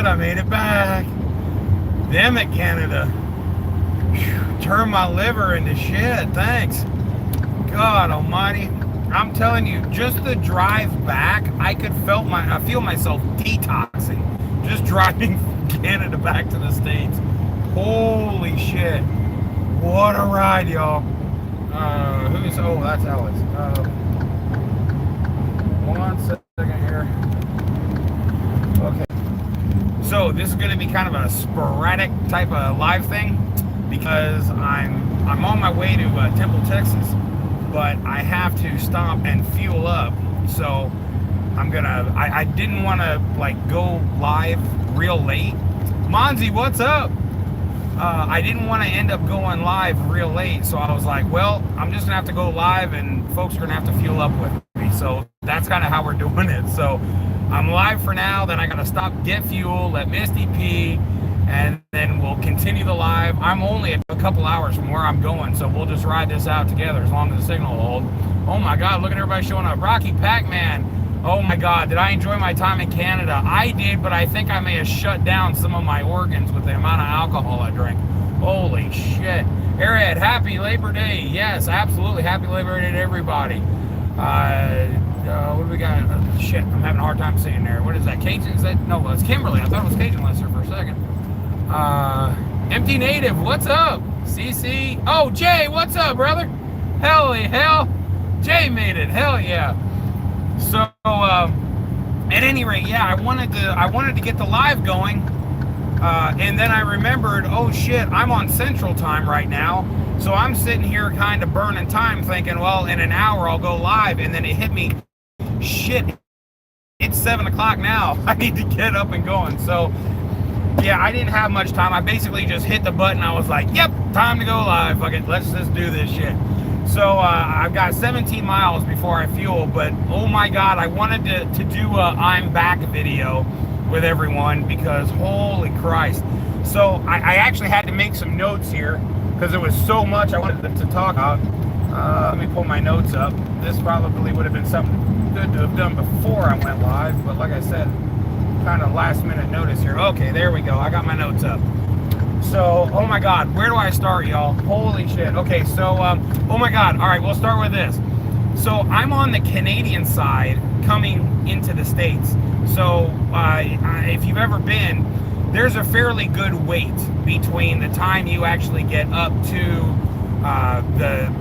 shit, I made it back. Damn it, Canada. Turn my liver into shit, thanks. God almighty. I'm telling you, just the drive back, I feel myself detoxing. Just driving from Canada back to the States. Holy shit. What a ride, y'all. Oh, that's Alex. One second here. Okay. So this is going to be kind of a sporadic type of live thing because I'm on my way to Temple, Texas, but I have to stop and fuel up. So I didn't want to like go live real late. Monzi, what's up? I didn't want to end up going live real late, so I was like, well, I'm just gonna have to go live and folks are gonna have to fuel up with me. So that's kind of how we're doing it. So I'm live for now, then I gotta stop, get fuel, let Misty pee, and then we'll continue the live. I'm only a couple hours from where I'm going, so we'll just ride this out together as long as the signal will hold. Oh my God, look at everybody showing up. Rocky Pac-Man. Oh my God, did I enjoy my time in Canada? I did, but I think I may have shut down some of my organs with the amount of alcohol I drank. Holy shit. Airhead, happy Labor Day. Yes, absolutely. Happy Labor Day to everybody. What do we got? Shit, I'm having a hard time seeing there. What is that? Cajun? Is that? No, it's Kimberly. I thought it was Cajun Lester for a second. Empty Native, what's up? CC. Oh, Jay, what's up, brother? Hell. Jay made it. Hell yeah. So, at any rate, yeah, I wanted to get the live going, and then I remembered, oh shit, I'm on Central Time right now, so I'm sitting here kind of burning time thinking, well, in an hour I'll go live, and then it hit me, shit, it's 7 o'clock now, I need to get up and going. So, yeah, I didn't have much time. I basically just hit the button. I was like, yep, time to go live, fuck it, let's just do this shit. So I've got 17 miles before I fuel, but oh my God, I wanted to do a I'm back video with everyone because holy Christ. So I actually had to make some notes here because there was so much I wanted to talk about. Let me pull my notes up. This probably would have been something good to have done before I went live, but like I said, kind of last minute notice here. Okay, there we go. I got my notes up. So, oh my God, where do I start, y'all? Holy shit. Okay, so, oh my God. All right, we'll start with this. So, I'm on the Canadian side coming into the States. So, if you've ever been, there's a fairly good wait between the time you actually get up to the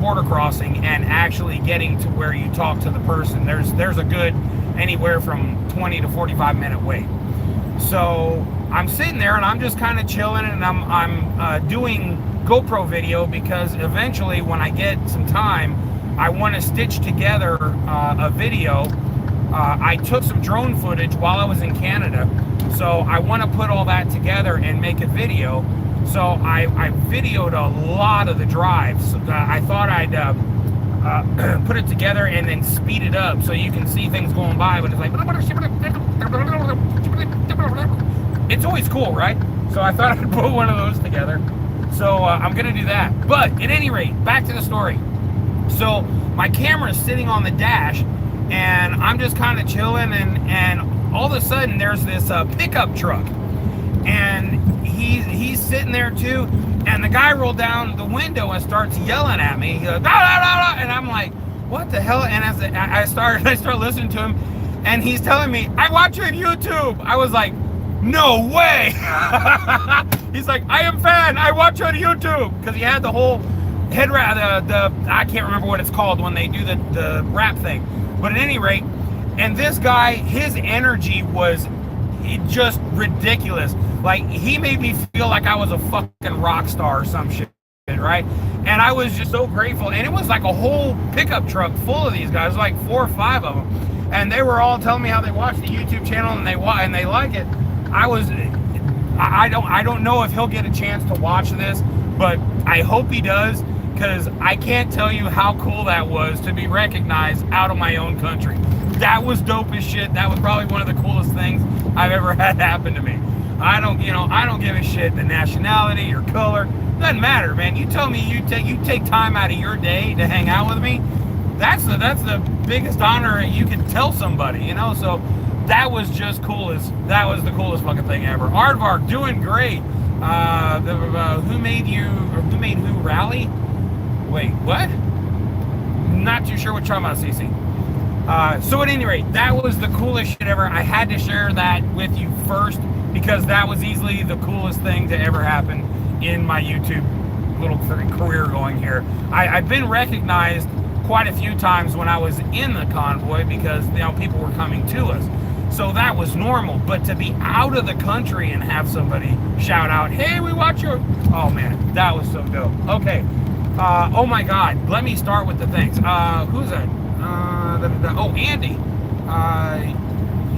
border crossing and actually getting to where you talk to the person. There's a good anywhere from 20 to 45 minute wait. So I'm sitting there and I'm just kind of chilling and I'm doing GoPro video because eventually when I get some time, I want to stitch together a video. I took some drone footage while I was in Canada, so I want to put all that together and make a video. So I videoed a lot of the drives. I thought I'd put it together and then speed it up so you can see things going by, but it's like, it's always cool, right? So I thought I'd put one of those together. So I'm gonna do that. But at any rate, back to the story. So my camera is sitting on the dash and I'm just kind of chilling and all of a sudden there's this pickup truck and he's sitting there too, and the guy rolled down the window and starts yelling at me. He goes, "Da, da, da, da," and I'm like, what the hell? And as I start listening to him, and he's telling me, "I watch you on YouTube." I was like, no way. He's like, "I am fan, I watch you on YouTube," because he had the whole head wrap, the I can't remember what it's called when they do the wrap thing, but at any rate, and this guy, his energy was just ridiculous. Like, he made me feel like I was a fucking rock star or some shit, right? And I was just so grateful. And it was like a whole pickup truck full of these guys, like 4 or 5 of them, and they were all telling me how they watch the YouTube channel and they like it. I don't know if he'll get a chance to watch this, but I hope he does, because I can't tell you how cool that was to be recognized out of my own country. That was dope as shit. That was probably one of the coolest things I've ever had happen to me. I don't give a shit the nationality, your color, doesn't matter, man. You tell me you take time out of your day to hang out with me. That's the biggest honor you can tell somebody, you know. So that was just coolest. That was the coolest fucking thing ever. Aardvark doing great. Who made who rally? Wait, what? Not too sure what you're talking about, CC. So at any rate, that was the coolest shit ever. I had to share that with you first because that was easily the coolest thing to ever happen in my YouTube little career going here. I've been recognized quite a few times when I was in the convoy because people were coming to us. So that was normal, but to be out of the country and have somebody shout out, "Hey, we watch your..." Oh man, that was so dope. Okay. Oh my God, let me start with the things. Who's that? Oh, Andy.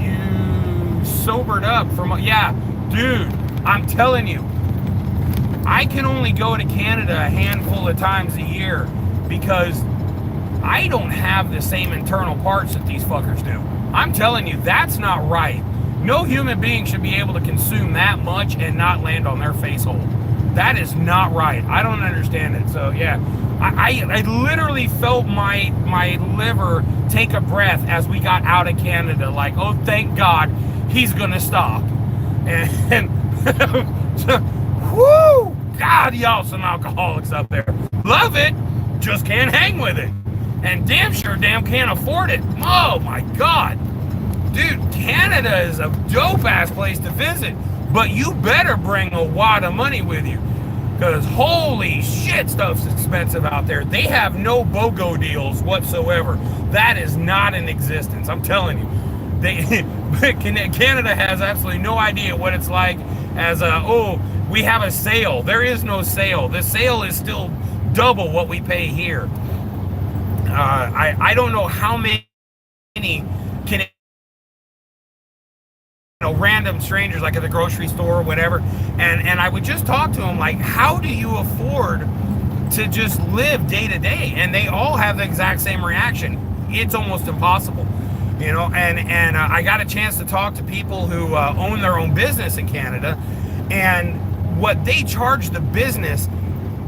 You sobered up from... Yeah, dude, I'm telling you, I can only go to Canada a handful of times a year because I don't have the same internal parts that these fuckers do. I'm telling you, that's not right. No human being should be able to consume that much and not land on their face hole. That is not right. I don't understand it. So yeah, I literally felt my liver take a breath as we got out of Canada. Like, oh, thank God, he's gonna stop. And whoo, God, y'all some alcoholics up there. Love it, just can't hang with it. And damn sure can't afford it. Oh my God. Dude, Canada is a dope ass place to visit, but you better bring a wad of money with you because holy shit, stuff's expensive out there. They have no BOGO deals whatsoever. That is not in existence. I'm telling you. Canada has absolutely no idea what it's like as we have a sale. There is no sale. The sale is still double what we pay here. I don't know how many random strangers like at the grocery store or whatever, and I would just talk to them like, how do you afford to just live day to day? And they all have the exact same reaction. It's almost impossible, and I got a chance to talk to people who own their own business in Canada, and what they charge the business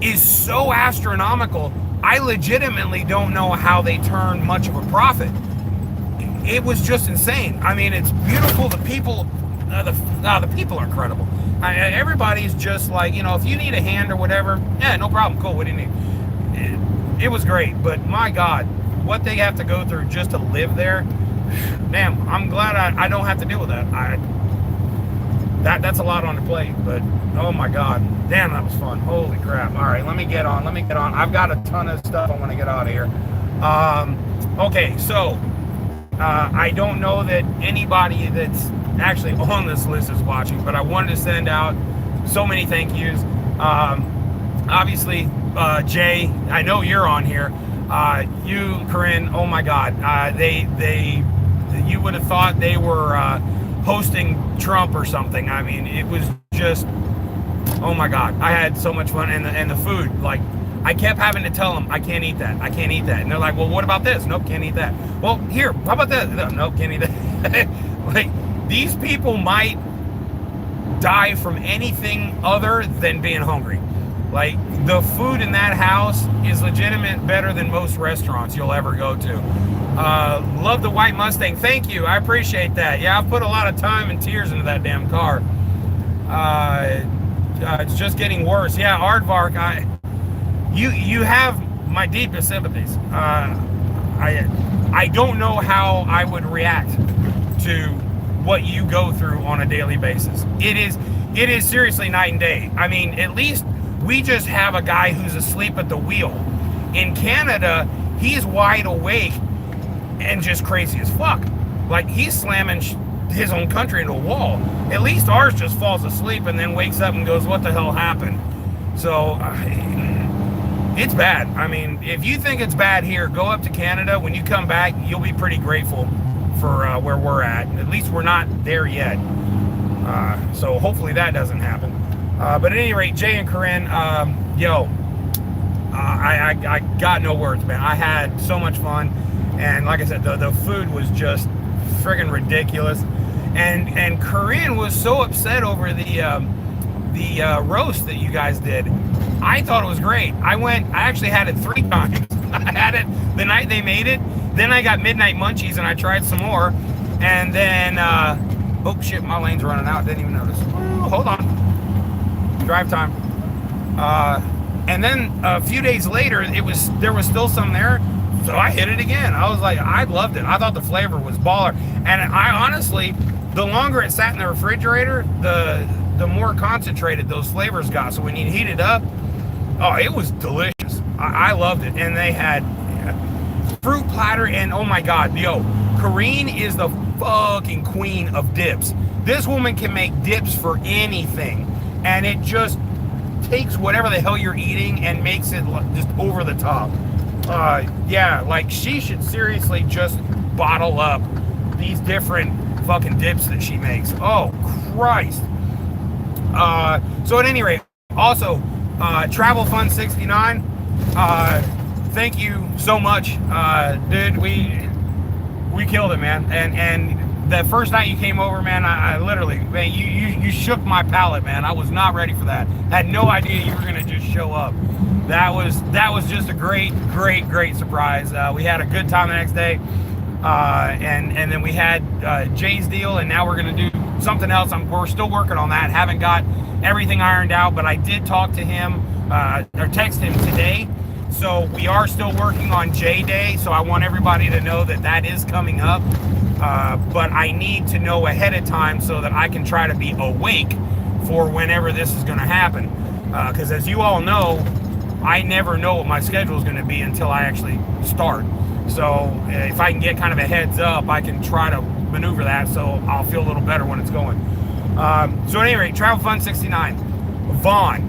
is so astronomical. I legitimately don't know how they turn much of a profit. It was just insane. I mean, it's beautiful. The people are incredible. Everybody's just like, if you need a hand or whatever, yeah, no problem. Cool. What do you need? It was great, but my God, what they have to go through just to live there. Damn, I'm glad I don't have to deal with that. That's a lot on the plate, but oh my God, damn, that was fun. Holy crap. All right, let me get on. I've got a ton of stuff I want to get out of here. Okay, so I don't know that anybody that's actually on this list is watching, but I wanted to send out so many thank yous. Obviously, Jay, I know you're on here. You, Corinne, oh my God, you would have thought they were hosting Trump or something. I mean, it was just, oh my God, I had so much fun. And the food, like, I kept having to tell them, I can't eat that. And they're like, well, what about this? Nope, can't eat that. Well, here, how about that? Nope, can't eat that. Like, these people might die from anything other than being hungry. Like, the food in that house is legitimate better than most restaurants you'll ever go to. Love the white Mustang. Thank you. I appreciate that. Yeah, I've put a lot of time and tears into that damn car. It's just getting worse. Yeah, Aardvark, you have my deepest sympathies. I don't know how I would react to what you go through on a daily basis. It is seriously night and day. I mean, at least we just have a guy who's asleep at the wheel. In Canada, he's wide awake and just crazy as fuck. Like, he's slamming his own country into a wall. At least ours just falls asleep and then wakes up and goes, what the hell happened? So, it's bad. I mean, if you think it's bad here, go up to Canada. When you come back, you'll be pretty grateful for where we're at. At least we're not there yet. So hopefully that doesn't happen. But at any rate, Jay and Corinne, I got no words, man. I had so much fun. And like I said, the food was just friggin' ridiculous. And Corinne was so upset over the roast that you guys did. I thought it was great. I actually had it 3 times. I had it the night they made it. Then I got midnight munchies and I tried some more. And then, oh shit, my lane's running out. Didn't even notice. Oh, hold on. Drive time. And then a few days later, there was still some there. So I hit it again. I was like, I loved it. I thought the flavor was baller. And I honestly, the longer it sat in the refrigerator, the more concentrated those flavors got. So when you heat it up, oh, it was delicious. I loved it. And they had fruit platter, and oh my God, yo, Kareen is the fucking queen of dips. This woman can make dips for anything, and it just takes whatever the hell you're eating and makes it just over the top. Yeah, like she should seriously just bottle up these different fucking dips that she makes. Oh Christ. So at any rate, also Travel Fun 69, thank you so much, dude. We killed it, man. And the first night you came over, man, I literally, man, you shook my palate, man. I was not ready for that. I had no idea you were gonna just show up. That was just a great surprise. We had a good time the next day, and then we had Jay's deal, and now we're gonna do something else. We're still working on that. Haven't got everything ironed out, but I did talk to him or text him today. So we are still working on J Day. So I want everybody to know that that is coming up. But I need to know ahead of time so that I can try to be awake for whenever this is going to happen. Because as you all know, I never know what my schedule is going to be until I actually start. So if I can get kind of a heads up, I can try to maneuver that so I'll feel a little better when it's going. So at any rate, Travel Fun 69, Von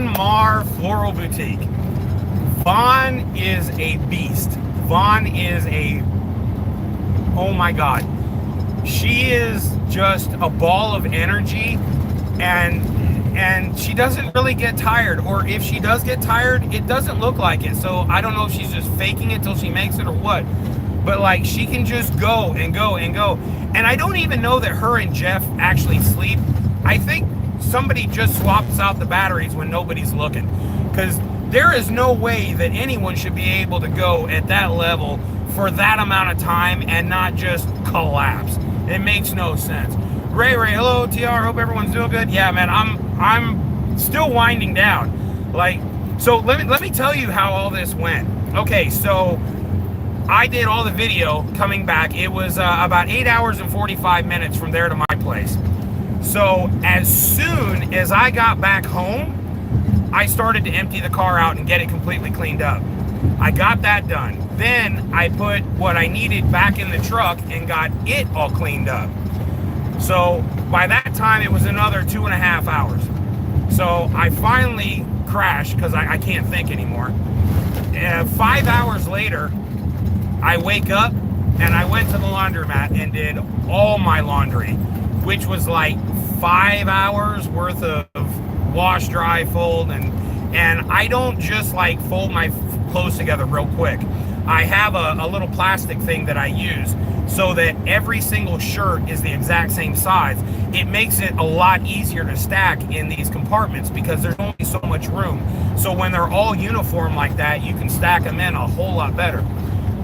Mar Floral Boutique. Vaughn is a beast. Vaughn is oh my God. She is just a ball of energy, and she doesn't really get tired, or if she does get tired, it doesn't look like it. So I don't know if she's just faking it till she makes it or what, but like she can just go and go and go. And I don't even know that her and Jeff actually sleep. I think somebody just swaps out the batteries when nobody's looking, because there is no way that anyone should be able to go at that level for that amount of time and not just collapse. It makes no sense. Ray, hello OTR, hope everyone's doing good. Yeah, man, I'm still winding down. Like, so let me tell you how all this went. Okay, so I did all the video coming back. It was about 8 hours and 45 minutes from there to my place. So as soon as I got back home, I started to empty the car out and get it completely cleaned up. I got that done. Then I put what I needed back in the truck and got it all cleaned up. So by that time, it was another 2.5 hours. So I finally crashed because I can't think anymore. 5 hours later, I wake up and I went to the laundromat and did all my laundry, which was like 5 hours worth of wash, dry, fold, and I don't just like fold my clothes together real quick. I have a little plastic thing that I use so that every single shirt is the exact same size. It makes it a lot easier to stack in these compartments because there's only so much room. So when they're all uniform like that, you can stack them in a whole lot better.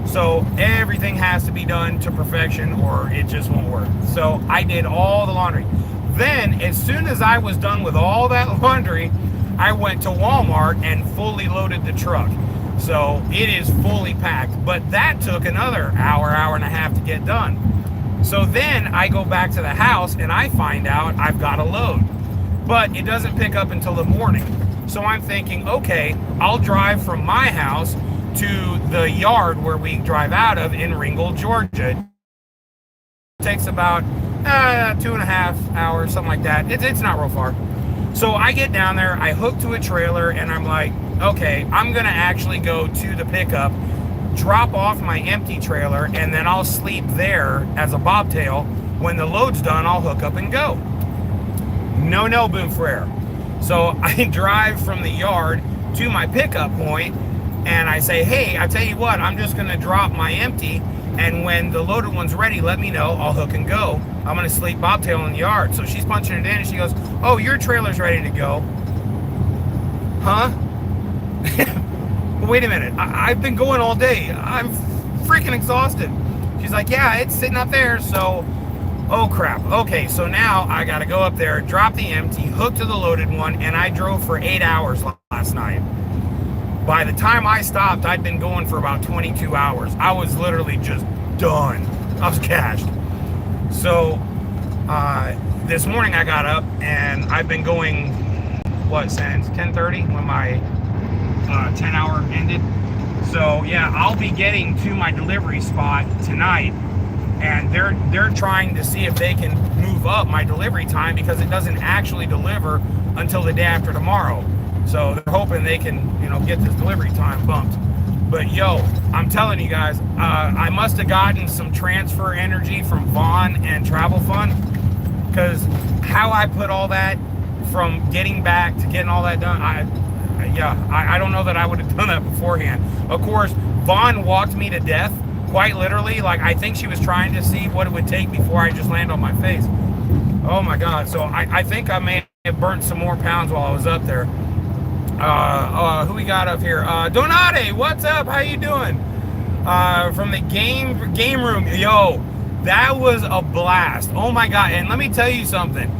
So everything has to be done to perfection or it just won't work. So I did all the laundry. Then, as soon as I was done with all that laundry, I went to Walmart and fully loaded the truck. So it is fully packed, but that took another hour and a half to get done. So then I go back to the house and I find out I've got a load, but it doesn't pick up until the morning. So I'm thinking, okay, I'll drive from my house to the yard where we drive out of in Ringgold, Georgia. It takes about 2.5 hours, something like that. It's not real far. So I get down there, I hook to a trailer, and I'm like, okay, I'm gonna actually go to the pickup, drop off my empty trailer, and then I'll sleep there as a bobtail. When the load's done, I'll hook up and go. No, boom frere. So I drive from the yard to my pickup point, and I say, hey, I tell you what, I'm just gonna drop my empty, and when the loaded one's ready, let me know, I'll hook and go. I'm gonna sleep bobtail in the yard. So she's punching it in and she goes, oh, your trailer's ready to go. Huh? Wait a minute, I've been going all day. I'm freaking exhausted. She's like, yeah, it's sitting up there. So, oh crap. Okay, so now I got to go up there, drop the empty, hook to the loaded one, and I drove for 8 hours last night. By the time I stopped, I'd been going for about 22 hours. I was literally just done. I was cashed. So, this morning I got up and I've been going, since 10:30 when my 10-hour ended. So yeah, I'll be getting to my delivery spot tonight, and they're trying to see if they can move up my delivery time because it doesn't actually deliver until the day after tomorrow. So they're hoping they can, get this delivery time bumped. But yo, I'm telling you guys, I must have gotten some transfer energy from Vaughn and Travel Fund, because how I put all that from getting back to getting all that done, I don't know that I would have done that beforehand. Of course, Vaughn walked me to death, quite literally. Like, I think she was trying to see what it would take before I just land on my face. Oh my God. So I think I may have burnt some more pounds while I was up there. Who we got up here? Donate, what's up? How you doing? From the game room. Yo, that was a blast. Oh my God. And let me tell you something.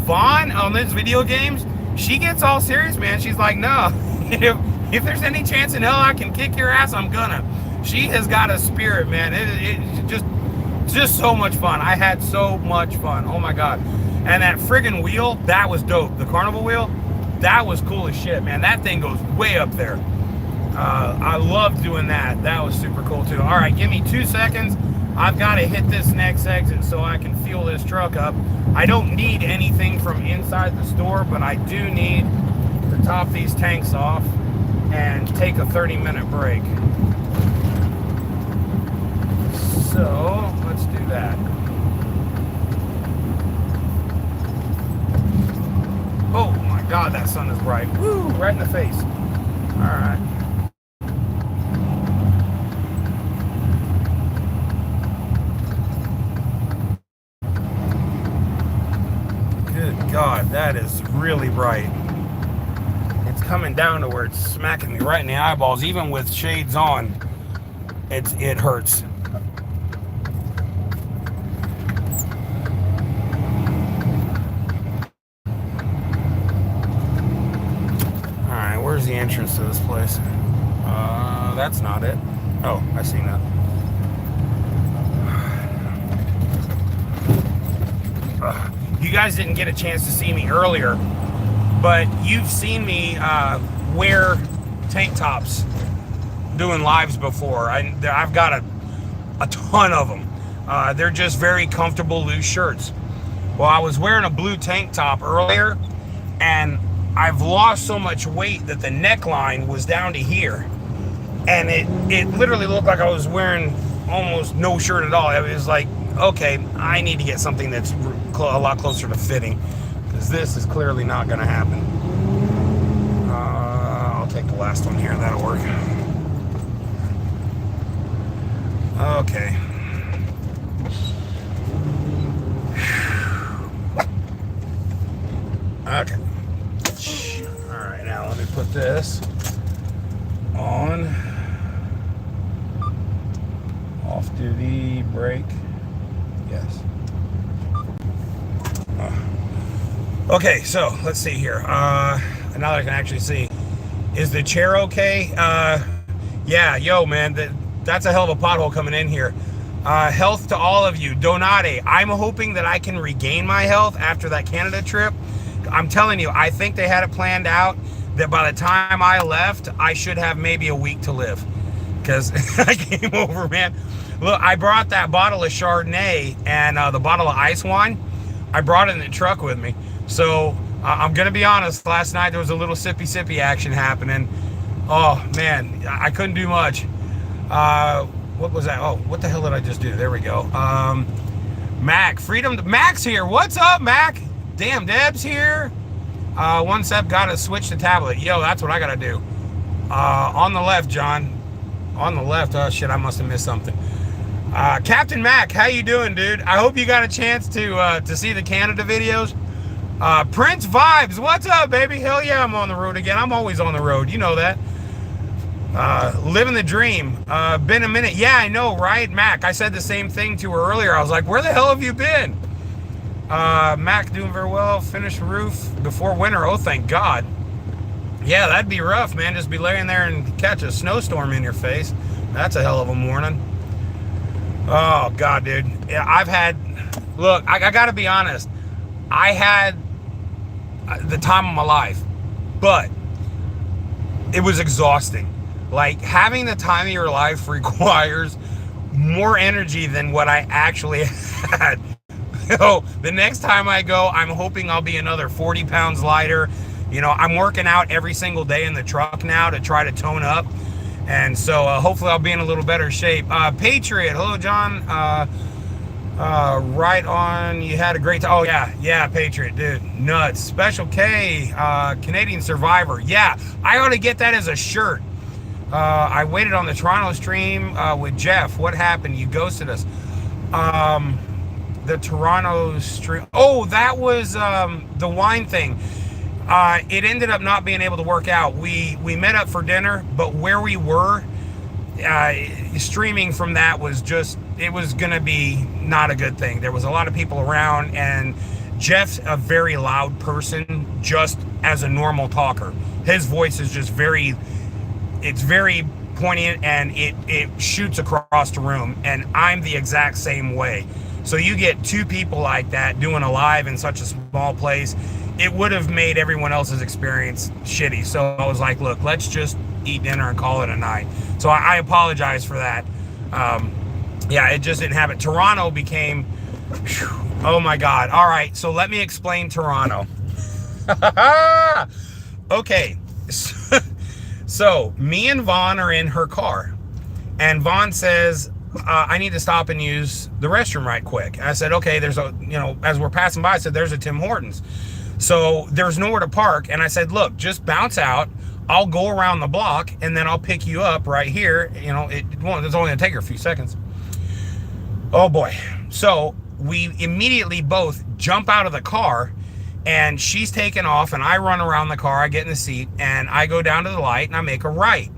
Vaughn on this video games, she gets all serious, man. She's like, no, if there's any chance in hell I can kick your ass, I'm gonna. She has got a spirit, man. It's just so much fun. I had so much fun. Oh my God. And that friggin' wheel, that was dope. The carnival wheel, that was cool as shit, man. That thing goes way up there. I loved doing that. That was super cool too. All right, give me 2 seconds. I've got to hit this next exit so I can fuel this truck up. I don't need anything from inside the store, but I do need to top these tanks off and take a 30-minute break. So let's do that. Oh my God, that sun is bright. Woo, right in the face. All right. God, that is really bright. It's coming down to where it's smacking me right in the eyeballs. Even with shades on, it hurts. Alright, where's the entrance to this place? That's not it. Oh, I see now. You guys didn't get a chance to see me earlier, but you've seen me wear tank tops doing lives before. I've got a ton of them. They're just very comfortable, loose shirts. Well, I was wearing a blue tank top earlier, and I've lost so much weight that the neckline was down to here. And it literally looked like I was wearing almost no shirt at all. It was like, okay, I need to get something that's a lot closer to fitting, because this is clearly not going to happen. I'll take the last one here. That'll work. Okay. Okay. All right, now let me put this on. Off-duty brake. Yes. Okay, so let's see here. Now that I can actually see, is the chair okay? Yeah, yo, man, that's a hell of a pothole coming in here. Health to all of you. Donate. I'm hoping that I can regain my health after that Canada trip. I'm telling you, I think they had it planned out that by the time I left, I should have maybe a week to live. Because I came over, man. Look, I brought that bottle of Chardonnay and the bottle of ice wine. I brought it in the truck with me. So I'm going to be honest, last night there was a little sippy action happening. Oh, man, I couldn't do much. What was that? Oh, what the hell did I just do? There we go. Mac, Mac's here. What's up, Mac? Damn, Deb's here. One step, got to switch the tablet. Yo, that's what I got to do. On the left, John. On the left. Oh, shit, I must have missed something. Captain Mac, how you doing, dude? I hope you got a chance to see the Canada videos. Prince Vibes, what's up, baby? Hell yeah, I'm on the road again. I'm always on the road. You know that. Living the dream. Been a minute. Yeah, I know, right? Mac, I said the same thing to her earlier. I was like, where the hell have you been? Mac doing very well. Finished roof before winter. Oh, thank God. Yeah, that'd be rough, man. Just be laying there and catch a snowstorm in your face. That's a hell of a morning. Oh, God, dude. Yeah, I've had... Look, I got to be honest. I had the time of my life, but it was exhausting. Like, having the time of your life requires more energy than what I actually had. So the next time I go, I'm hoping I'll be another 40 pounds lighter. You know, I'm working out every single day in the truck now to try to tone up. And so hopefully I'll be in a little better shape. Patriot, hello, John. Right on, you had a great time. Oh, yeah, Patriot, dude, nuts. Special K, Canadian Survivor. Yeah, I ought to get that as a shirt. I waited on the Toronto stream with Jeff. What happened? You ghosted us. The Toronto stream. Oh, that was the wine thing. It ended up not being able to work out. We met up for dinner, but where we were, streaming from that was just, it was going to be not a good thing. There was a lot of people around, and Jeff's a very loud person just as a normal talker. His voice is just very, it's very poignant, and it shoots across the room, and I'm the exact same way. So you get two people like that doing a live in such a small place, it would have made everyone else's experience shitty. So I was like, look, let's just eat dinner and call it a night. So I apologize for that. Yeah, it just didn't happen. Toronto became, whew, oh my God. All right, so let me explain Toronto. Okay, so me and Vaughn are in her car, and Vaughn says, I need to stop and use the restroom right quick. And I said, okay, there's a, you know, as we're passing by, I said, there's a Tim Hortons. So there's nowhere to park. And I said, look, just bounce out. I'll go around the block and then I'll pick you up right here. You know, it's only gonna take her a few seconds. Oh boy. So we immediately both jump out of the car, and she's taking off, and I run around the car. I get in the seat and I go down to the light and I make a right.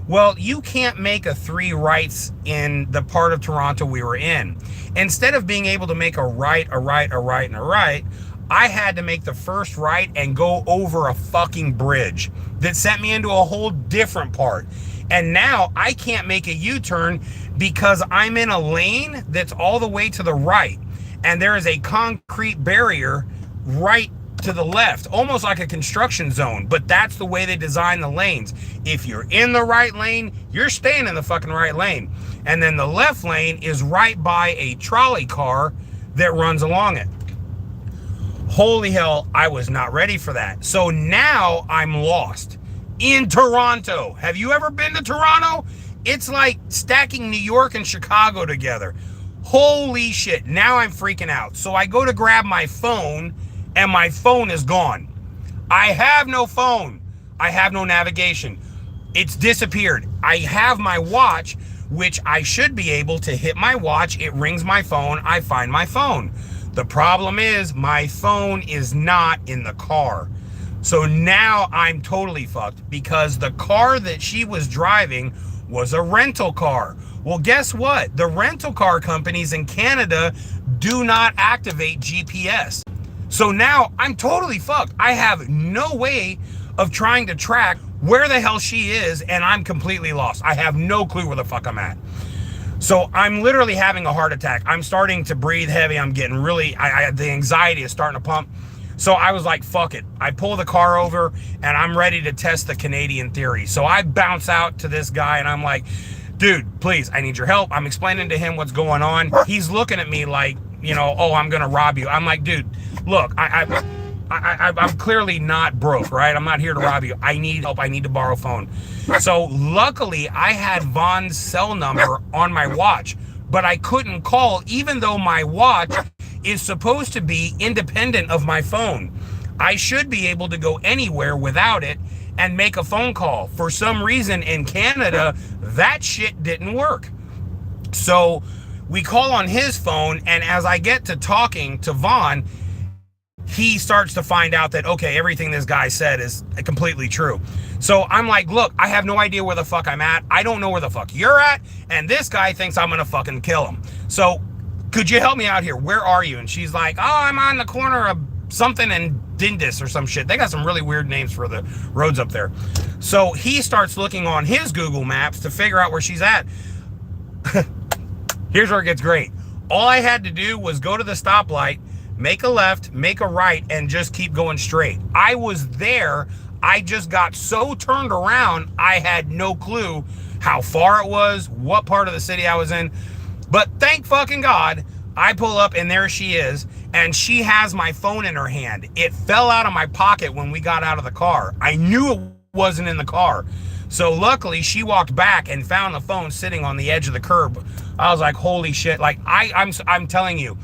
Well, you can't make a 3 rights in the part of Toronto we were in. Instead of being able to make a right, a right, a right, and a right, I had to make the first right and go over a fucking bridge that sent me into a whole different part. And now I can't make a U-turn because I'm in a lane that's all the way to the right. And there is a concrete barrier right to the left, almost like a construction zone, but that's the way they design the lanes. If you're in the right lane, you're staying in the fucking right lane. And then the left lane is right by a trolley car that runs along it. Holy hell, I was not ready for that. So now I'm lost in Toronto. Have you ever been to Toronto? It's like stacking New York and Chicago together. Holy shit, now I'm freaking out. So I go to grab my phone, and my phone is gone. I have no phone. I have no navigation. It's disappeared. I have my watch, which I should be able to hit my watch. It rings my phone. I find my phone. The problem is my phone is not in the car. So now I'm totally fucked, because the car that she was driving was a rental car. Well, guess what? The rental car companies in Canada do not activate GPS. So now I'm totally fucked. I have no way of trying to track where the hell she is, and I'm completely lost. I have no clue where the fuck I'm at. So I'm literally having a heart attack. I'm starting to breathe heavy. I'm getting really, the anxiety is starting to pump. So I was like, fuck it. I pull the car over, and I'm ready to test the Canadian theory. So I bounce out to this guy, and I'm like, dude, please, I need your help. I'm explaining to him what's going on. He's looking at me like, you know, oh, I'm gonna rob you. I'm like, dude, look, I'm clearly not broke, right? I'm not here to rob you. I need help. I need to borrow a phone. So luckily, I had Vaughn's cell number on my watch, but I couldn't call, even though my watch is supposed to be independent of my phone. I should be able to go anywhere without it and make a phone call. For some reason in Canada, that shit didn't work. So we call on his phone, and as I get to talking to Vaughn, he starts to find out that, okay, everything this guy said is completely true. So I'm like, look, I have no idea where the fuck I'm at. I don't know where the fuck you're at. And this guy thinks I'm gonna fucking kill him. So could you help me out here? Where are you? And she's like, oh, I'm on the corner of something and Dindis or some shit. They got some really weird names for the roads up there. So he starts looking on his Google Maps to figure out where she's at. Here's where it gets great. All I had to do was go to the stoplight, make a left, make a right, and just keep going straight. I was there. I just got so turned around, I had no clue how far it was, what part of the city I was in. But thank fucking God, I pull up and there she is, and she has my phone in her hand. It fell out of my pocket when we got out of the car. I knew it wasn't in the car. So luckily she walked back and found the phone sitting on the edge of the curb. I was like, holy shit. Like I'm telling you,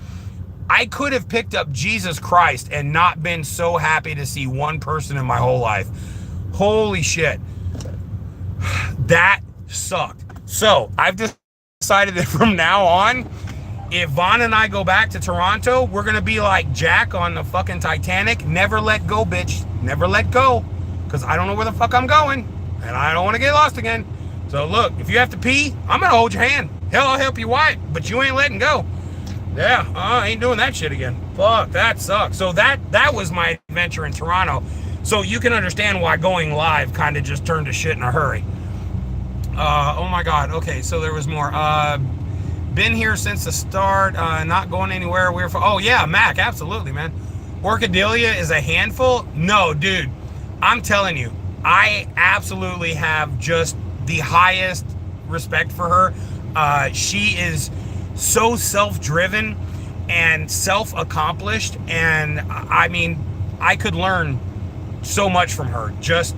I could have picked up Jesus Christ and not been so happy to see one person in my whole life. Holy shit. That sucked. So I've decided that from now on, if Vaughn and I go back to Toronto, we're going to be like Jack on the fucking Titanic. Never let go, bitch. Never let go. Because I don't know where the fuck I'm going. And I don't want to get lost again. So look, if you have to pee, I'm going to hold your hand. Hell, I'll help you wipe. But you ain't letting go. Yeah, I ain't doing that shit again. Fuck, that sucks. So that was my adventure in Toronto. So you can understand why going live kind of just turned to shit in a hurry. Oh my God. Okay, so there was more. Been here since the start. Not going anywhere. Oh yeah, Mac. Absolutely, man. Orchidelia is a handful. No, dude. I'm telling you, I absolutely have just the highest respect for her. She is so self-driven and self-accomplished, and I mean, I could learn so much from her. There's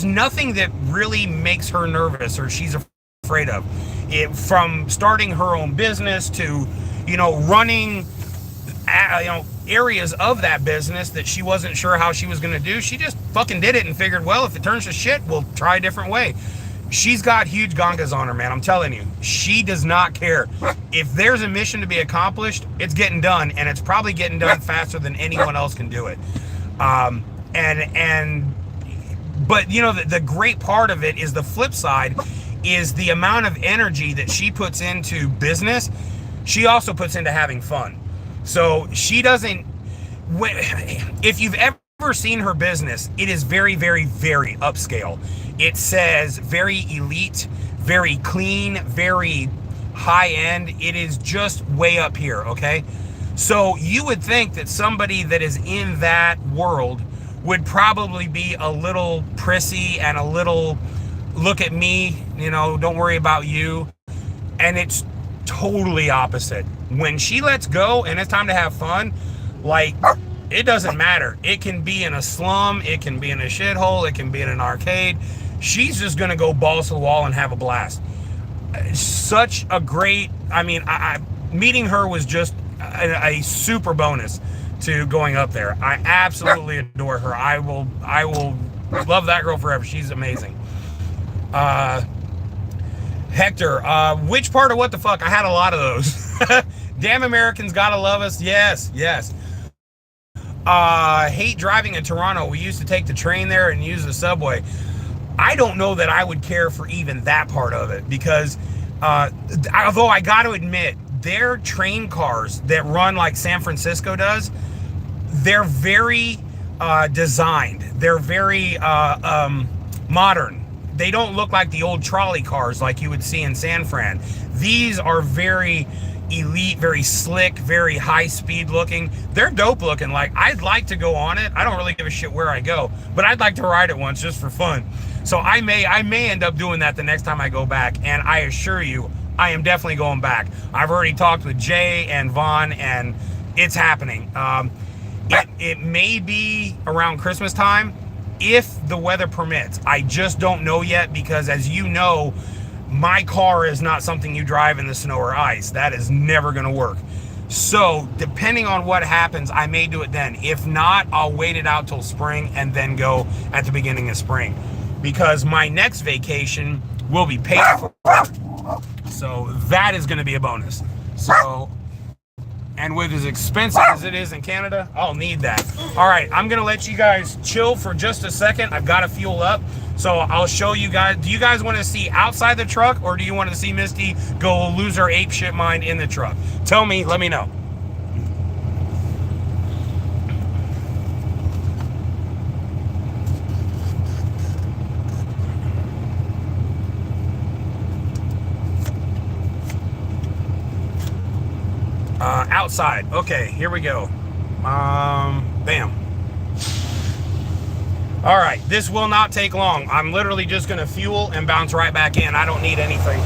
nothing that really makes her nervous or she's afraid of. From starting her own business to, running, areas of that business that she wasn't sure how she was going to do. She just fucking did it and figured, well, if it turns to shit, we'll try a different way. She's got huge gangas on her, man. I'm telling you, she does not care. If there's a mission to be accomplished, it's getting done, and it's probably getting done faster than anyone else can do it. But the great part of it is the flip side is the amount of energy that she puts into business. She also puts into having fun. So she doesn't, if you've ever seen her business, it is very, very, very upscale. It says very elite, very clean, very high end. It is just way up here, okay? So you would think that somebody that is in that world would probably be a little prissy and a little, look at me, don't worry about you. And it's totally opposite. When she lets go and it's time to have fun, like, it doesn't matter. It can be in a slum, it can be in a shithole, it can be in an arcade. She's just gonna go balls to the wall and have a blast. Such a great, meeting her was just a super bonus to going up there. I absolutely adore her. I will love that girl forever. She's amazing. Hector, which part of what the fuck? I had a lot of those. Damn Americans gotta love us. Yes. Hate driving in Toronto. We used to take the train there and use the subway. I don't know that I would care for even that part of it because, although I got to admit, their train cars that run like San Francisco does, they're very designed. They're very modern. They don't look like the old trolley cars like you would see in San Fran. These are very elite, very slick, very high speed looking. They're dope looking. Like, I'd like to go on it. I don't really give a shit where I go, but I'd like to ride it once just for fun. So I may end up doing that the next time I go back, and I assure you, I am definitely going back. I've already talked with Jay and Vaughn, and it's happening. It may be around Christmas time if the weather permits. I just don't know yet because, as you know, my car is not something you drive in the snow or ice. That is never going to work. So depending on what happens, I may do it then. If not, I'll wait it out till spring and then go at the beginning of spring, because my next vacation will be paid for. So that is going to be a bonus. So And with as expensive as it is in Canada, I'll need that. All right, I'm gonna let you guys chill for just a second. I've got to fuel up. So I'll show you guys. Do you guys want to see outside the truck, or do you want to see Misty go lose her ape shit mind in the truck? Tell me, let me know. Outside. Okay, here we go. Bam. All right, this will not take long. I'm literally just gonna fuel and bounce right back in. I don't need anything.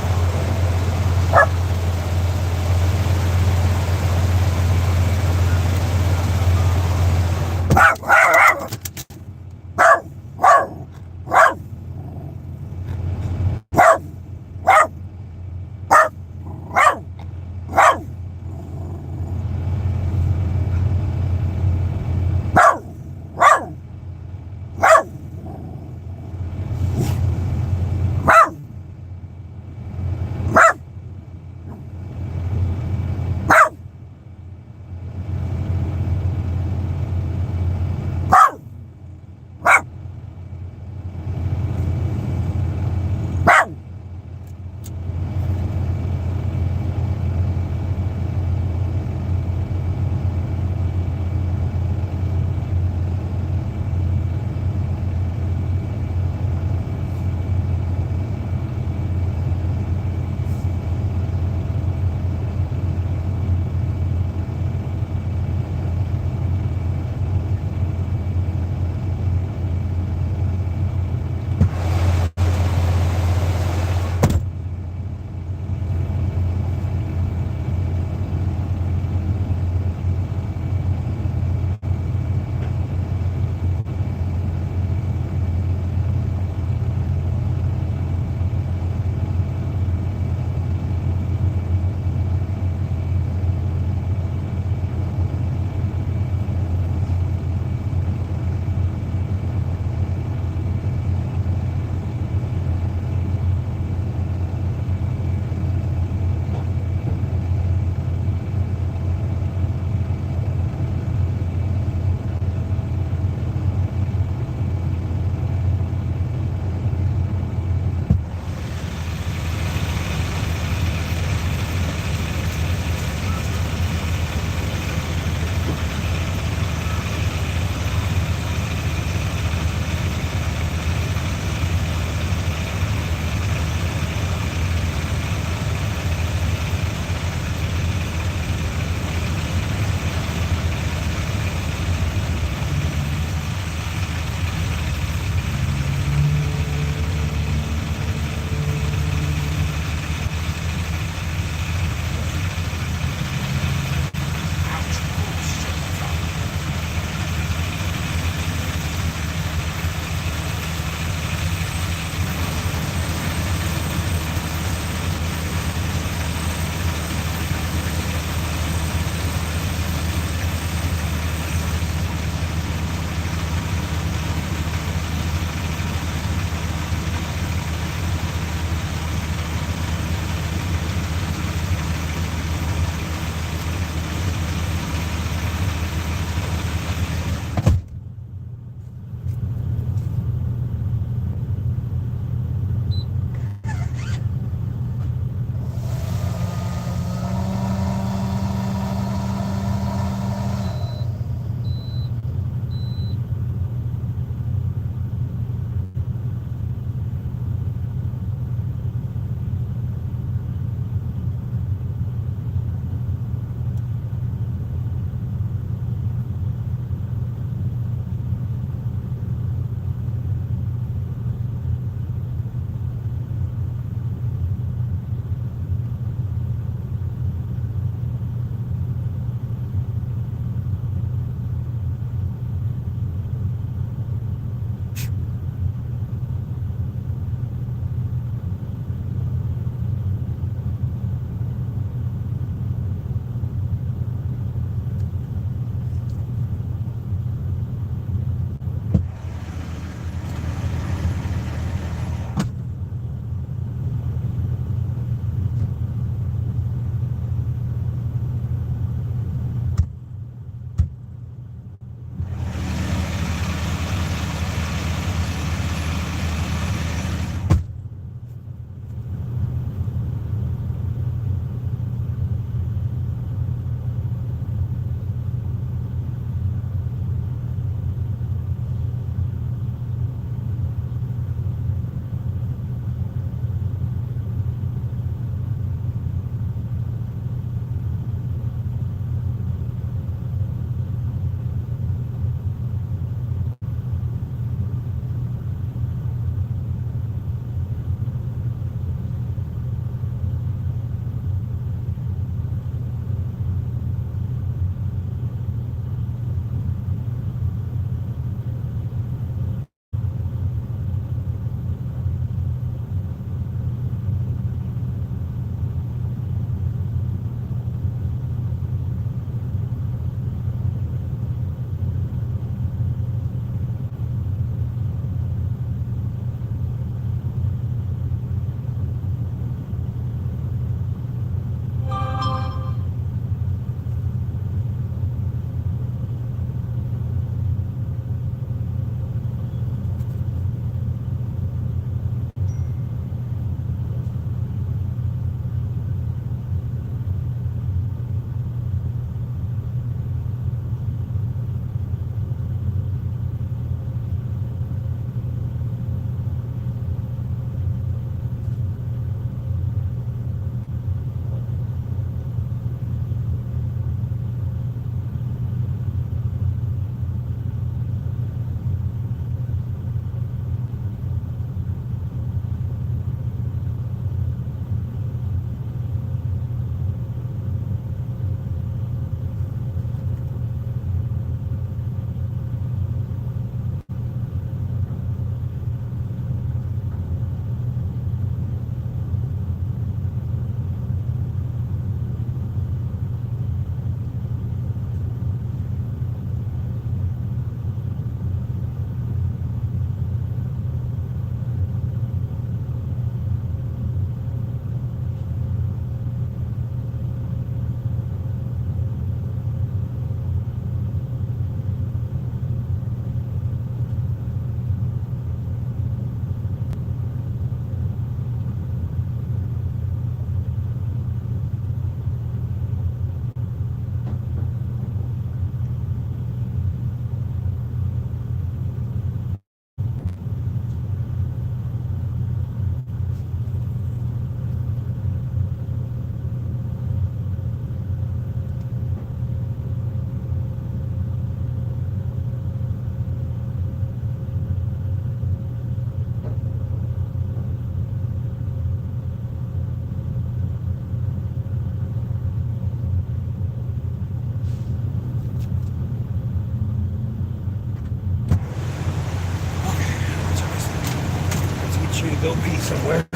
go pee somewhere.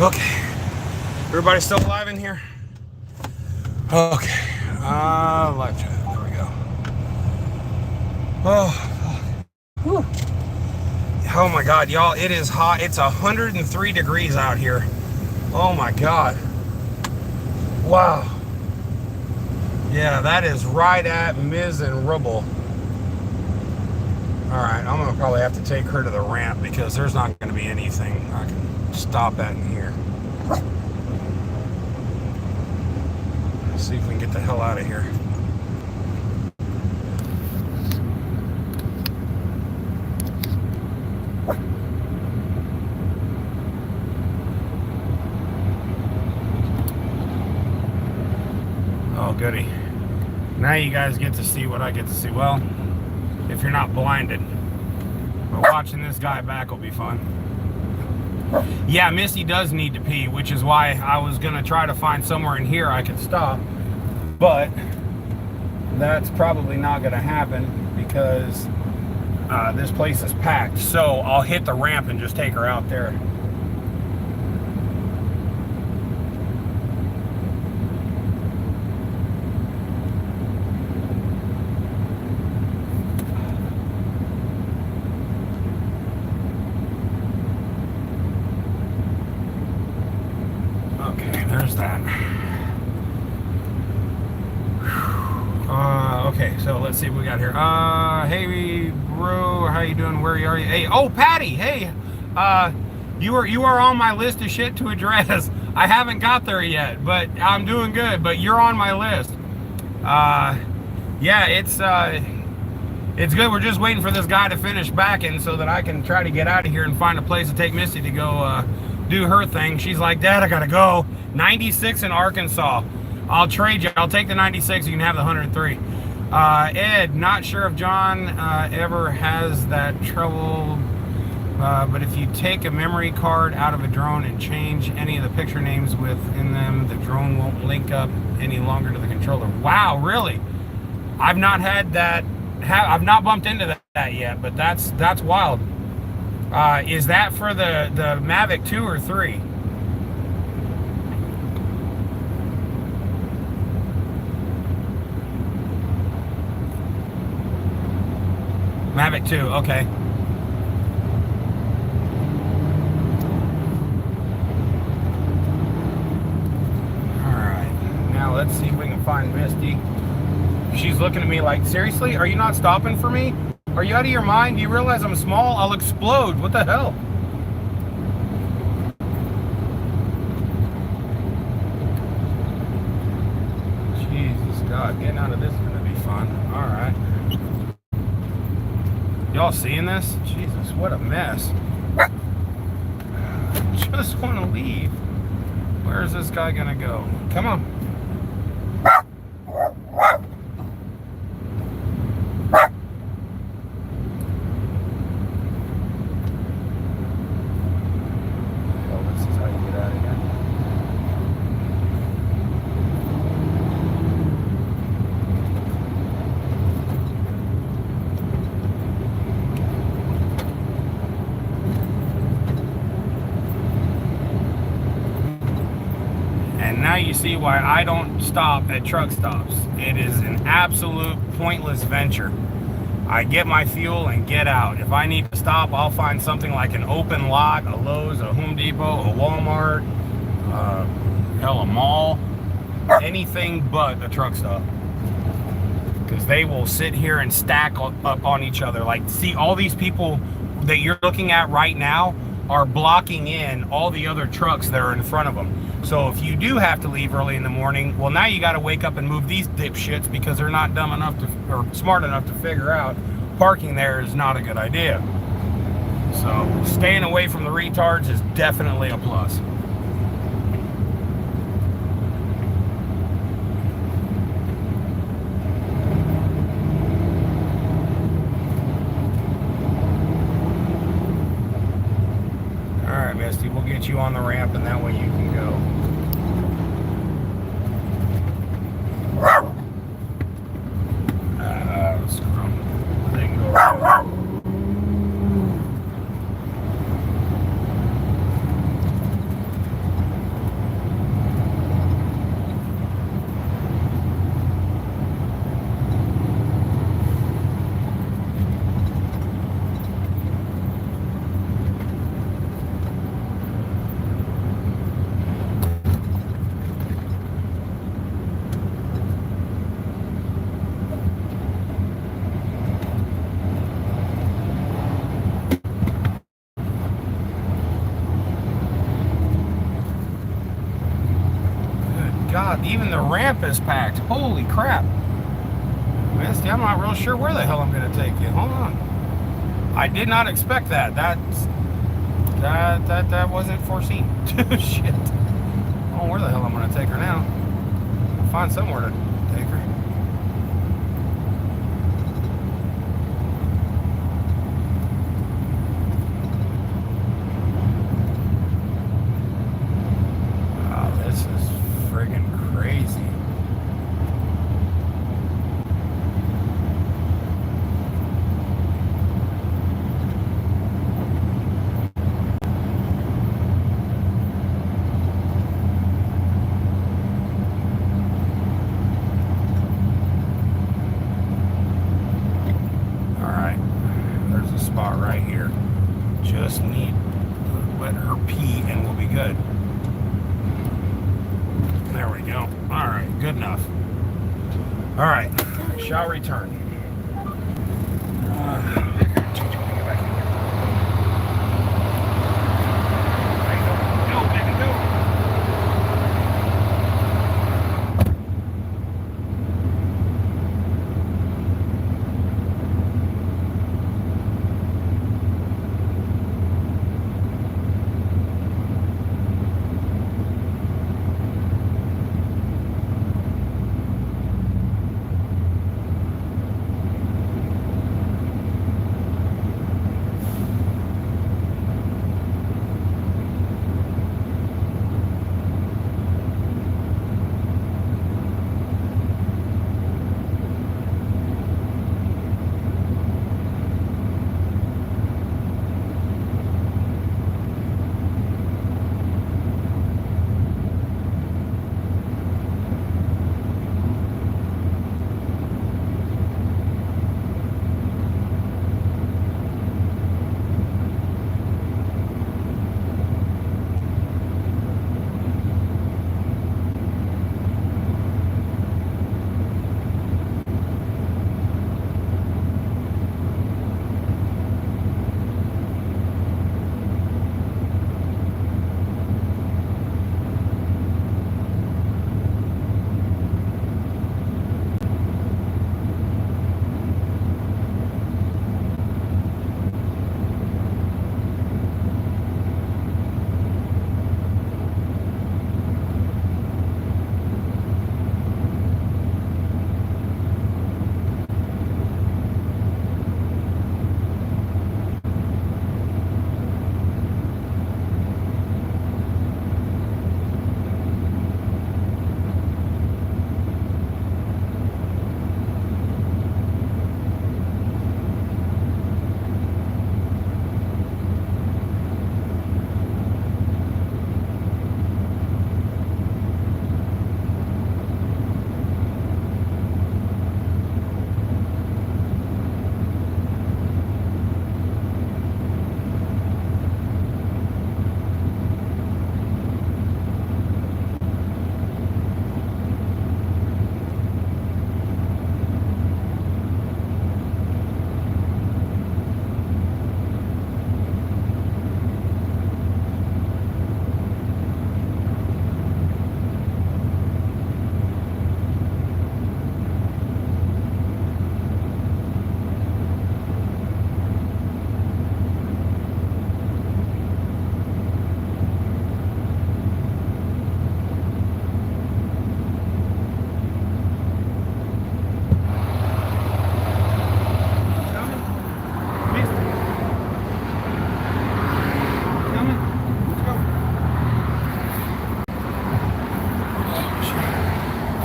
Okay. Everybody still alive in here? Okay. Live chat. There we go. Whew. Oh my God, y'all, it is hot. It's 103 degrees out here. Oh my God. Wow. Yeah, that is right at miserable. All right, I'm gonna probably have to take her to the ramp because there's not gonna be anything I can stop at in here. Let's see if we can get the hell out of here. Oh, goody. Now you guys get to see what I get to see. Well, if you're not blinded. But watching this guy back will be fun. Yeah, Missy does need to pee, which is why I was going to try to find somewhere in here I could stop. But that's probably not going to happen because this place is packed. So I'll hit the ramp and just take her out there. Okay, so let's see what we got here. Hey, bro, how you doing? Where are you? Hey, oh, Patty, hey, you are on my list of shit to address. I haven't got there yet, but I'm doing good. But you're on my list. Yeah, it's good. We're just waiting for this guy to finish backing so that I can try to get out of here and find a place to take Missy to go do her thing. She's like, Dad, I gotta go. 96 in Arkansas. I'll trade you. I'll take the 96. You can have the 103. Ed, not sure if John ever has that trouble, but if you take a memory card out of a drone and change any of the picture names within them, the drone won't link up any longer to the controller. Wow, really? I've not had that. I've not bumped into that yet, but that's wild. Is that for the Mavic 2 or 3? Mavic 2, okay. Alright, now let's see if we can find Misty. She's looking at me like, seriously? Are you not stopping for me? Are you out of your mind? Do you realize I'm small? I'll explode. What the hell? Jesus God, getting out of this is going to be fun. Alright. Y'all seeing this? Jesus, what a mess. Just want to leave. Where is this guy gonna go? Come on. Oh, this is how you get out of here. Now you see why I don't stop at truck stops. It is an absolute pointless venture. I get my fuel and get out. If I need to stop, I'll find something like an open lot, a Lowe's, a Home Depot, a Walmart, hell, a mall, anything but a truck stop. Because they will sit here and stack up on each other. Like, see, all these people that you're looking at right now are blocking in all the other trucks that are in front of them. So if you do have to leave early in the morning, well, now you got to wake up and move these dipshits because they're not dumb enough to, or smart enough to figure out parking there is not a good idea. So staying away from the retards is definitely a plus. All right, Misty, we'll get you on the ramp and that way you can go. God, even the ramp is packed. Holy crap. Misty, I'm not real sure where the hell I'm going to take you. Hold on. I did not expect that. That wasn't foreseen. Shit. Oh, where the hell I'm going to take her now? I'll find somewhere to take her. Wow, this is friggin' crazy. Right here. Just need to let her pee and we'll be good. There we go. Alright, good enough. Alright, shall return.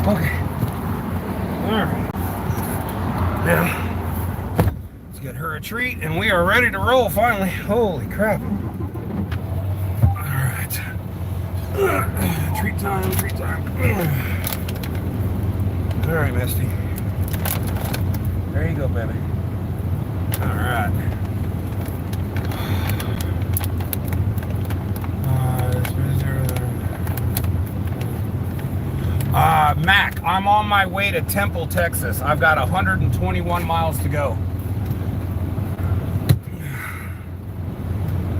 Okay. Alright. Now, let's get her a treat, and we are ready to roll finally. Holy crap. Alright. Treat time, treat time. Alright, Misty. There you go, baby. Alright. Mac, I'm on my way to Temple, Texas. I've got 121 miles to go.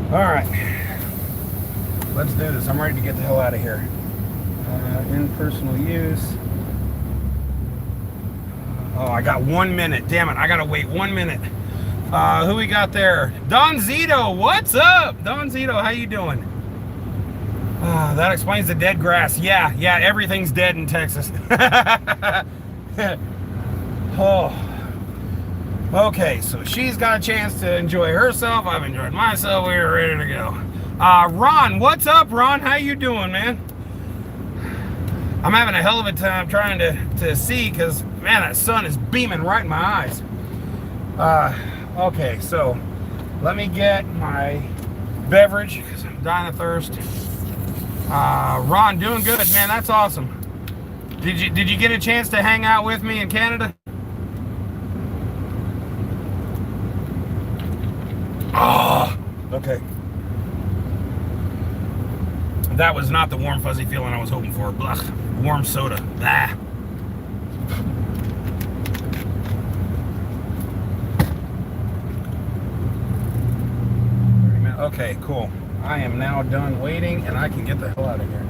All right, let's do this. I'm ready to get the hell out of here. In personal use. Oh, I got 1 minute. Damn it, I gotta wait 1 minute. Who we got there? Don Zito, what's up? Don Zito, how you doing? That explains the dead grass. Yeah, everything's dead in Texas. Oh. Okay, so she's got a chance to enjoy herself. I've enjoyed myself. We're ready to go. Ron, what's up, Ron? How you doing, man? I'm having a hell of a time trying to see because, man, that sun is beaming right in my eyes. Okay, so let me get my beverage because I'm dying of thirst. Ron, doing good, man. That's awesome. Did you get a chance to hang out with me in Canada? Oh, okay. That was not the warm, fuzzy feeling I was hoping for. Blah. Warm soda. Blah. Okay, cool. I am now done waiting, and I can get the hell out of here.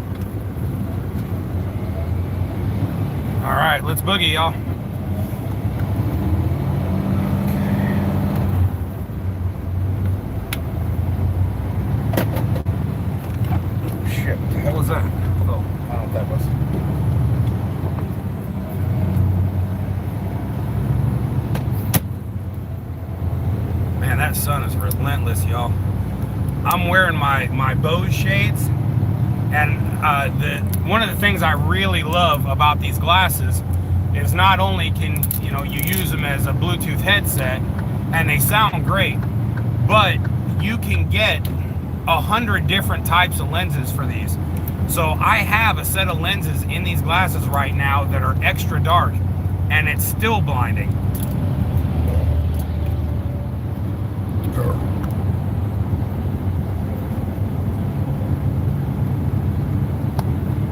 All right, let's boogie, y'all. Shit, what the hell was that? Oh, I don't know what that was. Man, that sun is relentless, y'all. I'm wearing my Bose shades, and one of the things I really love about these glasses is not only can you use them as a Bluetooth headset, and they sound great, but you can get 100 different types of lenses for these. So I have a set of lenses in these glasses right now that are extra dark, and it's still blinding.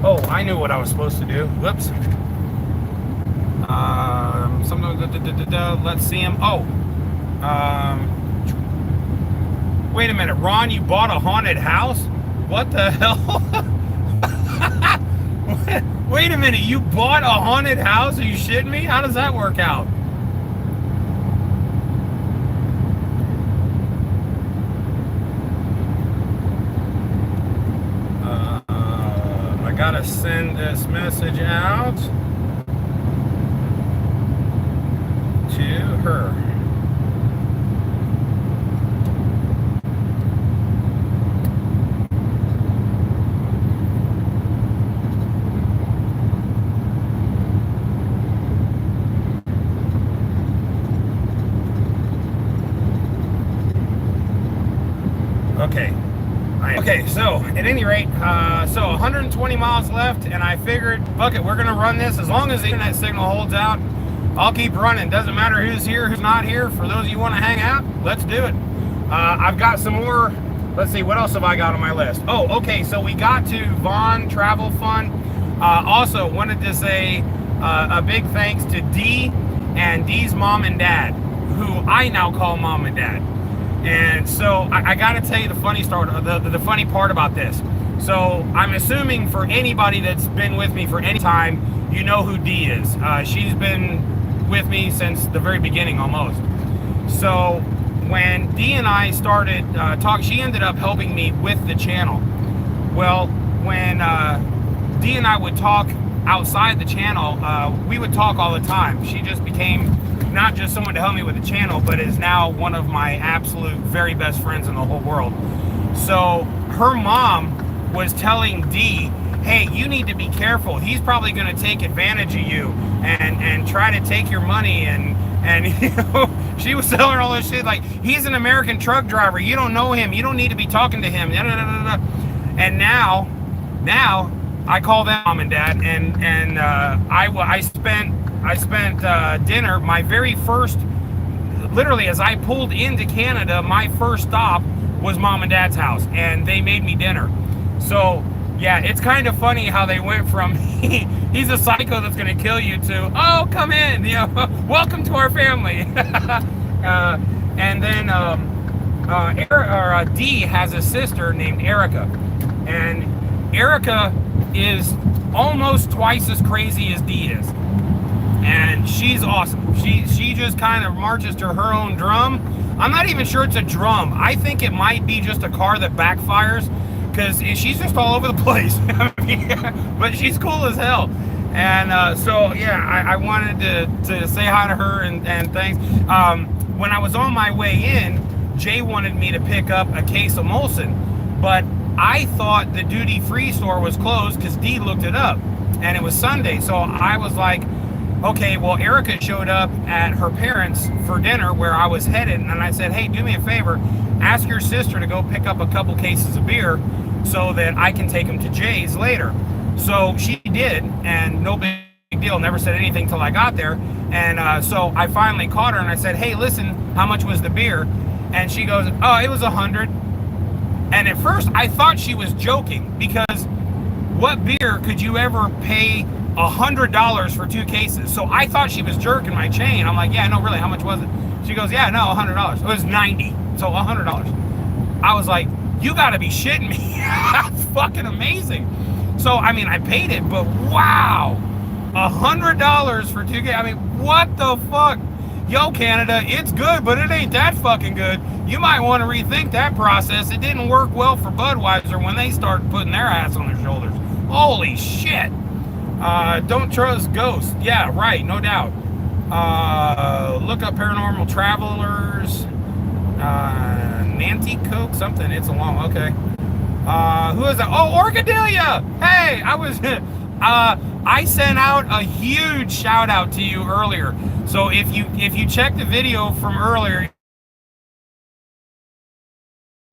Oh, I knew what I was supposed to do. Whoops. Let's see him. Oh. Wait a minute, Ron, you bought a haunted house? What the hell? Wait a minute, you bought a haunted house? Are you shitting me? How does that work out? I gotta send this message out to her. Okay, so at any rate, so 120 miles left, and I figured, fuck it, we're gonna run this. As long as the internet signal holds out, I'll keep running. Doesn't matter who's here, who's not here. For those of you who want to hang out, let's do it. I've got some more. Let's see, what else have I got on my list? Oh, okay, so we got to Vaughn Travel Fund. Also, wanted to say a big thanks to Dee and Dee's mom and dad, who I now call mom and dad. And so I got to tell you the funny funny part about this. So I'm assuming for anybody that's been with me for any time, you know who Dee is. She's been with me since the very beginning almost. So when Dee and I started talking, she ended up helping me with the channel. Well, when Dee and I would talk outside the channel, we would talk all the time. She just became not just someone to help me with the channel, but is now one of my absolute very best friends in the whole world. So her mom was telling Dee, hey, you need to be careful. He's probably going to take advantage of you and try to take your money. And you know, she was telling her all this shit like, he's an American truck driver. You don't know him. You don't need to be talking to him. And now I call them mom and dad, and I spent dinner, my very first, literally as I pulled into Canada, my first stop was mom and dad's house, and they made me dinner. So yeah, it's kind of funny how they went from he's a psycho that's gonna kill you to, oh, come in, you know, welcome to our family. And then Dee has a sister named Erica, and Erica is almost twice as crazy as Dee is. And she's awesome. She just kind of marches to her own drum. I'm not even sure it's a drum. I think it might be just a car that backfires, because she's just all over the place. But she's cool as hell. And so, yeah, I wanted to say hi to her and thanks. When I was on my way in, Jay wanted me to pick up a case of Molson, but I thought the duty-free store was closed because Dee looked it up, and it was Sunday. So I was like, okay, well, Erica showed up at her parents' for dinner where I was headed, and I said, hey, do me a favor, ask your sister to go pick up a couple cases of beer so that I can take them to Jay's later. So she did, and no big deal, never said anything till I got there. And so I finally caught her, and I said, hey, listen, how much was the beer? And she goes, oh, it was 100. And at first I thought she was joking, because what beer could you ever pay $100 for 2 cases? So I thought she was jerking my chain. I'm like, yeah, no, really, how much was it? She goes, yeah, no, $100. It was 90, so $100. I was like, you gotta be shitting me. That's fucking amazing. So, I mean, I paid it, but wow, $100 for 2 cases. I mean, what the fuck? Yo, Canada, it's good, but it ain't that fucking good. You might want to rethink that process. It didn't work well for Budweiser when they started putting their ass on their shoulders. Holy shit. Don't trust ghosts. Yeah, right, no doubt. Look up Paranormal Travelers. Nancy Coke, something. It's a long, okay. Who is that? Oh, Orchidelia! Hey, I was... I sent out a huge shout out to you earlier. So if you check the video from earlier,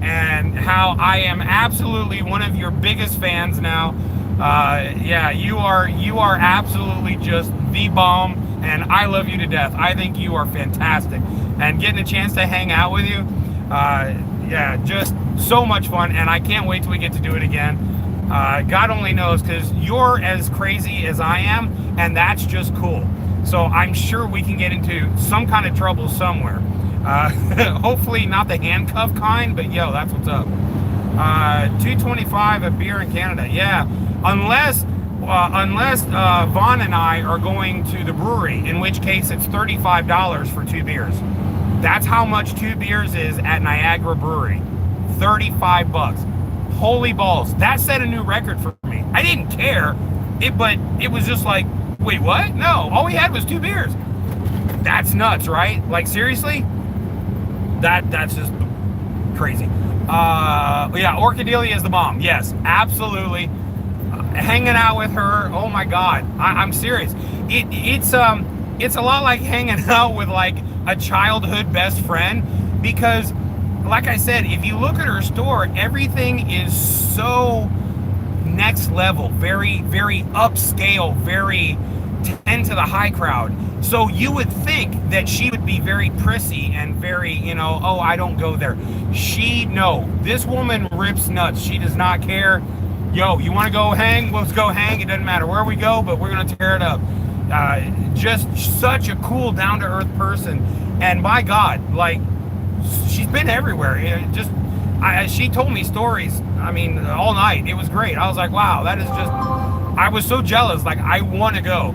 and how I am absolutely one of your biggest fans now, yeah, you are absolutely just the bomb, and I love you to death. I think you are fantastic, and getting a chance to hang out with you, yeah, just so much fun, and I can't wait till we get to do it again. God only knows, because you're as crazy as I am, and that's just cool. So I'm sure we can get into some kind of trouble somewhere. Hopefully not the handcuff kind, but yo, that's what's up. $2.25 a beer in Canada. Yeah, unless Vaughn and I are going to the brewery, in which case it's $35 for 2 beers. That's how much 2 beers is at Niagara Brewery. 35 bucks. Holy balls, that set a new record for me. I didn't care, but it was just like, wait, what? No, all we had was 2 beers. That's nuts, right? Like, seriously? That's just crazy. Yeah, Orchidelia is the bomb. Yes, absolutely. Hanging out with her, oh my God, I'm serious. It's a lot like hanging out with like a childhood best friend, because like I said, if you look at her store, everything is so next level, very, very upscale, very 10 to the high crowd. So you would think that she would be very prissy and very, you know, oh, I don't go there. No, this woman rips nuts. She does not care. Yo, you want to go hang? Let's go hang. It doesn't matter where we go, but we're going to tear it up. Just such a cool, down-to-earth person. And by God, like, she's been everywhere. She told me stories, I mean, all night. It was great. I was like, wow, that is just, I was so jealous. Like, I want to go.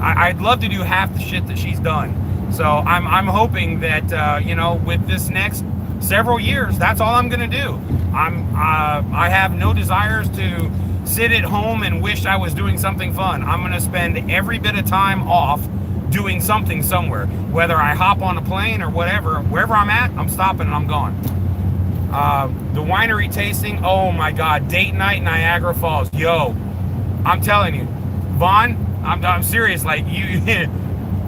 I'd love to do half the shit that she's done. So I'm hoping that, you know, with this next several years, that's all I'm going to do. I have no desires to sit at home and wish I was doing something fun. I'm going to spend every bit of time off doing something somewhere, whether I hop on a plane or whatever. Wherever I'm at, I'm stopping and I'm gone. The winery tasting, oh my God, date night Niagara Falls. Yo, I'm telling you, Vaughn, I'm serious. Like, you,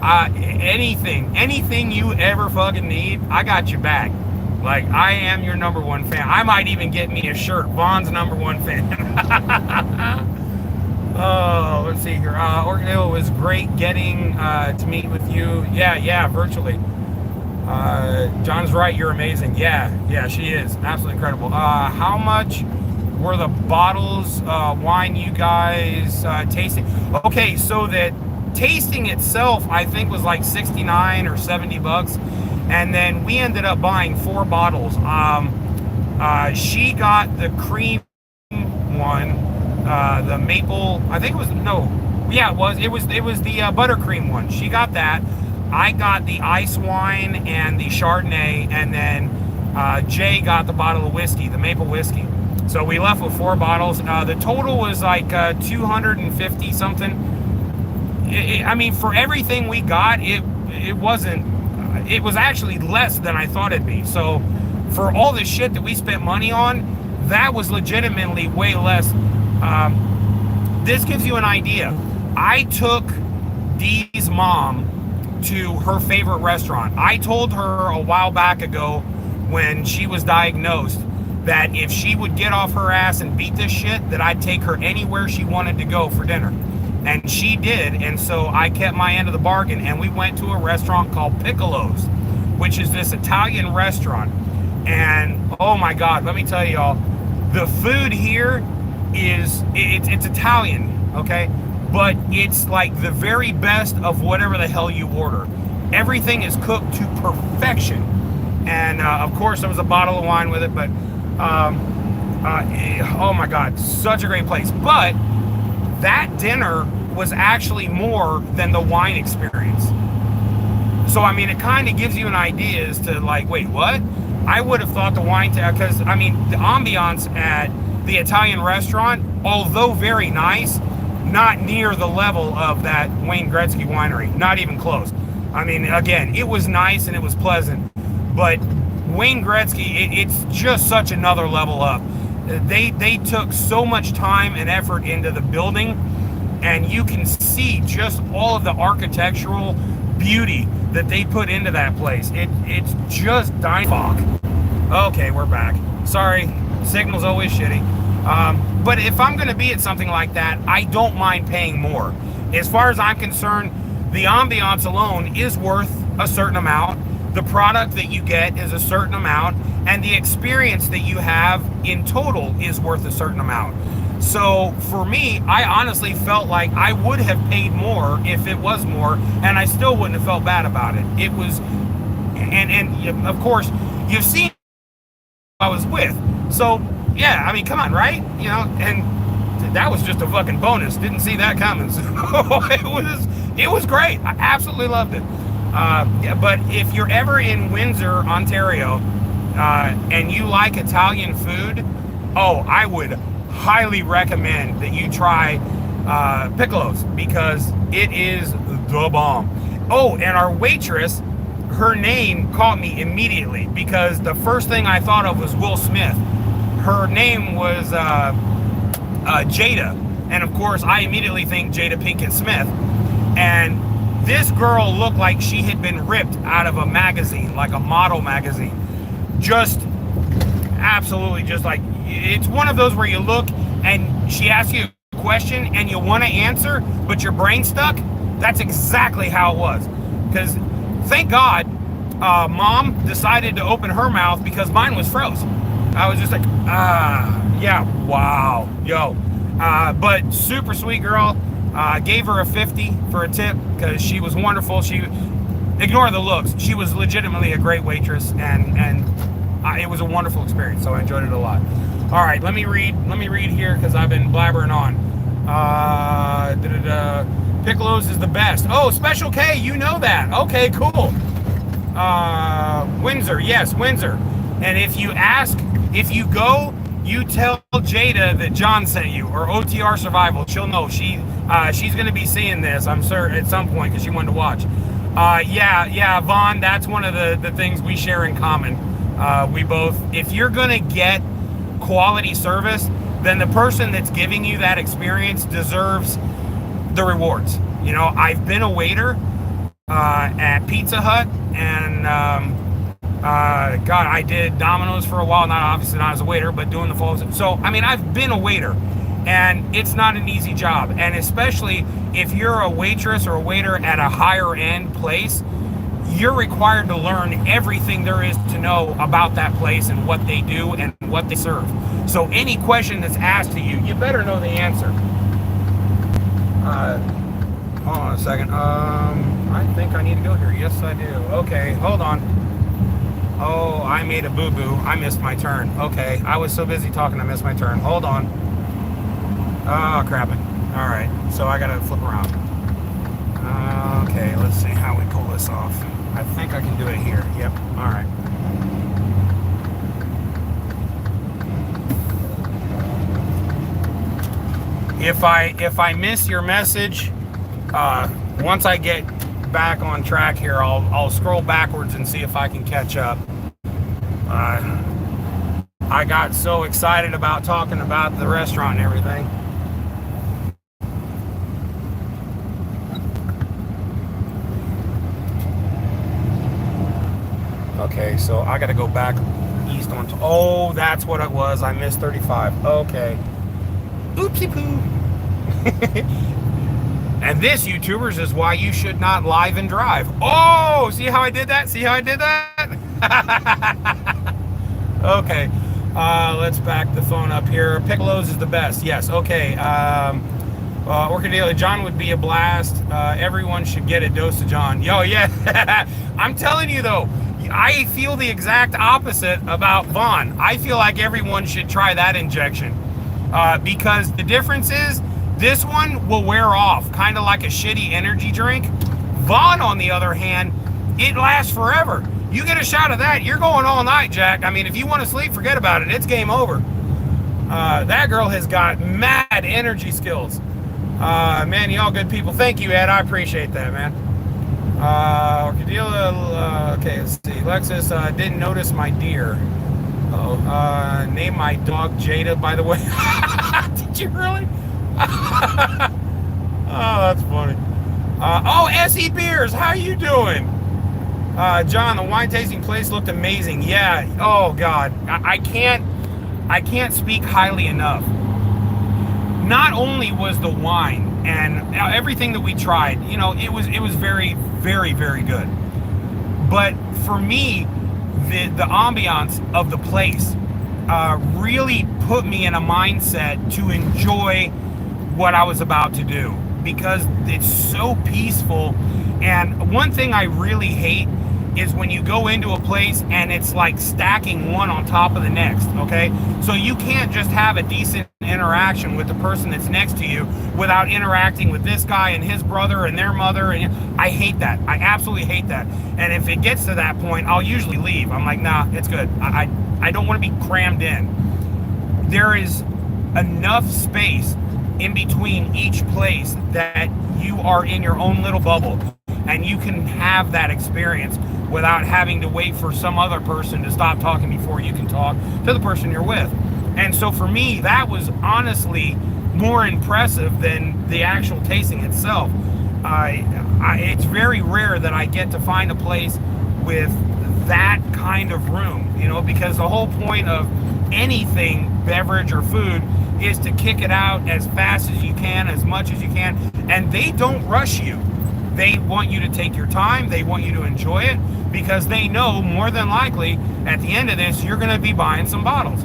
anything you ever fucking need, I got your back. Like, I am your #1 fan. I might even get me a shirt. Vaughn's #1 fan. Oh, let's see here. Orchidelia was great getting to meet with you. Yeah, virtually. John's right. You're amazing. Yeah, she is. Absolutely incredible. How much were the bottles wine you guys tasting? Okay, so that tasting itself, I think, was like 69 or 70 bucks. And then we ended up buying 4 bottles. She got the cream one. the maple. I think it was it was the buttercream one. She got that. I got the ice wine and the Chardonnay, and then Jay got the bottle of whiskey, the maple whiskey. So we left with 4 bottles. The total was like 250 something. I mean, for everything we got, it wasn't. It was actually less than I thought it'd be. So for all the shit that we spent money on, that was legitimately way less. This gives you an idea. I took Dee's mom to her favorite restaurant. I told her a while back ago when she was diagnosed that if she would get off her ass and beat this shit, that I'd take her anywhere she wanted to go for dinner. And she did, and so I kept my end of the bargain, and we went to a restaurant called Piccolo's, which is this Italian restaurant. And oh my God, let me tell you all, the food here is, it's Italian, okay? But it's like the very best of whatever the hell you order. Everything is cooked to perfection. And of course there was a bottle of wine with it, but oh my God, such a great place. But that dinner was actually more than the wine experience. So I mean, it kind of gives you an idea as to like, wait, what? I would have thought the wine, because I mean, the ambiance at the Italian restaurant, although very nice, not near the level of that Wayne Gretzky winery, not even close. I mean, again, it was nice and it was pleasant, but Wayne Gretzky, it's just such another level up. They took so much time and effort into the building, and you can see just all of the architectural beauty that they put into that place. It's just fuck. Okay, we're back. Sorry, signal's always shitty. But if I'm going to be at something like that, I don't mind paying more. As far as I'm concerned, the ambiance alone is worth a certain amount. The product that you get is a certain amount, and the experience that you have in total is worth a certain amount. So for me, I honestly felt like I would have paid more if it was more, and I still wouldn't have felt bad about it. It was, and of course, you've seen who I was with. So yeah, I mean, come on, right? You know, and that was just a fucking bonus. Didn't see that coming. So it was great. I absolutely loved it. But if you're ever in Windsor, Ontario, and you like Italian food, I would highly recommend that you try Piccolo's, because it is the bomb. Oh, and our waitress, her name caught me immediately, because the first thing I thought of was Will Smith. Her name was Jada, and of course I immediately think Jada Pinkett Smith. And this girl looked like she had been ripped out of a magazine, like a model magazine. Just absolutely, just like, it's one of those where you look and she asks you a question and you want to answer, but your brain's stuck. That's exactly how it was. Because thank God, Mom decided to open her mouth, because mine was froze. I was just like, yeah, wow, yo. But super sweet girl. Gave her a 50 for a tip, because she was wonderful. She, ignore the looks, she was legitimately a great waitress, and it was a wonderful experience, so I enjoyed it a lot. All right, let me read here, because I've been blabbering on. Piccolo's is the best. Oh, Special K, you know that. Okay, cool. Windsor, yes, Windsor. And if you go, you tell Jada that John sent you, or OTR Survival. She'll know. She's going to be seeing this, I'm sure, at some point, because she wanted to watch. Yeah, Vaughn, that's one of the things we share in common. We both, if you're going to get quality service, then the person that's giving you that experience deserves the rewards. You know, I've been a waiter at Pizza Hut, and God, I did Domino's for a while, obviously not as a waiter, but doing the flows. So, I mean, I've been a waiter, and it's not an easy job. And especially if you're a waitress or a waiter at a higher end place, you're required to learn everything there is to know about that place and what they do and what they serve. So any question that's asked to you, you better know the answer. Hold on a second. I think I need to go here. Yes, I do. Okay, hold on. Oh, I made a boo-boo. I missed my turn. Okay, I was so busy talking, I missed my turn. Hold on. Oh, crap it. All right, so I gotta flip around. Okay, let's see how we pull this off. I think I can do it here. Yep, all right. If I miss your message, once I get back on track here, I'll scroll backwards and see if I can catch up. I got so excited about talking about the restaurant and everything. Okay, so I got to go back east on. Oh, that's what it was. I missed 35. Okay. Oopsie poo. And this, YouTubers, is why you should not live and drive. Oh, see how I did that? See how I did that? Okay. Let's back the phone up here. Piccolo's is the best. Yes. Okay. Orchidea, John would be a blast. Everyone should get a dose of John. Yo, yeah. I'm telling you, though, I feel the exact opposite about Vaughn. I feel like everyone should try that injection. Because the difference is this one will wear off, kind of like a shitty energy drink. Vaughn, on the other hand, it lasts forever. You get a shot of that, you're going all night, Jack. I mean, if you want to sleep, forget about it. It's game over. That girl has got mad energy skills. Man, y'all good people. Thank you, Ed. I appreciate that, man. Okay, let's see. Lexus, didn't notice my deer. Name my dog Jada, by the way. Did you really? Oh, that's funny. SE Beers, how you doing? John, the wine tasting place looked amazing. Yeah. Oh God, I can't speak highly enough. Not only was the wine and everything that we tried, you know, it was very, very, very good. But for me, the ambiance of the place really put me in a mindset to enjoy what I was about to do, because it's so peaceful. And one thing I really hate is when you go into a place and it's like stacking one on top of the next, okay? So you can't just have a decent interaction with the person that's next to you without interacting with this guy and his brother and their mother. And I hate that. I absolutely hate that. And if it gets to that point, I'll usually leave. I'm like, nah, it's good. I don't want to be crammed in. There is enough space in between each place that you are in your own little bubble, and you can have that experience without having to wait for some other person to stop talking before you can talk to the person you're with. And so for me, that was honestly more impressive than the actual tasting itself. It's very rare that I get to find a place with that kind of room, you know, because the whole point of anything, beverage or food, is to kick it out as fast as you can, as much as you can, and they don't rush you. They want you to take your time. They want you to enjoy it, because they know more than likely at the end of this, you're going to be buying some bottles.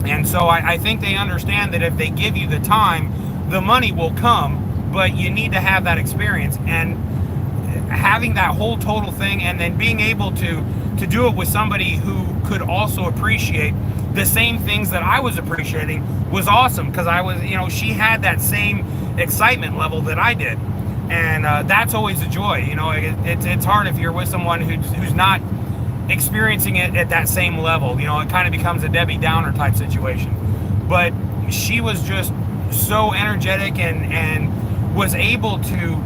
And so I think they understand that if they give you the time, the money will come, but you need to have that experience. And having that whole total thing, and then being able to do it with somebody who could also appreciate the same things that I was appreciating was awesome, because I was, you know, she had that same excitement level that I did. And that's always a joy. You know, it's hard if you're with someone who's not experiencing it at that same level. You know, it kind of becomes a Debbie Downer type situation. But she was just so energetic and was able to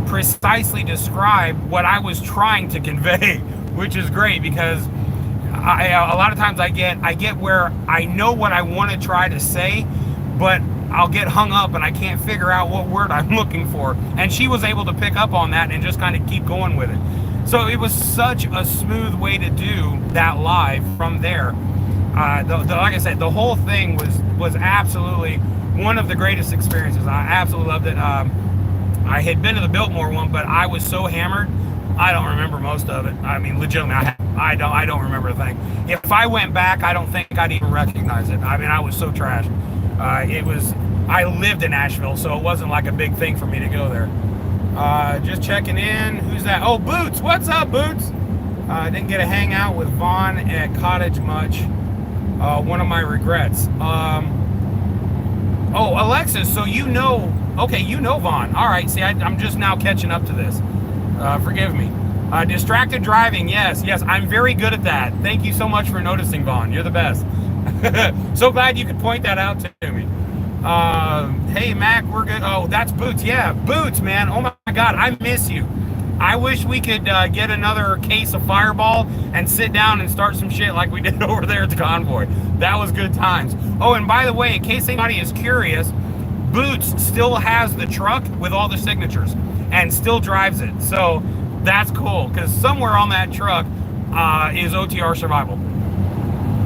precisely describe what I was trying to convey, which is great, because a lot of times I get where I know what I want to try to say, but I'll get hung up and I can't figure out what word I'm looking for. And she was able to pick up on that and just kind of keep going with it. So it was such a smooth way to do that live from there. Like I said, the whole thing was absolutely one of the greatest experiences. I absolutely loved it. I had been to the Biltmore one, but I was so hammered, I don't remember most of it. I mean, legitimately, I don't remember a thing. If I went back, I don't think I'd even recognize it. I mean, I was so trashed. I lived in Asheville, so it wasn't like a big thing for me to go there. Just checking in. Who's that? Oh, Boots. What's up, Boots? I didn't get to hang out with Vaughn at Cottage much. One of my regrets. Oh, Alexis, so you know, okay, you know Vaughn. All right, see, I'm just now catching up to this. Forgive me. Distracted driving, yes, I'm very good at that. Thank you so much for noticing, Vaughn. You're the best. So glad you could point that out to me. Hey, Mac, we're good. Oh, that's Boots. Yeah, Boots, man. Oh, my God, I miss you. I wish we could get another case of Fireball and sit down and start some shit like we did over there at the convoy. That was good times. Oh, and by the way, in case anybody is curious, Boots still has the truck with all the signatures and still drives it. So that's cool, because somewhere on that truck is OTR Survival.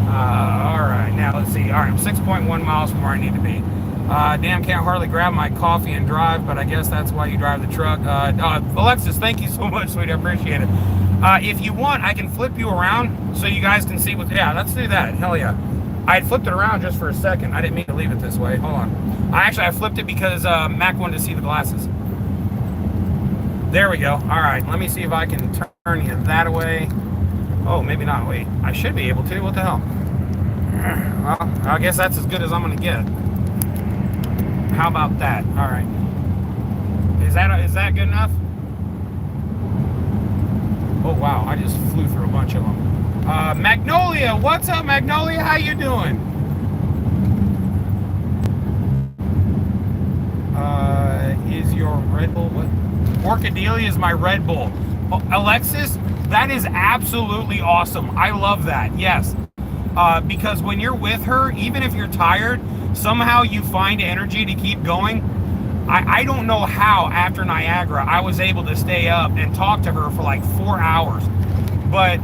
All right, now let's see. All right, I'm 6.1 miles from where I need to be. Damn, can't hardly grab my coffee and drive, but I guess that's why you drive the truck. Alexis, thank you so much, sweetie. I appreciate it. If you want, I can flip you around so you guys can see what... Yeah, let's do that. Hell yeah. I had flipped it around just for a second. I didn't mean to leave it this way. Hold on. I flipped it because Mac wanted to see the glasses. There we go. All right, let me see if I can turn you that way. Oh, maybe not. Wait, I should be able to. What the hell? Well, I guess that's as good as I'm going to get. How about that? All right. Is that good enough? Oh, wow. I just flew through a bunch of them. Magnolia, what's up, Magnolia? How you doing? Is your Red Bull what? Orchidelia is my Red Bull. Oh, Alexis, that is absolutely awesome. I love that. Yes. Because when you're with her, even if you're tired, somehow you find energy to keep going. I don't know how after Niagara I was able to stay up and talk to her for like 4 hours. But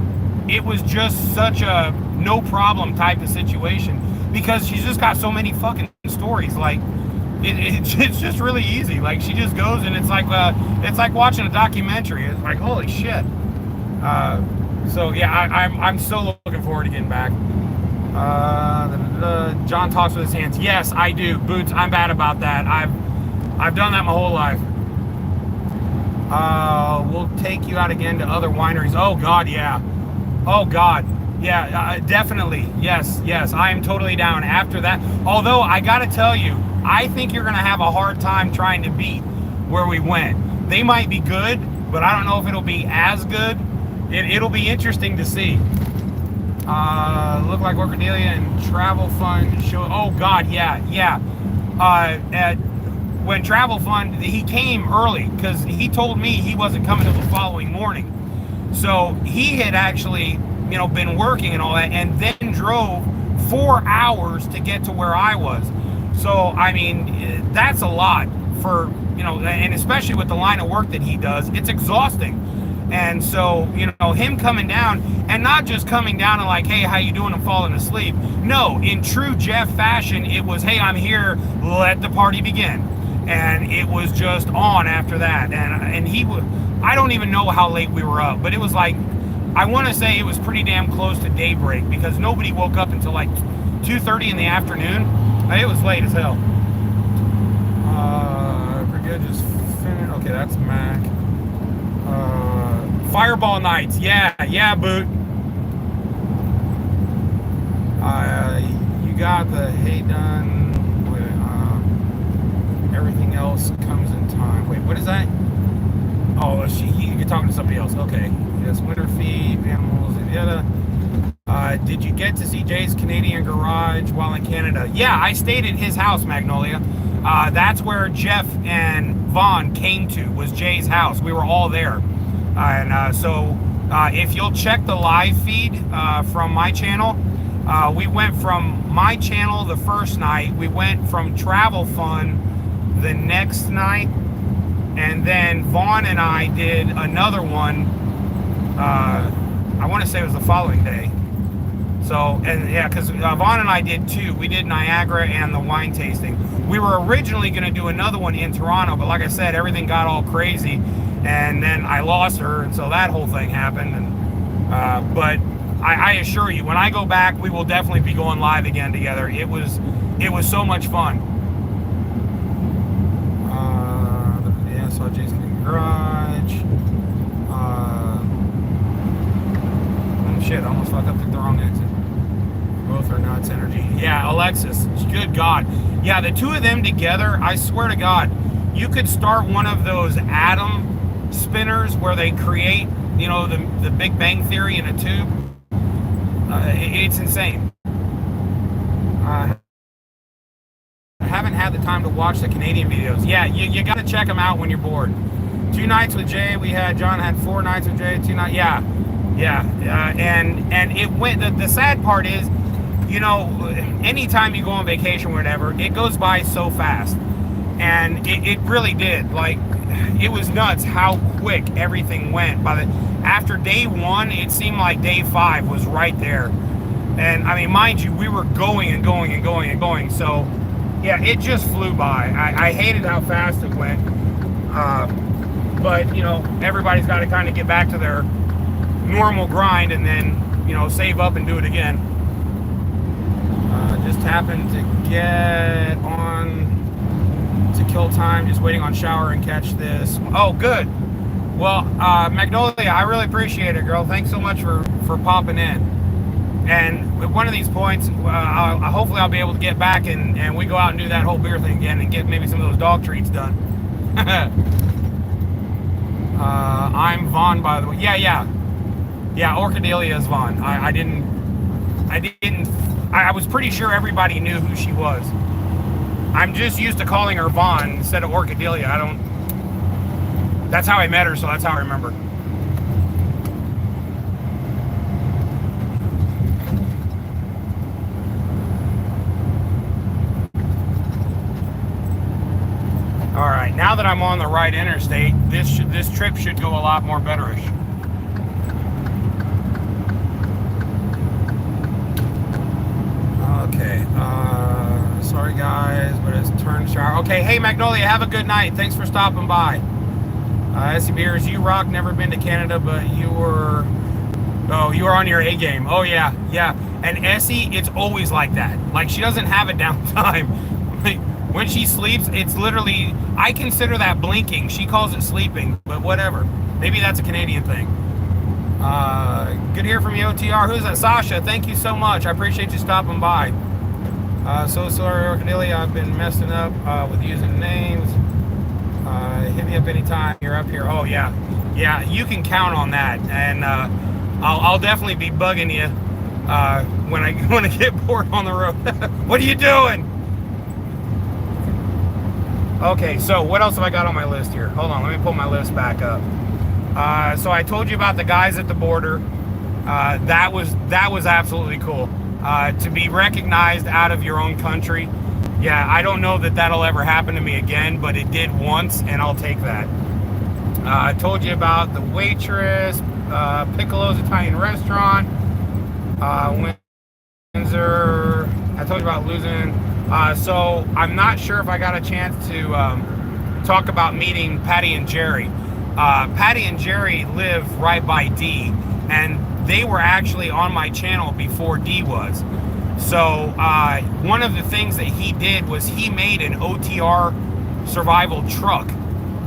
it was just such a no problem type of situation because she's just got so many fucking stories. Like, it's just really easy. Like, she just goes and it's like watching a documentary. It's like, holy shit. So yeah, I'm so looking forward to getting back. John talks with his hands. Yes, I do. Boots, I'm bad about that. I've done that my whole life. We'll take you out again to other wineries. Oh God, yeah. Oh God, yeah, definitely. Yes, I am totally down after that. Although I gotta tell you, I think you're gonna have a hard time trying to beat where we went. They might be good, but I don't know if it'll be as good. It'll be interesting to see. Look like Orchidelia and Travel Fund show. Oh God, yeah. When Travel Fund, he came early because he told me he wasn't coming until the following morning. So he had actually, been working and all that, and then drove 4 hours to get to where I was. So I mean, that's a lot for and especially with the line of work that he does, it's exhausting. And so, him coming down and not just coming down and like, hey, how you doing? I'm falling asleep. No, in true Jeff fashion, it was, hey, I'm here. Let the party begin. And it was just on after that. And he would, I don't even know how late we were up, but it was like, I want to say it was pretty damn close to daybreak because nobody woke up until like 2:30 in the afternoon. It was late as hell. Brigade just finished. Okay, that's Mac. Fireball nights, yeah, Boot. You got the hay done. Everything else comes in time. Wait, what is that? Oh, you're talking to somebody else. Okay. Yes, winter feed, animals, and yada. Did you get to see Jay's Canadian garage while in Canada? Yeah, I stayed at his house, Magnolia. That's where Jeff and Vaughn came to, was Jay's house. We were all there. So if you'll check the live feed from my channel, we went from my channel the first night, we went from Travel Fun the next night, and then Vaughn and I did another one, I want to say it was the following day. So, and yeah, because Vaughn and I did two. We did Niagara and the wine tasting. We were originally going to do another one in Toronto, but like I said, everything got all crazy. And then I lost her, and so that whole thing happened. And but I assure you, when I go back, we will definitely be going live again together. It was so much fun. Yeah, I saw Jason in the garage. Shit, I almost fucked up the wrong exit. Both are nuts energy. Yeah, Alexis. Good God. Yeah, the two of them together, I swear to God, you could start one of those atom spinners where they create, you know, the Big Bang Theory in a tube. It's insane. I haven't had the time to watch the Canadian videos. Yeah, you got to check them out when you're bored. 2 nights with Jay. John had 4 nights with Jay. 2 nights. Yeah. And it went. The sad part is, you know, anytime you go on vacation or whatever, it goes by so fast, and it really did. Like, it was nuts how quick everything went. After day 1, it seemed like day 5 was right there. And I mean, mind you, we were going and going and going and going. So yeah, it just flew by. I hated how fast it went. But you know, everybody's got to kind of get back to their normal grind and then, you know, save up and do it again. Just happened to get on to kill time, just waiting on shower and catch this. Oh, good. Well, Magnolia, I really appreciate it, girl. Thanks so much for popping in. And at one of these points, hopefully I'll be able to get back and we go out and do that whole beer thing again and get maybe some of those dog treats done. I'm Vaughn, by the way. Yeah, Orchidelia is Vaughn. I was pretty sure everybody knew who she was. I'm just used to calling her Vaughn instead of Orchidelia. That's how I met her, so that's how I remember. All right, now that I'm on the right interstate, this trip should go a lot more betterish. Okay, sorry guys, but it's turn shower. Okay, hey Magnolia, have a good night. Thanks for stopping by. Essie Beers, you rock. Never been to Canada, but you were on your A game. Oh yeah. And Essie, it's always like that. Like, she doesn't have a downtime. Like, when she sleeps, it's literally, I consider that blinking. She calls it sleeping, but whatever. Maybe that's a Canadian thing. Good to hear from you, OTR. Who's that? Sasha, thank you so much. I appreciate you stopping by. So sorry, Orchidelia, I've been messing up with using names. Hit me up anytime you're up here. Oh yeah, you can count on that, and I'll definitely be bugging you when I get bored on the road. What are you doing? Okay, so what else have I got on my list here? Hold on, let me pull my list back up. So I told you about the guys at the border. That was absolutely cool. To be recognized out of your own country. Yeah, I don't know that that'll ever happen to me again, but it did once, and I'll take that. I told you about the waitress, Piccolo's Italian restaurant, Windsor. I told you about losing. So I'm not sure if I got a chance to talk about meeting Patty and Jerry. Patty and Jerry live right by D, and they were actually on my channel before D was. So one of the things that he did was he made an OTR Survival truck,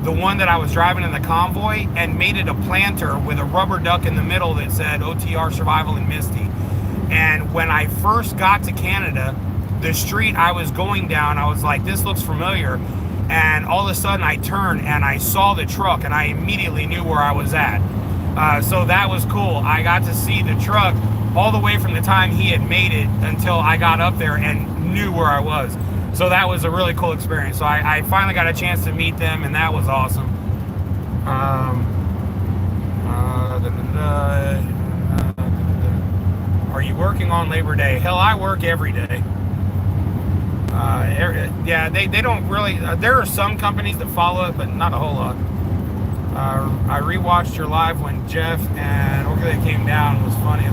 the one that I was driving in the convoy, and made it a planter with a rubber duck in the middle that said OTR Survival and Misty. And when I first got to Canada, the street I was going down, I was like, this looks familiar. And all of a sudden I turned and I saw the truck, and I immediately knew where I was at. So that was cool. I got to see the truck all the way from the time he had made it until I got up there and knew where I was. So that was a really cool experience. So I finally got a chance to meet them, and that was awesome. Are you working on Labor Day? Hell, I work every day. Yeah, they don't really, there are some companies that follow it, but not a whole lot. I rewatched your live when Jeff and Orchidelia came down. It was funny.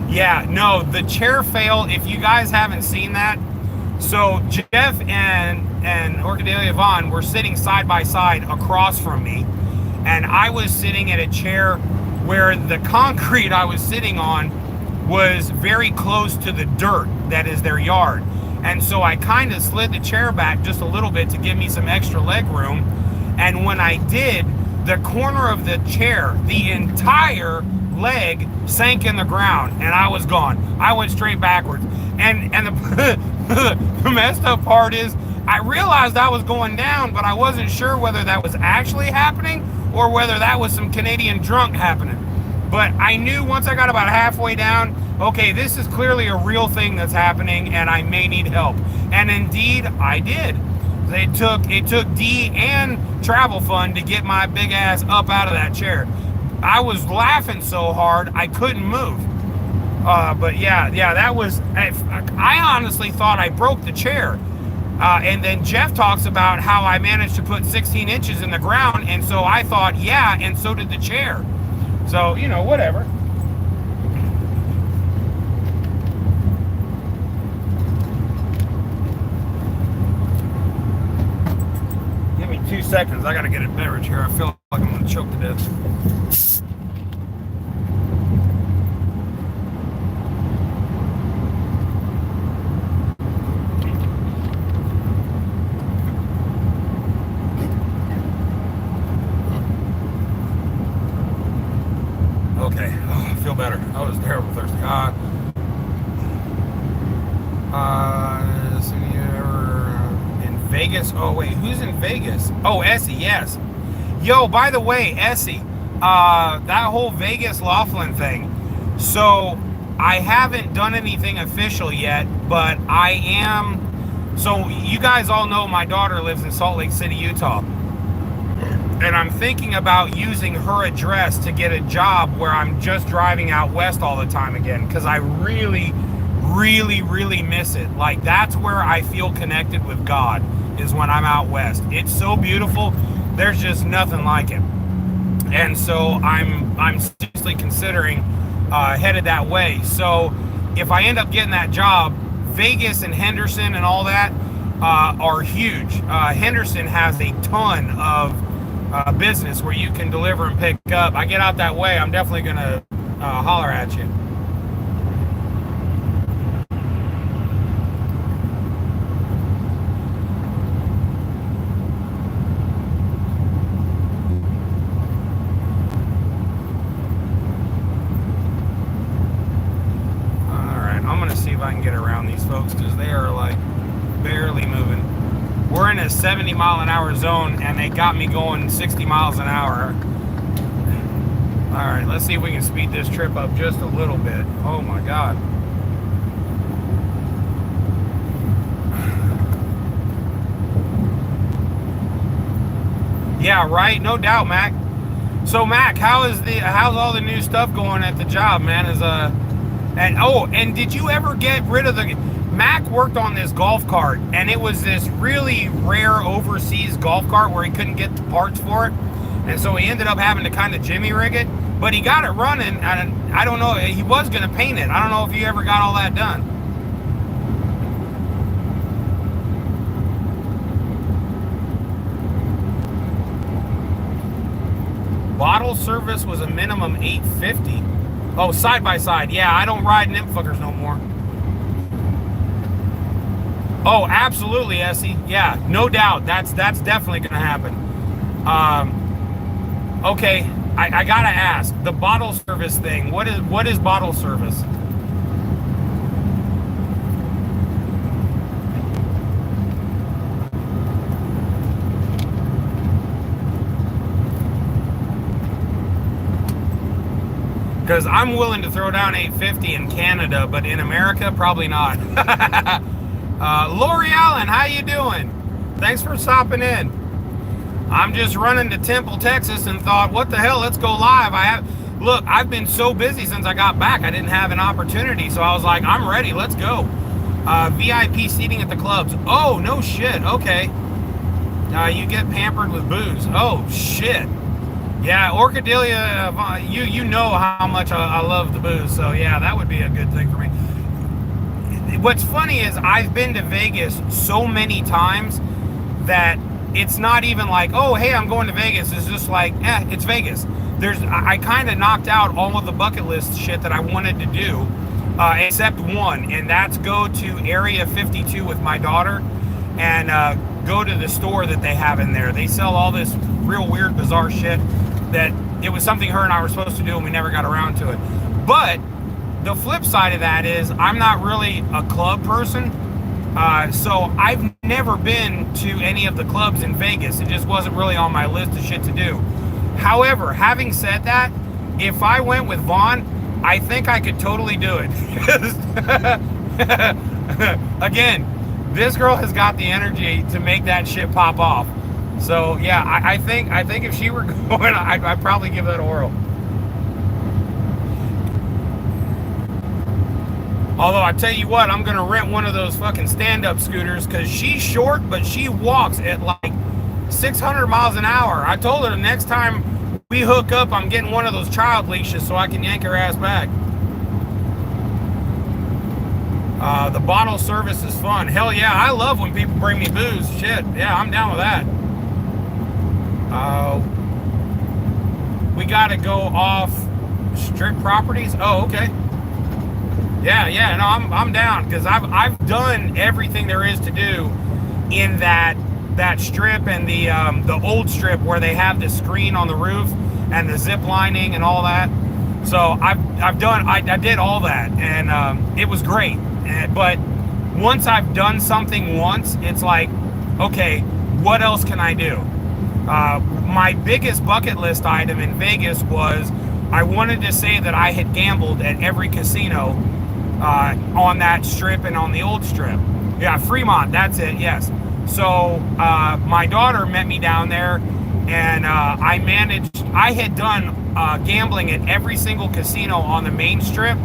Yeah, no, the chair fail, if you guys haven't seen that, so Jeff and Orchidelia Vaughn were sitting side by side across from me, and I was sitting at a chair where the concrete I was sitting on was very close to the dirt that is their yard. And so I kind of slid the chair back just a little bit to give me some extra leg room. And when I did, the corner of the chair, the entire leg sank in the ground, and I was gone. I went straight backwards. And the messed up part is I realized I was going down, but I wasn't sure whether that was actually happening or whether that was some Canadian drunk happening. But I knew once I got about halfway down, okay, this is clearly a real thing that's happening and I may need help. And indeed, I did. It took D and travel fund to get my big ass up out of that chair. I was laughing so hard, I couldn't move. But yeah, that was, I honestly thought I broke the chair. And then Jeff talks about how I managed to put 16 inches in the ground. And so I thought, yeah, and so did the chair. So, you know, whatever. Give me 2 seconds. I got to get a beverage here. I feel like I'm going to choke to death. Okay, I feel better. I was terrible thirsty. So you ever in Vegas? Oh wait, who's in Vegas? Oh, Essie, yes. Yo, by the way, Essie, that whole Vegas Laughlin thing. So I haven't done anything official yet, but I am. So you guys all know my daughter lives in Salt Lake City, Utah. And I'm thinking about using her address to get a job where I'm just driving out west all the time again, because I really, really, really miss it. Like, that's where I feel connected with God, is when I'm out west. It's so beautiful. There's just nothing like it. And so I'm seriously considering headed that way. So if I end up getting that job, Vegas and Henderson and all that are huge. Henderson has a ton of business where you can deliver and pick up. I get out that way, I'm definitely gonna holler at you. Alright, I'm gonna see if I can get around these folks, because they are like barely moving. We're in a 70-mile-an-hour zone, and they got me going 60 miles an hour. All right, let's see if we can speed this trip up just a little bit. Oh, my God. Yeah, right. No doubt, Mac. So, Mac, how's all the new stuff going at the job, man? And did you ever get rid of the... Mac worked on this golf cart, and it was this really rare overseas golf cart where he couldn't get the parts for it. And so he ended up having to kind of jimmy rig it, but he got it running, and I don't know, he was going to paint it. I don't know if you ever got all that done. Bottle service was a minimum $850. Oh, side by side. Yeah, I don't ride in them fuckers no more. Oh, absolutely, Essie. Yeah, no doubt. That's definitely going to happen. Okay, I gotta ask, the bottle service thing. What is bottle service? Because I'm willing to throw down $850 in Canada, but in America, probably not. Lori Allen, how you doing? Thanks for stopping in. I'm just running to Temple, Texas, and thought, what the hell, let's go live. Look, I've been so busy since I got back, I didn't have an opportunity, so I was like, I'm ready, let's go. VIP seating at the clubs. Oh, no shit, okay. You get pampered with booze. Oh, shit. Yeah, Orchidelia, you know how much I love the booze, so yeah, that would be a good thing for me. What's funny is I've been to Vegas so many times that it's not even like, oh, hey, I'm going to Vegas. It's just like, it's Vegas. I kind of knocked out all of the bucket list shit that I wanted to do, except one, and that's go to Area 52 with my daughter and go to the store that they have in there. They sell all this real weird, bizarre shit that it was something her and I were supposed to do, and we never got around to it. But the flip side of that is I'm not really a club person. So I've never been to any of the clubs in Vegas. It just wasn't really on my list of shit to do. However, having said that, if I went with Vaughn, I think I could totally do it. Again, this girl has got the energy to make that shit pop off. So yeah, I think if she were going, I'd probably give that a whirl. Although I tell you what, I'm gonna rent one of those fucking stand-up scooters because she's short, but she walks at like 600 miles an hour. I told her the next time we hook up, I'm getting one of those child leashes so I can yank her ass back. The bottle service is fun. Hell yeah, I love when people bring me booze. Shit, yeah, I'm down with that. We gotta go off strip properties. Oh, okay. Yeah, no, I'm down because I've done everything there is to do in that strip and the old strip where they have the screen on the roof and the zip lining and all that. So I did all that, and it was great. But once I've done something once, it's like, okay, what else can I do? My biggest bucket list item in Vegas was I wanted to say that I had gambled at every casino on that strip and on the old strip. Yeah, Fremont, that's it, yes. So my daughter met me down there, and I had done gambling at every single casino on the main strip,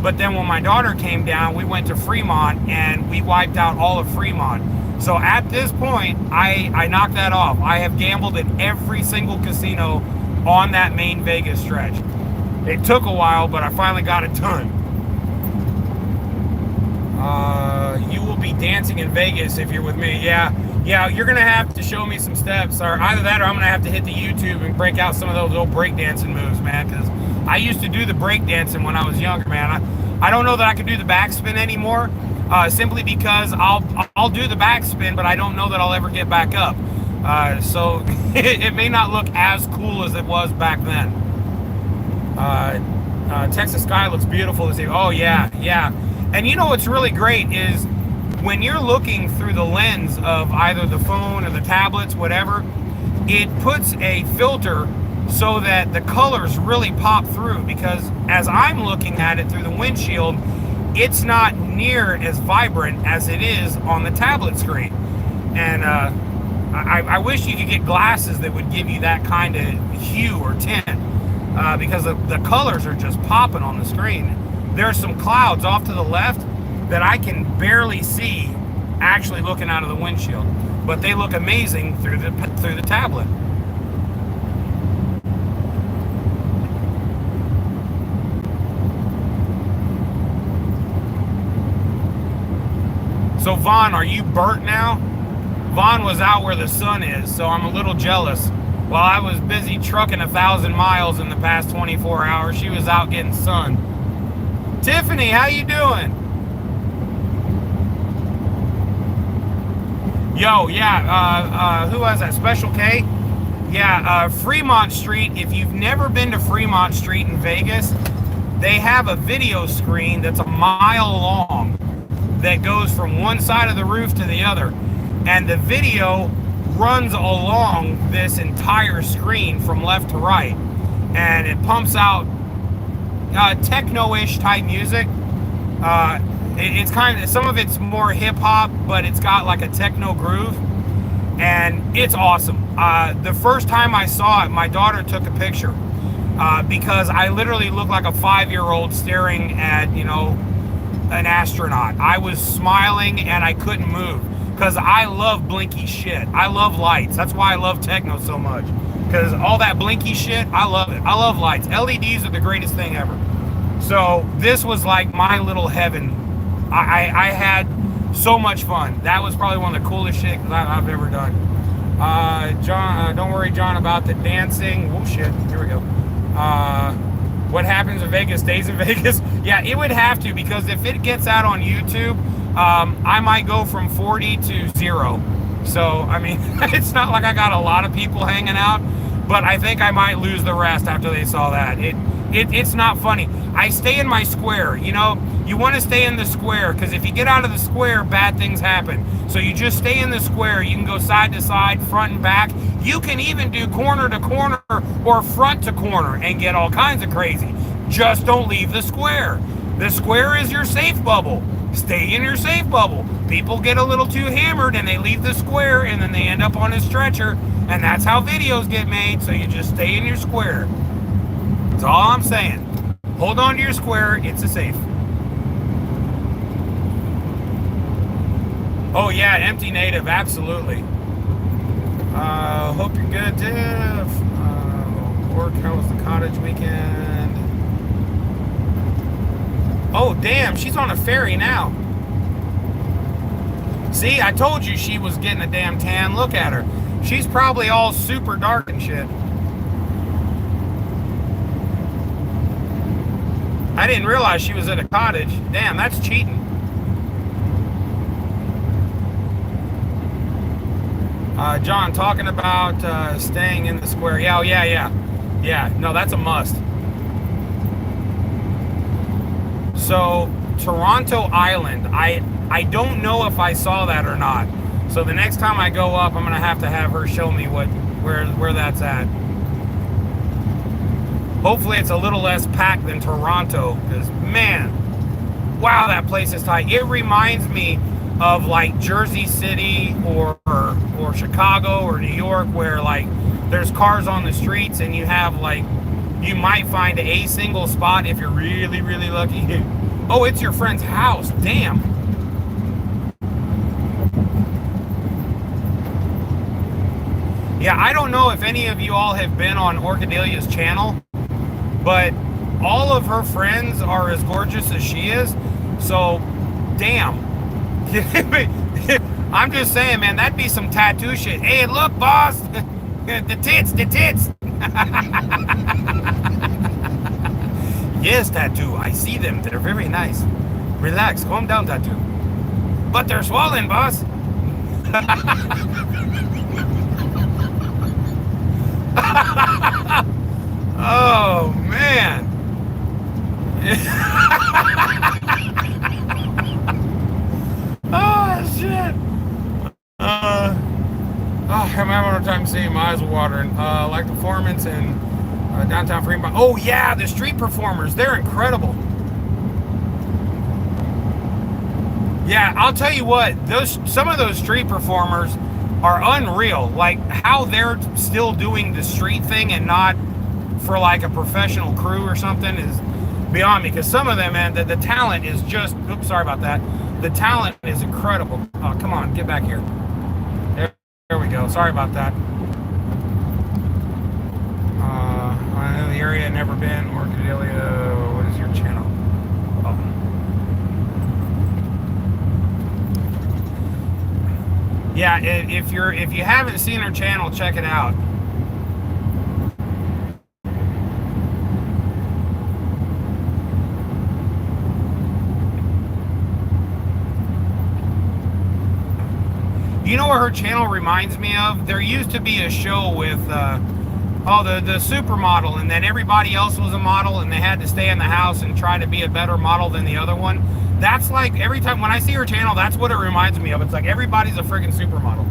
but then when my daughter came down, we went to Fremont and we wiped out all of Fremont. So at this point, I knocked that off. I have gambled at every single casino on that main Vegas stretch. It took a while, but I finally got it done. You will be dancing in Vegas if you're with me. Yeah, you're gonna have to show me some steps, or either that or I'm gonna have to hit the YouTube and break out some of those old breakdancing moves, man, because I used to do the breakdancing when I was younger, man. I don't know that I could do the backspin anymore, simply because I'll do the backspin, but I don't know that I'll ever get back up. So it may not look as cool as it was back then. Texas sky looks beautiful this evening. Oh yeah. And you know what's really great is when you're looking through the lens of either the phone or the tablets, whatever, it puts a filter so that the colors really pop through, because as I'm looking at it through the windshield, it's not near as vibrant as it is on the tablet screen. And I wish you could get glasses that would give you that kind of hue or tint, because the colors are just popping on the screen. There's some clouds off to the left that I can barely see actually looking out of the windshield, but they look amazing through the tablet. So Vaughn, are you burnt now? Vaughn was out where the sun is, so I'm a little jealous. While I was busy trucking 1,000 miles in the past 24 hours, she was out getting sun. Tiffany, how you doing? Yo, yeah, who was that? Special K? Yeah, Fremont Street. If you've never been to Fremont Street in Vegas, they have a video screen that's a mile long that goes from one side of the roof to the other. And the video runs along this entire screen from left to right. And it pumps out techno-ish type music. It's kind of, some of it's more hip-hop, but it's got like a techno groove, and it's awesome. The first time I saw it, my daughter took a picture, because I literally looked like a 5-year-old staring at, you know, an astronaut. I was smiling and I couldn't move, because I love blinky shit. I love lights. That's why I love techno so much, because all that blinky shit, I love it. I love lights. LEDs are the greatest thing ever. So this was like my little heaven. I had so much fun. That was probably one of the coolest shit I've ever done. John, don't worry, John, about the dancing. Oh shit, here we go. What happens in Vegas stays in Vegas. Yeah, it would have to, because if it gets out on YouTube, I might go from 40 to 0. So, I mean, it's not like I got a lot of people hanging out, but I think I might lose the rest after they saw that. It's not funny. I stay in my square. You know, you want to stay in the square because if you get out of the square, bad things happen. So you just stay in the square. You can go side to side, front and back. You can even do corner to corner or front to corner and get all kinds of crazy. Just don't leave the square. The square is your safe bubble. Stay in your safe bubble. People get a little too hammered and they leave the square and then they end up on a stretcher, and that's how videos get made. So you just stay in your square. That's all I'm saying. Hold on to your square. It's a safe. Oh yeah, empty native, absolutely. Hope you're good, Tiff. Work, how was the cottage weekend? Oh damn, she's on a ferry now. See, I told you she was getting a damn tan. Look at her. She's probably all super dark and shit. I didn't realize she was at a cottage. Damn, that's cheating. John, talking about staying in the square. Yeah, oh, yeah. No, that's a must. So, Toronto Island. I don't know if I saw that or not. So the next time I go up, I'm gonna have to have her show me where that's at. Hopefully it's a little less packed than Toronto, because man, wow, that place is tight. It reminds me of like Jersey City or Chicago or New York, where like there's cars on the streets and you have like, you might find a single spot if you're really, really lucky. Oh, it's your friend's house. Damn. Yeah, I don't know if any of you all have been on Orchidelia's channel, but all of her friends are as gorgeous as she is. So, damn. I'm just saying, man, that'd be some tattoo shit. Hey, look, boss. The tits. Yes, tattoo. I see them. They're very nice. Relax. Calm down, tattoo. But they're swollen, boss. Oh, man. Oh, shit. I'm having a hard time seeing. My eyes are watering. Like performance in downtown Fremont. Oh, yeah, the street performers. They're incredible. Yeah, I'll tell you what. Some of those street performers are unreal. Like how they're still doing the street thing and not for like a professional crew or something is beyond me. Because some of them, man, the talent is just, oops, sorry about that. The talent is incredible. Oh, come on, get back here. There we go. Sorry about that. I know the area, never been. Orchidelia, what is your channel? Oh. Yeah, if you haven't seen her channel, check it out. You know what her channel reminds me of? There used to be a show with the supermodel, and then everybody else was a model, and they had to stay in the house and try to be a better model than the other one. That's like every time when I see her channel, that's what it reminds me of. It's like everybody's a friggin' supermodel.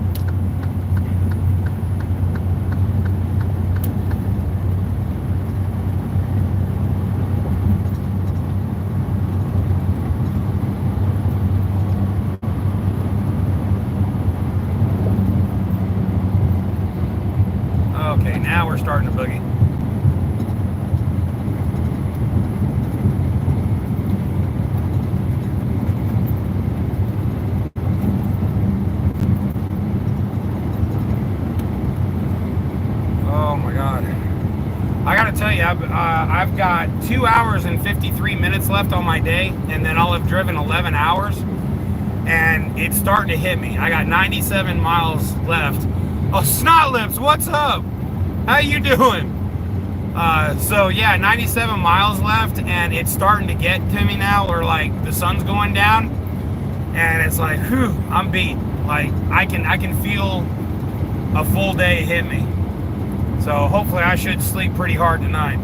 Okay, now we're starting to boogie. Oh my God. I gotta tell you, I've got 2 hours and 53 minutes left on my day, and then I'll have driven 11 hours, and it's starting to hit me. I got 97 miles left. Oh, Snot Lips, what's up? How you doing? So yeah, 97 miles left, and it's starting to get to me now, where like the sun's going down, and it's like, whew, I'm beat. Like I can feel a full day hit me. So hopefully I should sleep pretty hard tonight.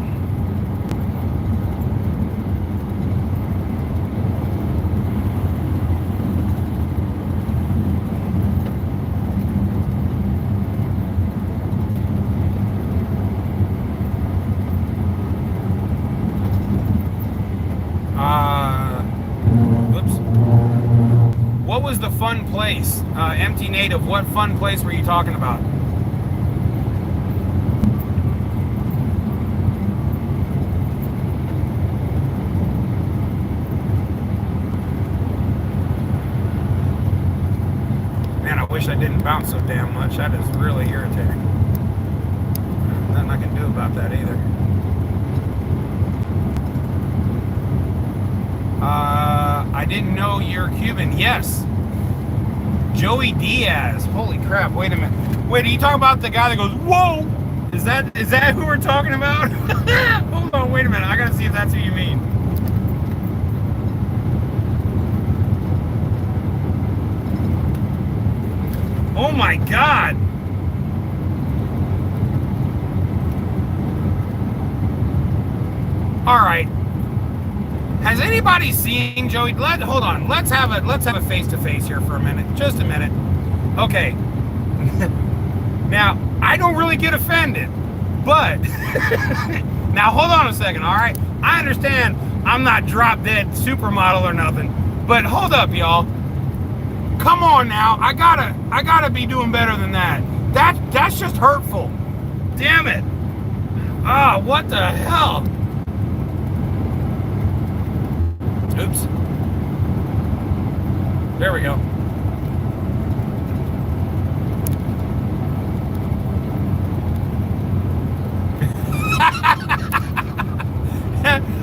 fun place? Empty native, what fun place were you talking about? Man, I wish I didn't bounce so damn much. That is really irritating. Nothing I can do about that either. I didn't know you're Cuban. Yes. Joey Diaz. Holy crap, wait a minute. Wait, are you talking about the guy that goes, whoa? Is that who we're talking about? Hold on, wait a minute. I gotta see if that's who you mean. Oh my God. All right. Has anybody seen Joey? Hold on. Let's have a face-to-face here for a minute. Just a minute. Okay. Now, I don't really get offended, but now hold on a second, all right? I understand I'm not drop-dead supermodel or nothing, but hold up, y'all. Come on now. I gotta be doing better than that. That's just hurtful. Damn it. Ah, what the hell? Oops. There we go.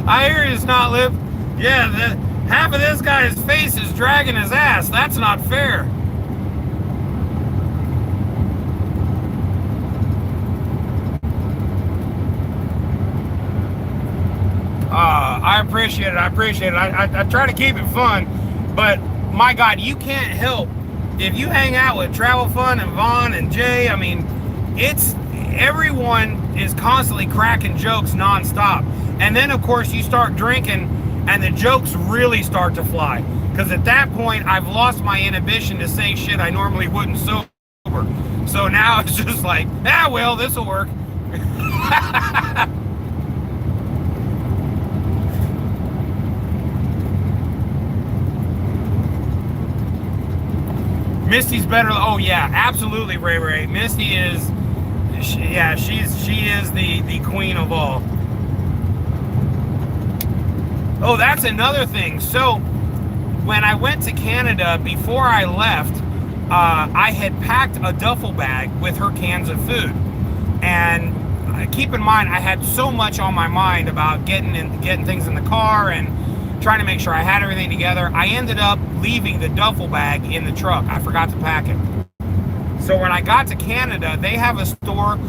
I hear his not lip. Yeah, half of this guy's face is dragging his ass. That's not fair. I appreciate it. I try to keep it fun, but my God, you can't help if you hang out with Travel Fun and Vaughn and Jay. I mean, everyone is constantly cracking jokes nonstop, and then of course you start drinking, and the jokes really start to fly. Because at that point, I've lost my inhibition to say shit I normally wouldn't sober. So now it's just like, well, this will work. Misty's better. Oh yeah, absolutely, Ray. Misty is, she is the queen of all. Oh, that's another thing. So when I went to Canada, before I left, I had packed a duffel bag with her cans of food. And keep in mind, I had so much on my mind about getting things in the car and trying to make sure I had everything together. I ended up leaving the duffel bag in the truck. I forgot to pack it. So when I got to Canada, they have a store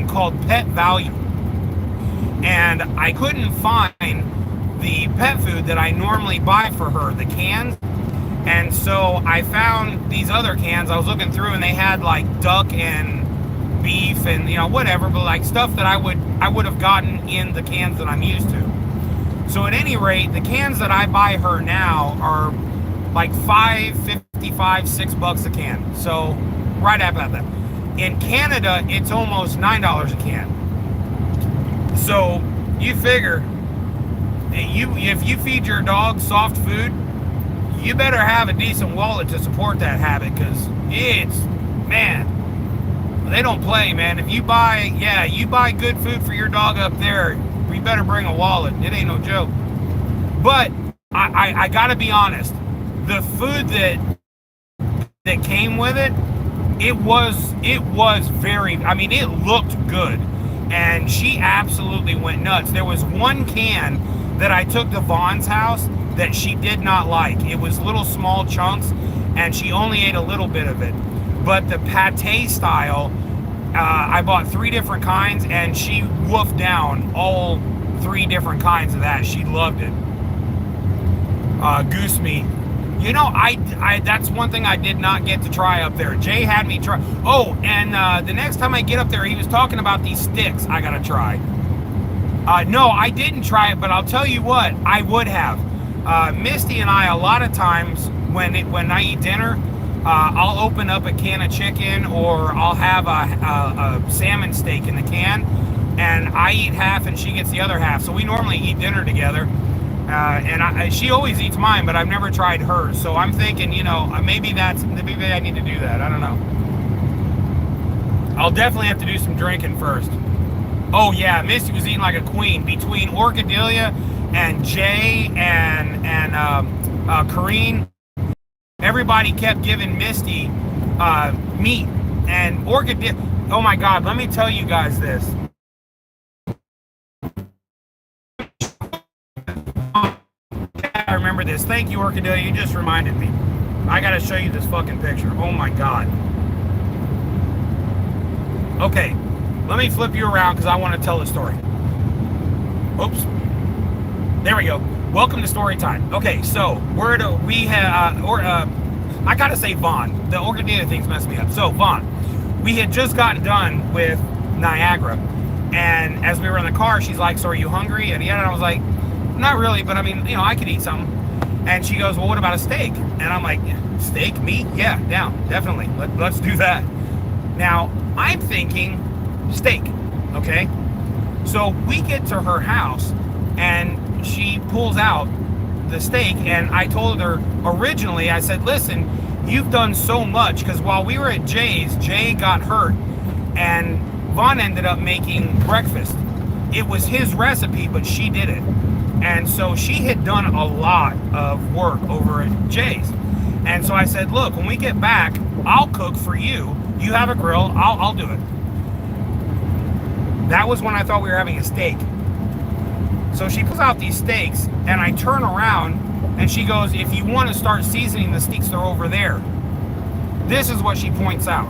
called Pet Value. And I couldn't find the pet food that I normally buy for her, the cans. And so I found these other cans. I was looking through and they had like duck and beef and whatever, but like stuff that I would have gotten in the cans that I'm used to. So at any rate, the cans that I buy her now are like $5.55, $6 a can. So right about that. In Canada, it's almost $9 a can. So you figure, if you feed your dog soft food, you better have a decent wallet to support that habit, because they don't play, man. If you buy good food for your dog up there, you better bring a wallet. It ain't no joke. But I gotta be honest, the food that came with it, it was very, it looked good, and she absolutely went nuts. There was one can that I took to Vaughn's house that she did not like. It was little small chunks, and she only ate a little bit of it. But the pate style, I bought 3 different kinds, and she woofed down all 3 different kinds of that. She loved it. Goose meat. I that's one thing I did not get to try up there. Jay had me try. Oh, and the next time I get up there, he was talking about these sticks I gotta try. No, I didn't try it, but I'll tell you what, I would have. Misty and I, a lot of times when I eat dinner, I'll open up a can of chicken, or I'll have a salmon steak in the can, and I eat half and she gets the other half. So we normally eat dinner together. And she always eats mine, but I've never tried hers. So I'm thinking, maybe I need to do that. I don't know. I'll definitely have to do some drinking first. Oh yeah, Misty was eating like a queen between Orchidelia and Jay and Kareen. Everybody kept giving Misty meat and Orchidelia. Oh my God, let me tell you guys this. I remember this. Thank you, Orchidelia. You just reminded me. I gotta show you this fucking picture. Oh my God. Okay, let me flip you around because I want to tell the story. Oops. There we go. Welcome to story time. Okay, so I gotta say Vaughn. The Orchidelia thing's messed me up. So Vaughn, we had just gotten done with Niagara, and as we were in the car, she's like, "So are you hungry?" And I was like, "Not really, but I mean, I could eat something." And she goes, "Well, what about a steak?" And I'm like, "Steak, meat? Yeah, down, definitely. Let's do that." Now, I'm thinking steak, okay? So we get to her house, and she pulls out the steak, and I told her originally, I said, "Listen, you've done so much," because while we were at Jay's, Jay got hurt, and Vaughn ended up making breakfast. It was his recipe, but she did it. And so she had done a lot of work over at Jay's. And so I said, "Look, when we get back, I'll cook for you. You have a grill, I'll do it." That was when I thought we were having a steak. So she pulls out these steaks, and I turn around, and she goes, "If you want to start seasoning the steaks, they're over there." This is what she points out.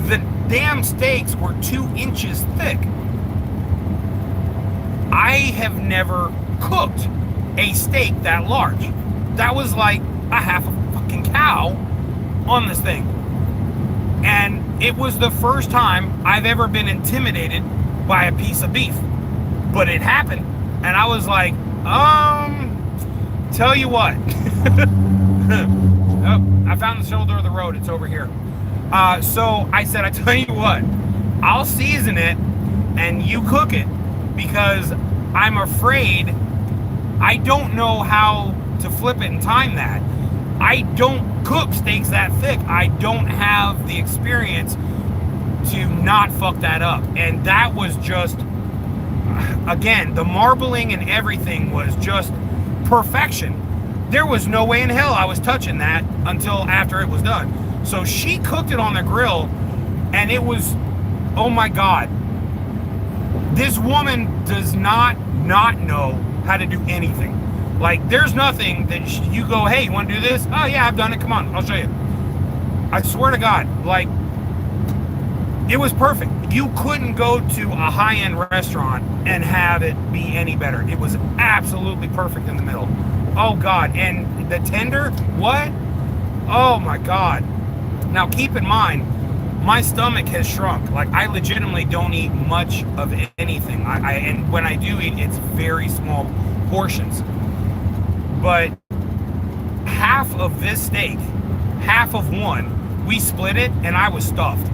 The damn steaks were 2 inches thick. I have never cooked a steak that large. That was like a half a fucking cow on this thing. And it was the first time I've ever been intimidated by a piece of beef. But it happened. And I was like, tell you what. Oh, I found the shoulder of the road. It's over here. So I said, I tell you what, I'll season it and you cook it, because I'm afraid I don't know how to flip it and time that. I don't cook steaks that thick. I don't have the experience to not fuck that up. And that was just, again, the marbling and everything was just perfection. There was no way in hell I was touching that until after it was done. So she cooked it on the grill, and it was, oh my God. This woman does not know how to do anything. Like, there's nothing that you go, "Hey, you want to do this?" "Oh yeah, I've done it. Come on, I'll show you." I swear to God, like, it was perfect. You couldn't go to a high-end restaurant and have it be any better. It was absolutely perfect in the middle. Oh God, and the tender, what? Oh my God. Now keep in mind, my stomach has shrunk. Like, I legitimately don't eat much of anything. And when I do eat, it's very small portions. But half of this steak, half of one, we split it, and I was stuffed.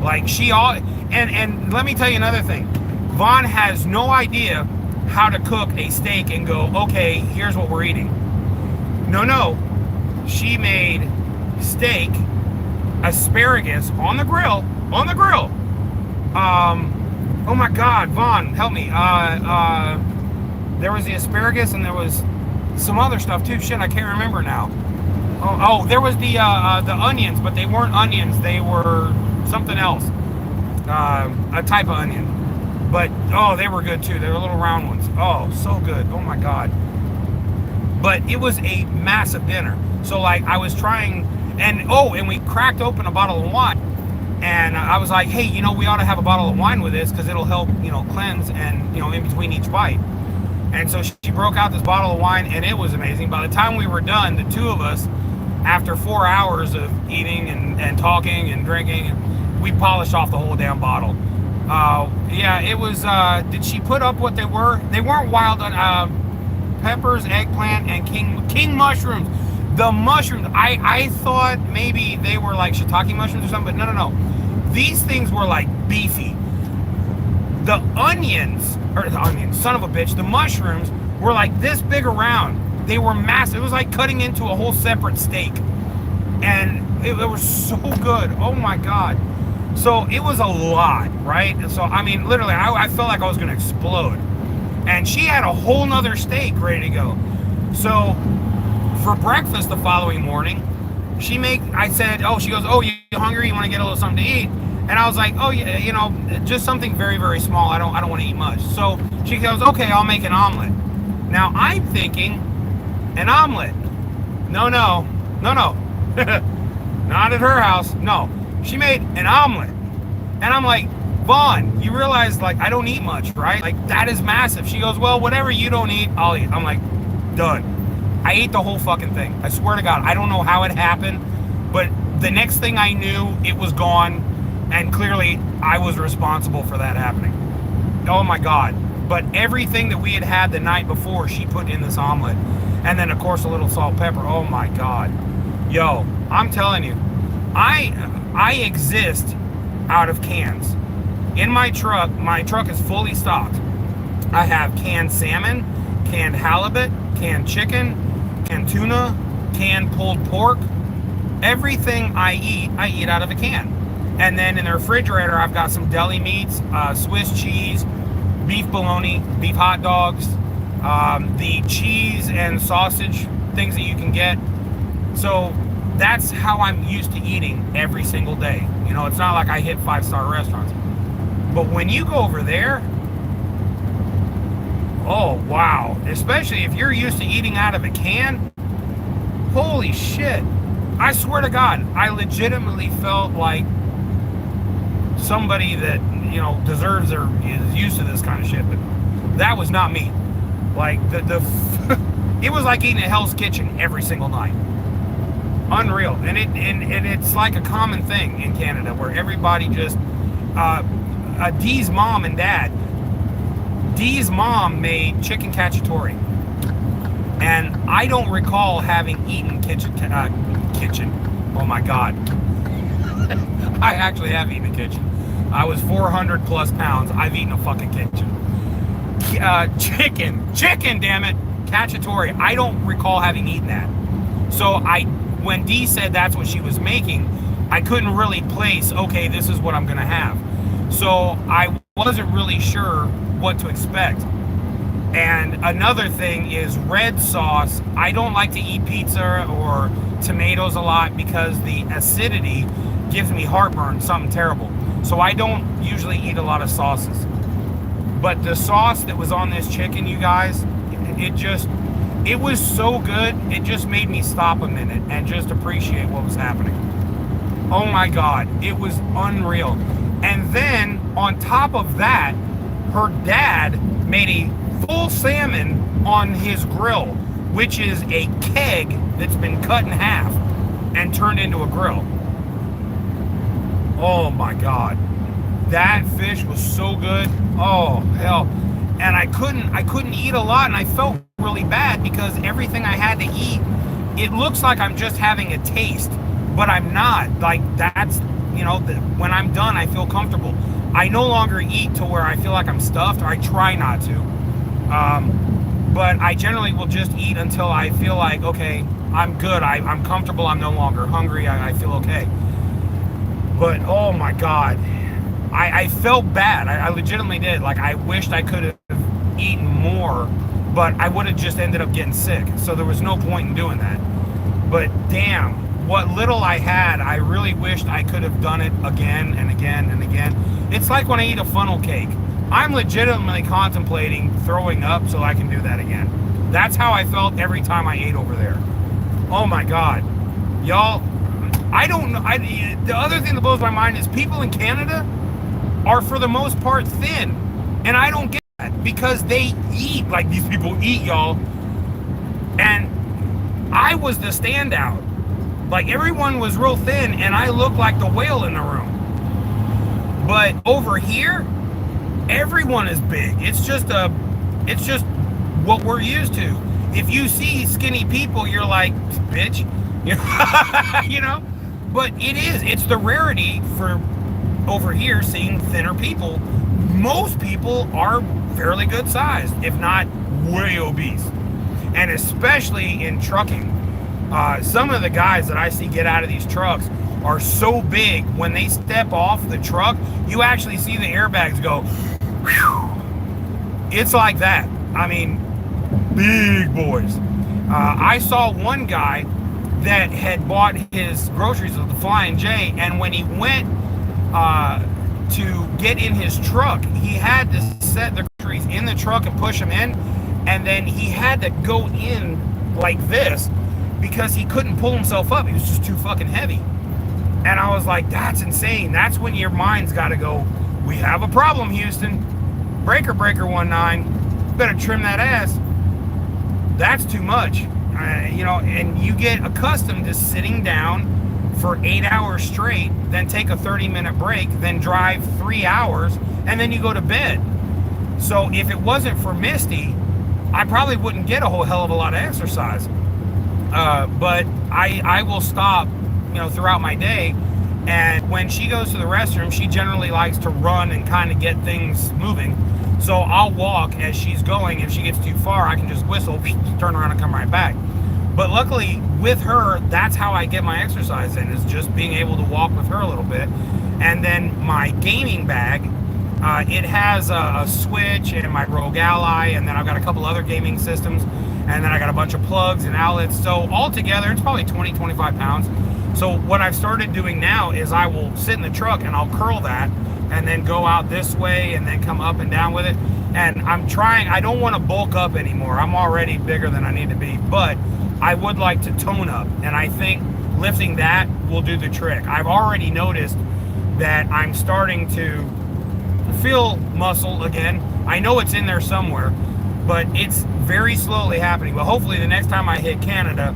Like, and let me tell you another thing. Vaughn has no idea how to cook a steak and go, "Okay, here's what we're eating." No. She made steak, asparagus on the grill. Oh my God, Vaughn, help me. There was the asparagus, and there was some other stuff too. Shit, I can't remember now. Oh, there was the onions, but they weren't onions. They were something else. A type of onion. But, oh, they were good too. They were little round ones. Oh, so good. Oh my God. But it was a massive dinner. So, like, I was trying, and we cracked open a bottle of wine. And I was like, "Hey, we ought to have a bottle of wine with this, because it'll help, cleanse and, in between each bite." And so she broke out this bottle of wine, and it was amazing. By the time we were done, the two of us, after 4 hours of eating and talking and drinking, we polished off the whole damn bottle. Yeah, it was, did she put up what they were? They weren't wild peppers, eggplant, and king mushrooms. The mushrooms, I thought maybe they were like shiitake mushrooms or something, but no. These things were like beefy. The onions, son of a bitch, the mushrooms were like this big around. They were massive. It was like cutting into a whole separate steak. And it was so good. Oh my God. So it was a lot, right? So, I mean, literally, I felt like I was going to explode. And she had a whole nother steak ready to go. So for breakfast the following morning, I said, oh, she goes, oh, you hungry? You want to get a little something to eat? And I was like, oh, yeah, you know, just something very, very small. I don't want to eat much. So she goes, okay, I'll make an omelet. Now I'm thinking, an omelet? No. Not at her house. No. She made an omelet. And I'm like, Vaughn, you realize, like, I don't eat much, right? Like, that is massive. She goes, well, whatever you don't eat, I'll eat. I'm like, done. I ate the whole fucking thing. I swear to God, I don't know how it happened, but the next thing I knew, it was gone, and clearly I was responsible for that happening. Oh my God. But everything that we had had the night before, she put in this omelet. And then, of course, a little salt, pepper. Oh my God. Yo, I'm telling you, I exist out of cans. In my truck is fully stocked. I have canned salmon, canned halibut, canned chicken, canned tuna, canned pulled pork. Everything I eat out of a can. And then in the refrigerator, I've got some deli meats, Swiss cheese, beef bologna, beef hot dogs, the cheese and sausage things that you can get. So that's how I'm used to eating every single day. You know, it's not like I hit 5-star restaurants. But when you go over there, oh wow, especially if you're used to eating out of a can, holy shit. I swear to God, I legitimately felt like somebody that, you know, deserves or is used to this kind of shit. But that was not me. Like, it was like eating at Hell's Kitchen every single night. Unreal. And it's like a common thing in Canada where everybody just, Dee's mom and dad, Dee's mom made chicken cacciatore. And I don't recall having eaten kitchen. Oh my God. I actually have eaten a kitchen. I was 400 plus pounds. I've eaten a fucking kitchen. Chicken, damn it. Cacciatore. I don't recall having eaten that. So when Dee said that's what she was making, I couldn't really place, okay, this is what I'm going to have. So I wasn't really sure what to expect. And another thing is red sauce. I don't like to eat pizza or tomatoes a lot because the acidity gives me heartburn, something terrible. So I don't usually eat a lot of sauces. But the sauce that was on this chicken, you guys, it was so good, it just made me stop a minute and just appreciate what was happening. Oh my God, it was unreal. And then on top of that, her dad made a full salmon on his grill, which is a keg that's been cut in half and turned into a grill. Oh my God. That fish was so good. Oh hell. And I couldn't eat a lot, and I felt really bad because everything I had to eat, it looks like I'm just having a taste, but I'm not. Like, that's, you know, when I'm done, I feel comfortable. I no longer eat to where I feel like I'm stuffed, or I try not to. But I generally will just eat until I feel like, okay, I'm good. I'm comfortable. I'm no longer hungry. I feel okay. But oh my God, I felt bad. I legitimately did. Like, I wished I could have eaten more, but I would have just ended up getting sick. So there was no point in doing that. But damn, what little I had, I really wished I could have done it again and again and again. It's like when I eat a funnel cake. I'm legitimately contemplating throwing up so I can do that again. That's how I felt every time I ate over there. Oh my God. Y'all, I don't know. The other thing that blows my mind is people in Canada are for the most part thin. And I don't get that because they eat like these people eat, y'all. And I was the standout. Like, everyone was real thin and I looked like the whale in the room. But over here, everyone is big. It's just what we're used to. If you see skinny people, you're like, bitch, you know. But it's the rarity for over here seeing thinner people. Most people are fairly good sized, if not way obese. And especially in trucking. Some of the guys that I see get out of these trucks are so big, when they step off the truck, you actually see the airbags go, whew. It's like that. I mean, big boys. I saw one guy that had bought his groceries with the Flying J, and when he went to get in his truck, he had to set the groceries in the truck and push them in, and then he had to go in like this because he couldn't pull himself up. He was just too fucking heavy. And I was like, that's insane. That's when your mind's got to go, we have a problem, Houston. Breaker 19, better trim that ass. That's too much. You know, and you get accustomed to sitting down for 8 hours straight, then take a 30-minute break, then drive 3 hours, and then you go to bed. So if it wasn't for Misty, I probably wouldn't get a whole hell of a lot of exercise. But I will stop, you know, throughout my day. And when she goes to the restroom, she generally likes to run and kind of get things moving. So I'll walk as she's going. If she gets too far, I can just whistle, turn around and come right back. But luckily with her, that's how I get my exercise in, is just being able to walk with her a little bit. And then my gaming bag, it has a Switch and my Rogue Ally, and then I've got a couple other gaming systems, and then I got a bunch of plugs and outlets. So altogether, it's probably 20-25 pounds. So what I've started doing now is I will sit in the truck and I'll curl that and then go out this way and then come up and down with it. And I'm trying, I don't want to bulk up anymore. I'm already bigger than I need to be, but I would like to tone up. And I think lifting that will do the trick. I've already noticed that I'm starting to feel muscle again. I know it's in there somewhere, but it's very slowly happening. But hopefully the next time I hit Canada,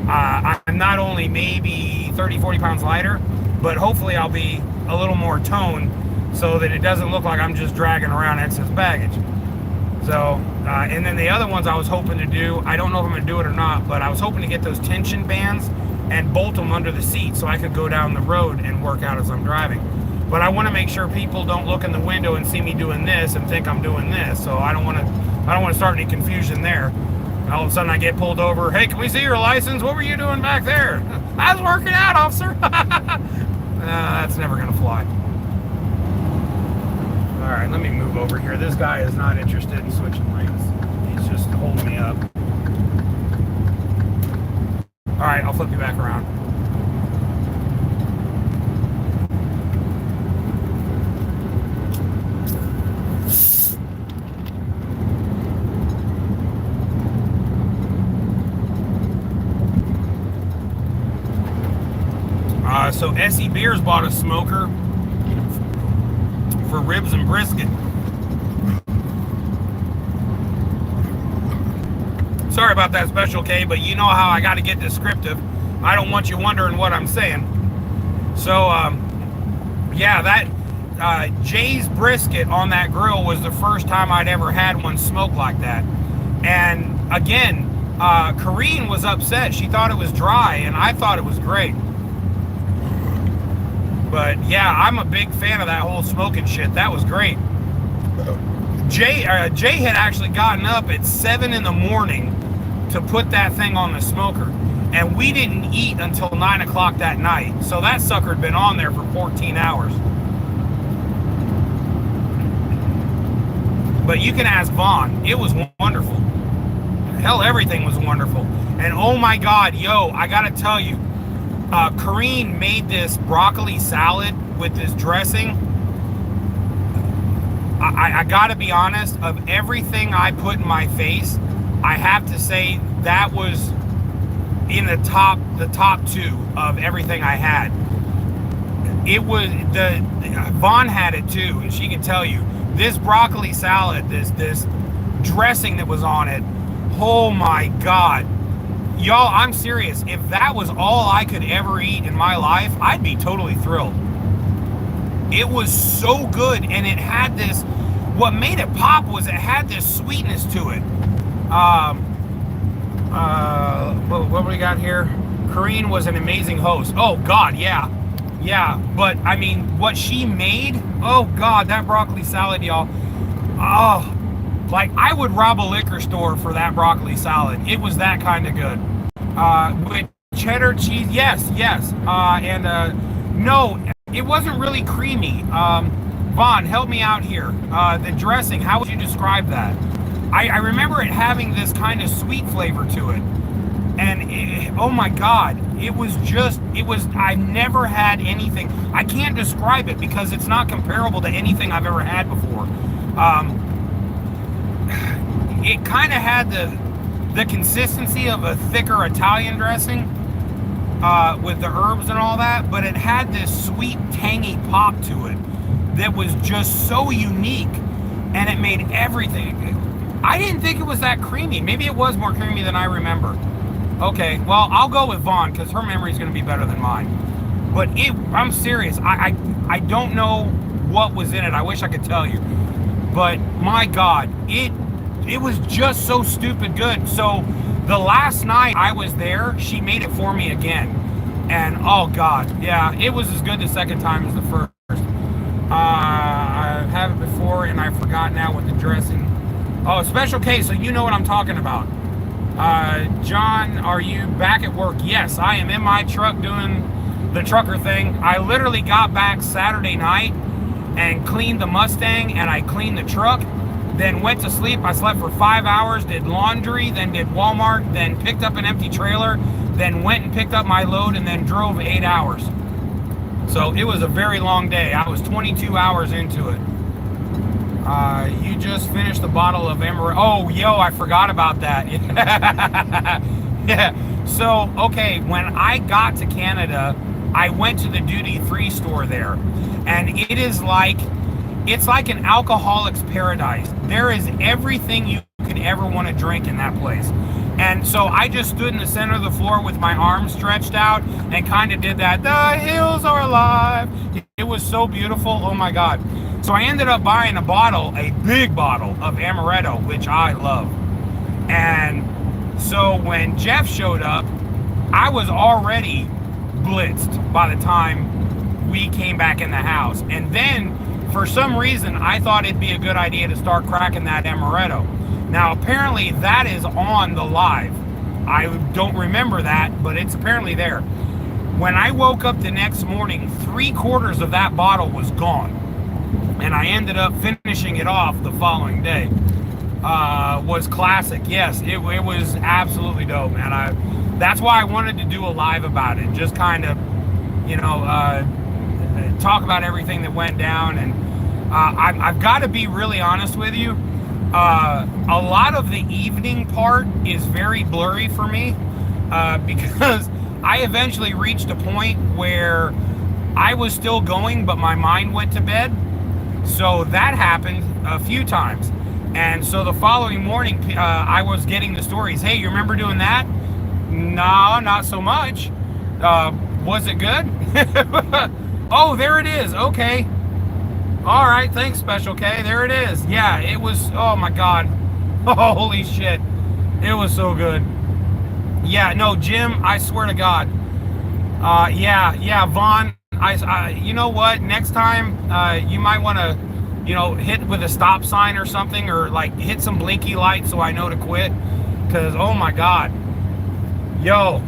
I'm not only maybe 30-40 pounds lighter, but hopefully I'll be a little more toned so that it doesn't look like I'm just dragging around excess baggage. So, and then the other ones I was hoping to do, I don't know if I'm going to do it or not, but I was hoping to get those tension bands and bolt them under the seat so I could go down the road and work out as I'm driving. But I want to make sure people don't look in the window and see me doing this and think I'm doing this. So I don't want to start any confusion there. All of a sudden I get pulled over. Hey, can we see your license? What were you doing back there? I was working out, officer. That's never going to fly. All right, let me move over here. This guy is not interested in switching lanes. He's just holding me up. All right, I'll flip you back around. So SE Beers bought a smoker for ribs and brisket. Sorry about that, Special K, but you know how I got to get descriptive. I don't want you wondering what I'm saying. So, yeah, that Jay's brisket on that grill was the first time I'd ever had one smoke like that. And again, Kareen was upset. She thought it was dry, and I thought it was great. But yeah, I'm a big fan of that whole smoking shit. That was great. Jay had actually gotten up at 7 in the morning to put that thing on the smoker. And we didn't eat until 9 o'clock that night. So that sucker had been on there for 14 hours. But you can ask Vaughn. It was wonderful. Hell, everything was wonderful. And oh my God, yo, I gotta tell you, Kareen made this broccoli salad with this dressing. I gotta be honest, of everything I put in my face, I have to say that was in the top 2 of everything I had. It was Vaughn had it too, and she can tell you this broccoli salad, this dressing that was on it. Oh my God. Y'all, I'm serious. If that was all I could ever eat in my life, I'd be totally thrilled. It was so good, and it had this, what made it pop was it had this sweetness to it. What do we got here? Kareen was an amazing host. Oh God, yeah. Yeah, but I mean, what she made, oh God, that broccoli salad, y'all. Oh, like I would rob a liquor store for that broccoli salad. It was that kind of good. With cheddar cheese, yes, yes. No, it wasn't really creamy. Vaughn, help me out here. The dressing, how would you describe that? I remember it having this kind of sweet flavor to it. And oh my God, I've never had anything. I can't describe it because it's not comparable to anything I've ever had before. It kind of had the consistency of a thicker Italian dressing with the herbs and all that, but it had this sweet, tangy pop to it that was just so unique, and it made everything. I didn't think it was that creamy. Maybe it was more creamy than I remember. Okay, well, I'll go with Vaughn because her memory is going to be better than mine. But I'm serious. I don't know what was in it. I wish I could tell you. But my God, it was just so stupid good. So the last night I was there, she made it for me again. And oh God, yeah, it was as good the second time as the first. I've had it before and I forgot now what the dressing. Oh, Special K, so you know what I'm talking about. John, are you back at work? Yes, I am in my truck doing the trucker thing. I literally got back Saturday night and cleaned the Mustang and I cleaned the truck, then went to sleep. I slept for 5 hours, did laundry, then did Walmart, then picked up an empty trailer, then went and picked up my load and then drove 8 hours. So it was a very long day. I was 22 hours into it. You just finished the bottle of Amaretto. Oh, yo, I forgot about that. Yeah. So, okay, when I got to Canada, I went to the duty-free store there. And it's like an alcoholic's paradise. There is everything you could ever want to drink in that place. And so I just stood in the center of the floor with my arms stretched out and kind of did that, the hills are alive. It was so beautiful. Oh my God. So I ended up buying a big bottle of Amaretto, which I love. And so when Jeff showed up, I was already blitzed by the time we came back in the house. And then for some reason, I thought it'd be a good idea to start cracking that Amaretto. Now, apparently that is on the live. I don't remember that, but it's apparently there. When I woke up the next morning, 3/4 of that bottle was gone. And I ended up finishing it off the following day. Was classic. Yes, it was absolutely dope, man. That's why I wanted to do a live about it. Just kind of, talk about everything that went down. And I've got to be really honest with you. A lot of the evening part is very blurry for me because I eventually reached a point where I was still going, but my mind went to bed. So that happened a few times. And so the following morning, I was getting the stories. Hey, you remember doing that? No, not so much. Was it good? Oh, there it is. Okay. All right. Thanks, Special K. There it is. Yeah, it was. Oh, my God. Holy shit. It was so good. Yeah, no, Jim, I swear to God. Yeah, Vaughn. You know what? Next time, you might want to, hit with a stop sign or something, or like hit some blinky lights so I know to quit. Cause oh my God, yo.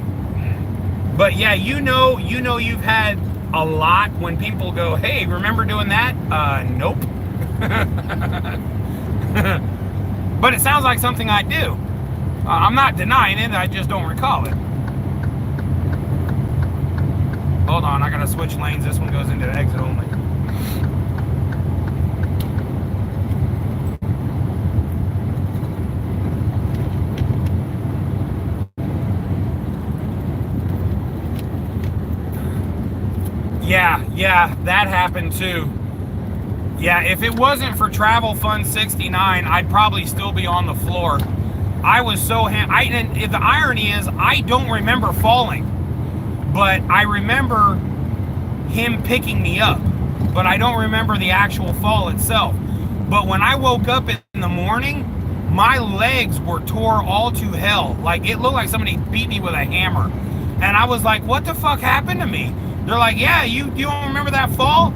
But yeah, you've had a lot when people go, hey, remember doing that? Nope. But it sounds like something I do. I'm not denying it. I just don't recall it. Hold on, I gotta switch lanes. This one goes into exit only. Yeah, that happened too. Yeah, if it wasn't for Travel Fund 69, I'd probably still be on the floor. I was so and the irony is, I don't remember falling. But I remember him picking me up, but I don't remember the actual fall itself. But when I woke up in the morning, my legs were tore all to hell. Like it looked like somebody beat me with a hammer. And I was like, what the fuck happened to me? They're like, yeah, you don't remember that fall?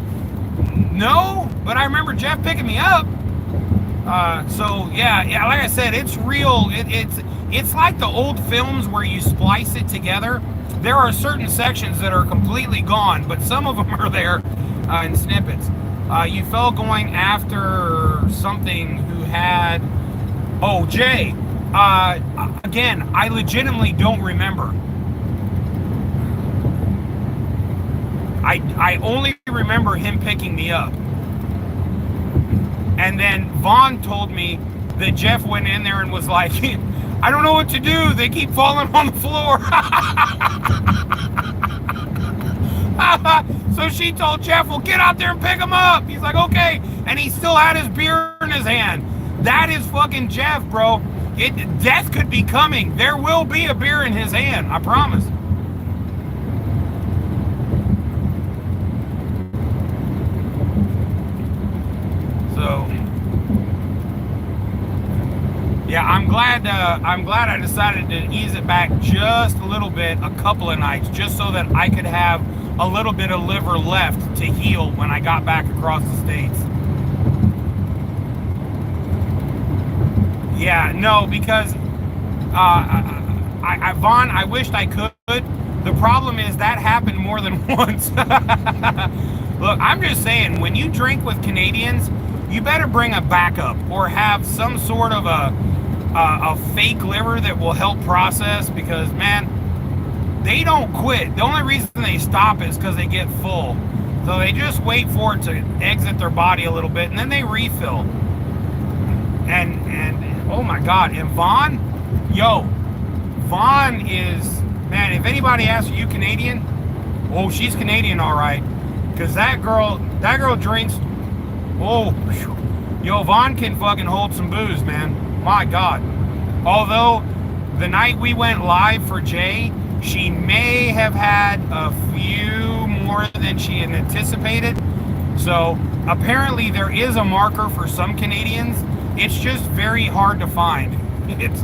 No, but I remember Jeff picking me up. So yeah, like I said, it's real. It's like the old films where you splice it together. There are certain sections that are completely gone, but some of them are there in snippets. You fell going after something who had. Oh, Jay. Again, I legitimately don't remember. I only remember him picking me up. And then Vaughn told me that Jeff went in there and was like, I don't know what to do. They keep falling on the floor. So she told Jeff, well, get out there and pick them up. He's like, okay. And he still had his beer in his hand. That is fucking Jeff, bro. Death could be coming. There will be a beer in his hand. I promise. So, yeah, I'm glad I decided to ease it back just a little bit, a couple of nights, just so that I could have a little bit of liver left to heal when I got back across the states. Yeah, no, because Vaughn, I wished I could. The problem is that happened more than once. Look, I'm just saying, when you drink with Canadians, you better bring a backup or have some sort of a fake liver that will help process, because, man, they don't quit. The only reason they stop is because they get full. So they just wait for it to exit their body a little bit, and then they refill. And oh my God, and Vaughn, Vaughn is, man, if anybody asks, are you Canadian? Oh, she's Canadian, all right. Because that girl drinks, Vaughn can fucking hold some booze, man. My God. Although, the night we went live for Jay, she may have had a few more than she had anticipated. So, apparently there is a marker for some Canadians. It's just very hard to find. It's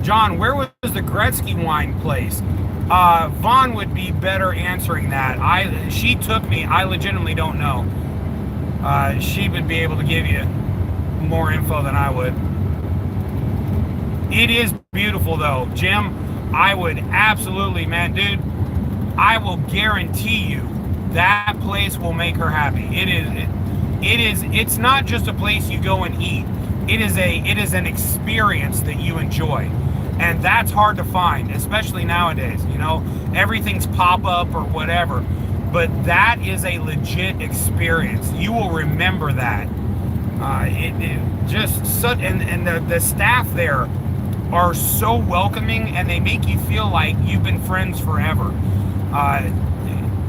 John, where was the Gretzky wine place? Vaughn would be better answering that. She took me. I legitimately don't know. She would be able to give you more info than I would. It is beautiful though, Jim. I would absolutely, man, dude. I will guarantee you that place will make her happy. It's not just a place you go and eat. It is an experience that you enjoy. And that's hard to find, especially nowadays, you know, everything's pop-up or whatever, but that is a legit experience. You will remember that. The staff there are so welcoming, and they make you feel like you've been friends forever.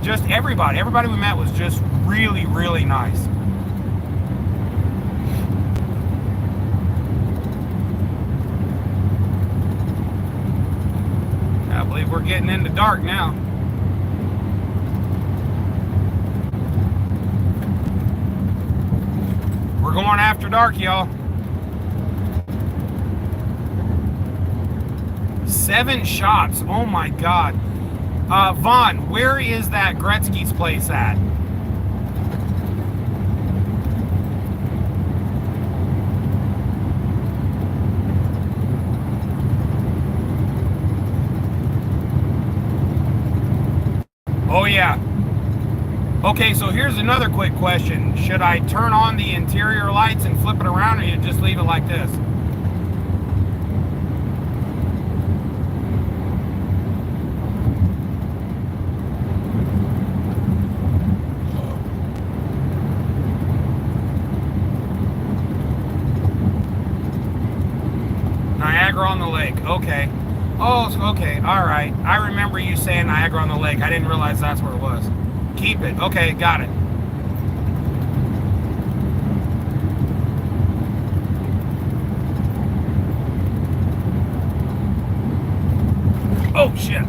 Just everybody we met was just really, really nice. I believe we're getting into dark now. We're going after dark, y'all. 7 shots. Oh my God. Vaughn, where is that Gretzky's place at? Oh yeah. Okay, so here's another quick question. Should I turn on the interior lights and flip it around, or you just leave it like this? Niagara on the lake. Okay. Oh, okay. All right. I remember you saying Niagara on the lake. I didn't realize that's where it was. Keep it. Okay, got it. Oh, shit.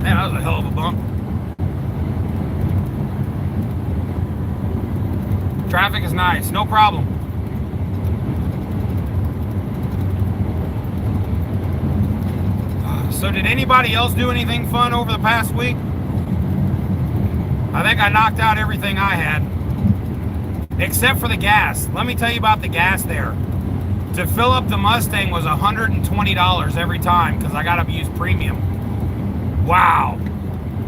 Man, that was a hell of a bump. Traffic is nice. No problem. So did anybody else do anything fun over the past week? I think I knocked out everything I had. Except for the gas. Let me tell you about the gas there. To fill up the Mustang was $120 every time because I got to use premium. Wow.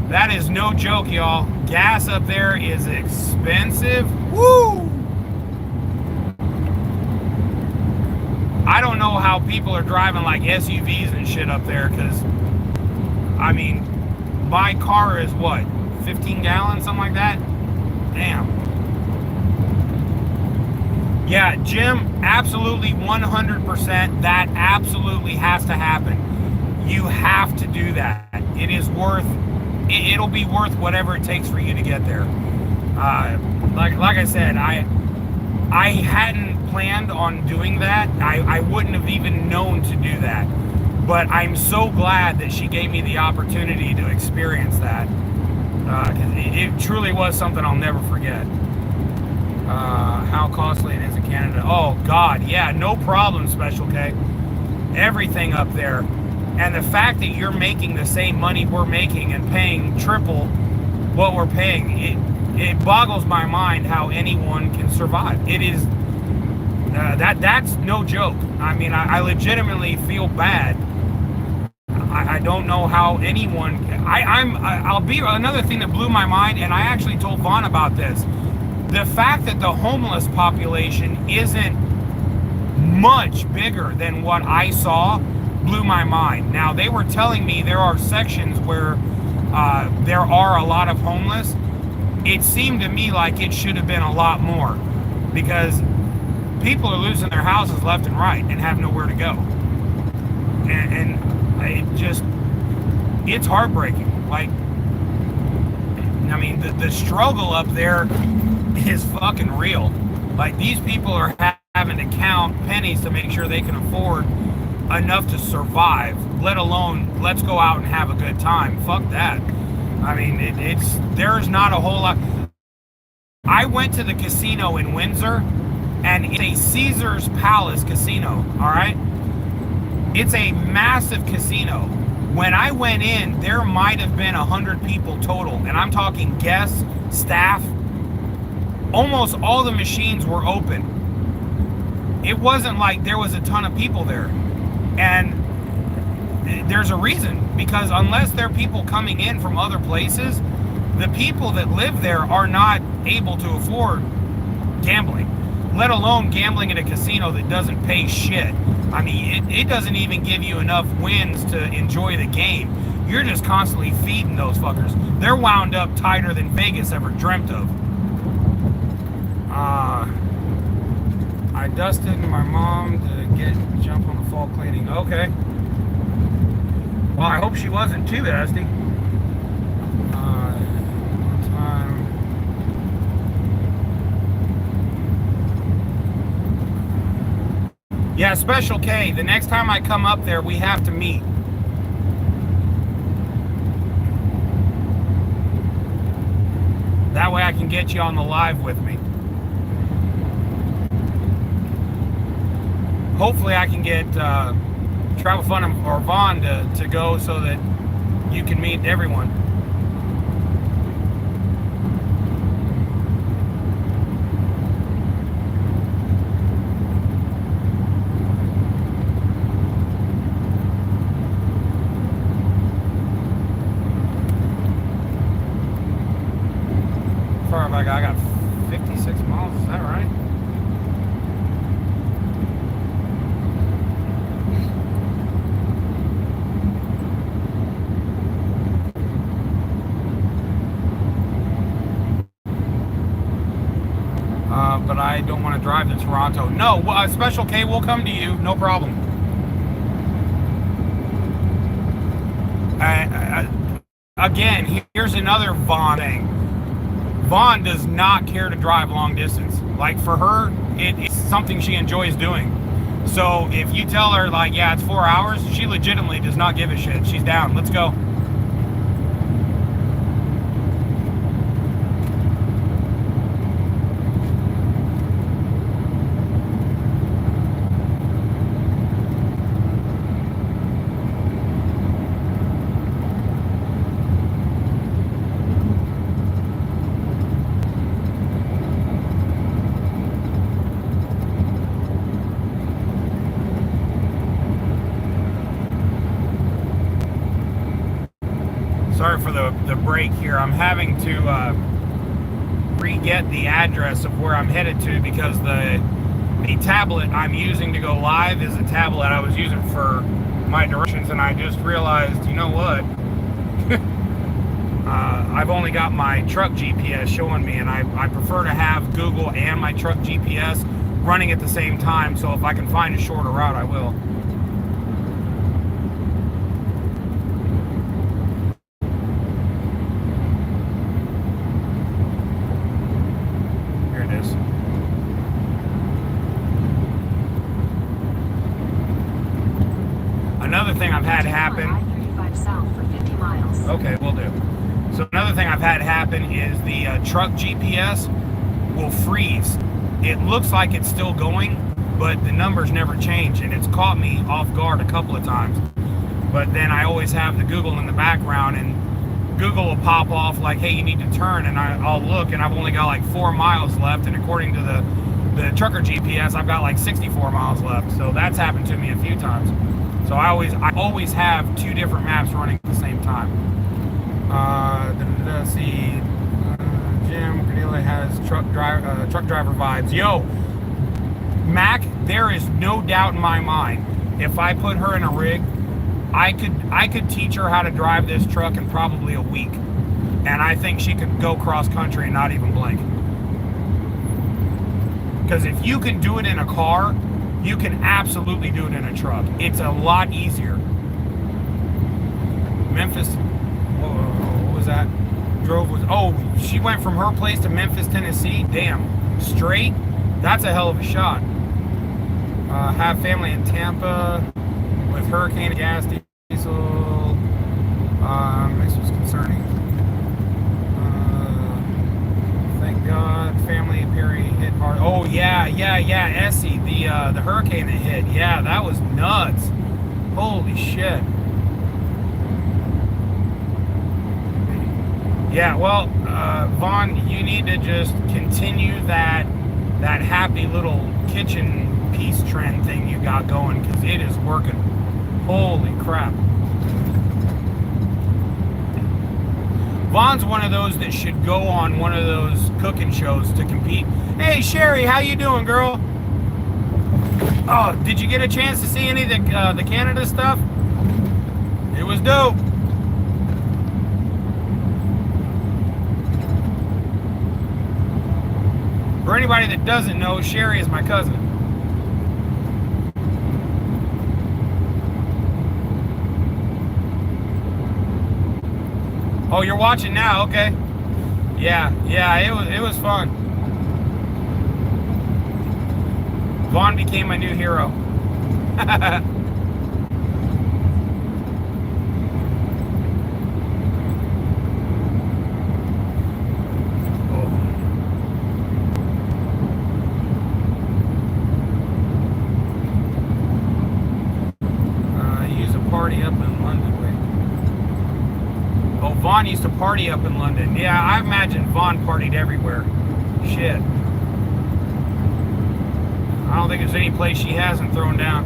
That is no joke, y'all. Gas up there is expensive. Woo! I don't know how people are driving like SUVs and shit up there because, I mean, my car is what? 15 gallons, something like that? Damn. Yeah, Jim, absolutely 100%. That absolutely has to happen. You have to do that. It is worth, it'll be worth whatever it takes for you to get there. Like I said, I hadn't planned on doing that. I wouldn't have even known to do that. But I'm so glad that she gave me the opportunity to experience that. Because it truly was something I'll never forget. How costly it is in Canada. Oh, God, yeah, no problem, Special K. Everything up there. And the fact that you're making the same money we're making and paying triple what we're paying, it boggles my mind how anyone can survive. It is, that's no joke. I mean, I legitimately feel bad. I don't know how anyone, I'll be, another thing that blew my mind, and I actually told Vaughn about this. The fact that the homeless population isn't much bigger than what I saw blew my mind. Now, they were telling me there are sections where there are a lot of homeless. It seemed to me like it should have been a lot more because people are losing their houses left and right and have nowhere to go. And it just, it's heartbreaking. Like, I mean, the struggle up there is fucking real. Like, these people are having to count pennies to make sure they can afford enough to survive, let alone let's go out and have a good time. Fuck that. I mean, there's not a whole lot. I went to the casino in Windsor, and it's a Caesar's Palace casino, all right? It's a massive casino. When I went in, there might have been 100 people total, and I'm talking guests, staff. Almost all the machines were open. It wasn't like there was a ton of people there. And there's a reason, because unless there are people coming in from other places, the people that live there are not able to afford gambling, let alone gambling at a casino that doesn't pay shit. I mean, it doesn't even give you enough wins to enjoy the game. You're just constantly feeding those fuckers. They're wound up tighter than Vegas ever dreamt of. I dusted my mom to jump on the fall cleaning. Okay. Well, I hope she wasn't too nasty. Yeah, Special K, the next time I come up there, we have to meet. That way I can get you on the live with me. Hopefully I can get Travel Fun or Vaughn to go so that you can meet everyone. Far back, I got 56 miles, is that right? But I don't want to drive to Toronto. No, Special K will come to you, no problem. Again, here's another Vaughn thing. Vaughn does not care to drive long distance. Like, for her, it's something she enjoys doing. So if you tell her, like, yeah, it's 4 hours, she legitimately does not give a shit. She's down. Let's go. the break here. I'm having to re-get the address of where I'm headed to because the tablet I'm using to go live is a tablet I was using for my directions, and I just realized, you know what? I've only got my truck GPS showing me, and I prefer to have Google and my truck GPS running at the same time, so if I can find a shorter route, I will. Here it is. Another thing I've had happen. Okay, will do. So another thing I've had happen is the truck GPS will freeze. It looks like it's still going, but the numbers never change, and it's caught me off guard a couple of times. But then I always have the Google in the background, and Google will pop off like, hey, you need to turn, and I'll look, and I've only got like 4 miles left, and according to the trucker GPS, I've got like 64 miles left. So that's happened to me a few times. So I always have 2 different maps running at the same time. Let's see. Jim Cornelia has truck driver vibes. Yo, Mac, there is no doubt in my mind, if I put her in a rig, I could teach her how to drive this truck in probably a week, and I think she could go cross country and not even blink. Because if you can do it in a car, you can absolutely do it in a truck. It's a lot easier. Memphis, what was that? She went from her place to Memphis, Tennessee. Damn, straight? That's a hell of a shot. Have family in Tampa with hurricane, gas, diesel. This was concerning. Thank God, family Perry hit hard. Oh yeah, Essie, the hurricane that hit. Yeah, that was nuts. Holy shit. Yeah, well, Vaughn, you need to just continue that happy little kitchen piece trend thing you got going, because it is working. Holy crap. Vaughn's one of those that should go on one of those cooking shows to compete. Hey, Sherry, how you doing, girl? Oh, did you get a chance to see any of the Canada stuff? It was dope. For anybody that doesn't know, Sherry is my cousin. Oh, you're watching now, okay? Yeah, it was fun. Vaughn became my new hero. Vaughn used to party up in London. Yeah, I imagine Vaughn partied everywhere. Shit. I don't think there's any place she hasn't thrown down.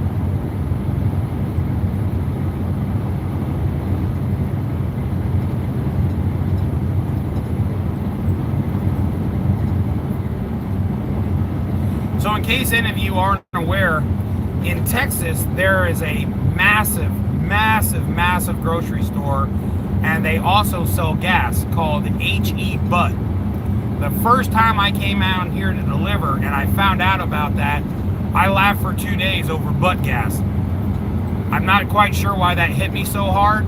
So in case any of you aren't aware, in Texas, there is a massive grocery store, and they also sell gas called HE Butt. The first time I came out here to deliver and I found out about that, I laughed for 2 days over butt gas. I'm not quite sure why that hit me so hard,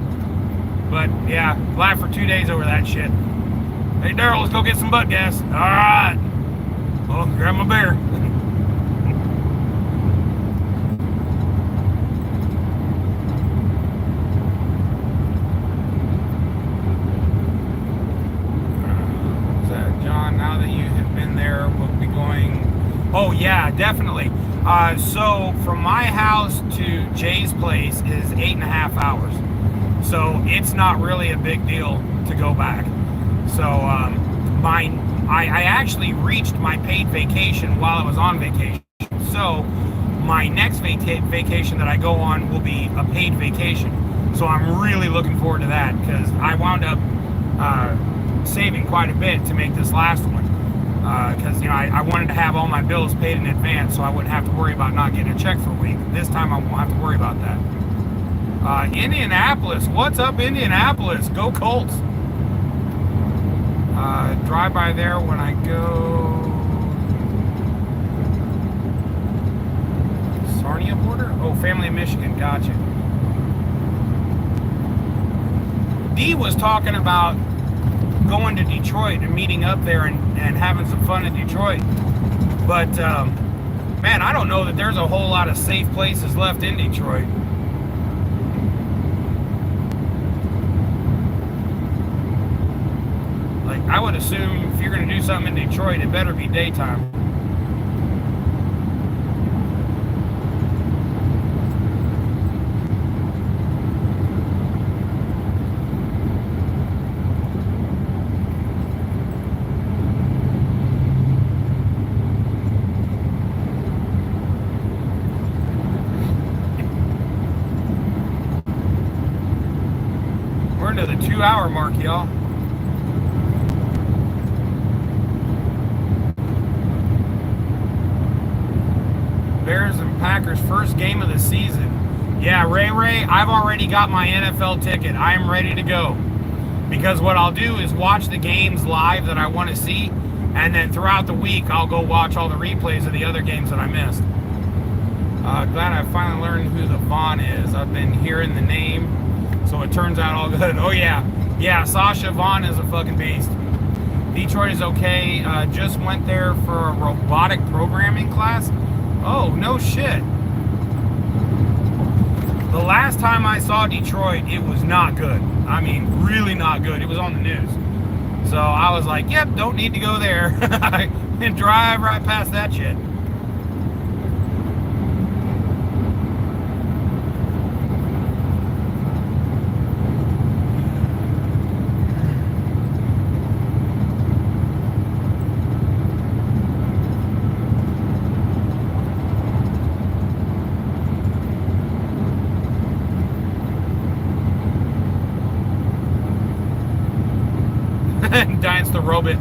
but yeah, laughed for 2 days over that shit. Hey Daryl, let's go get some butt gas. All right. Well, grab my beer. Oh yeah, definitely. So from my house to Jay's place is 8.5 hours. So it's not really a big deal to go back. So I actually reached my paid vacation while I was on vacation. So my next vacation that I go on will be a paid vacation. So I'm really looking forward to that, because I wound up saving quite a bit to make this last one. Because I wanted to have all my bills paid in advance, so I wouldn't have to worry about not getting a check for a week. This time I won't have to worry about that. Indianapolis, what's up, Indianapolis? Go Colts! Drive by there when I go. Sarnia border? Oh, family in Michigan. Gotcha. D was talking about going to Detroit and meeting up there and having some fun in Detroit. But, man, I don't know that there's a whole lot of safe places left in Detroit. Like, I would assume if you're going to do something in Detroit, it better be daytime. To the 2-hour mark, y'all. Bears and Packers first game of the season. Yeah, Ray, I've already got my NFL ticket. I am ready to go. Because what I'll do is watch the games live that I want to see, and then throughout the week I'll go watch all the replays of the other games that I missed. Glad I finally learned who the Vaughn is. I've been hearing the name. So it turns out all good. Oh, yeah. Yeah, Sasha Vaughn is a fucking beast. Detroit is okay. Just went there for a robotic programming class. Oh, no shit. The last time I saw Detroit, it was not good. I mean, really not good. It was on the news. So I was like, yep, don't need to go there. And drive right past that shit. Dance the robot.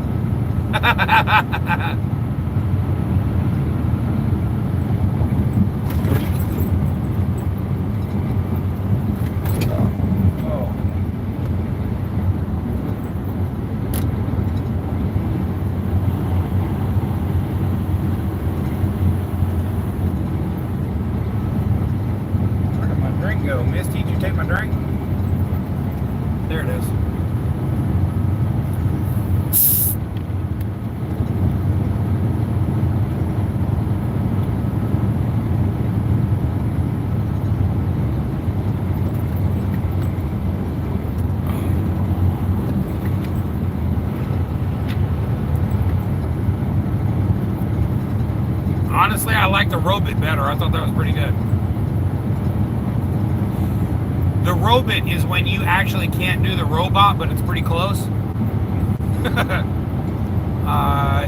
Where did my drink go? Misty, did you take my drink? There it is. Honestly, I like the robot better. I thought that was pretty good. The robot is when you actually can't do the robot, but it's pretty close.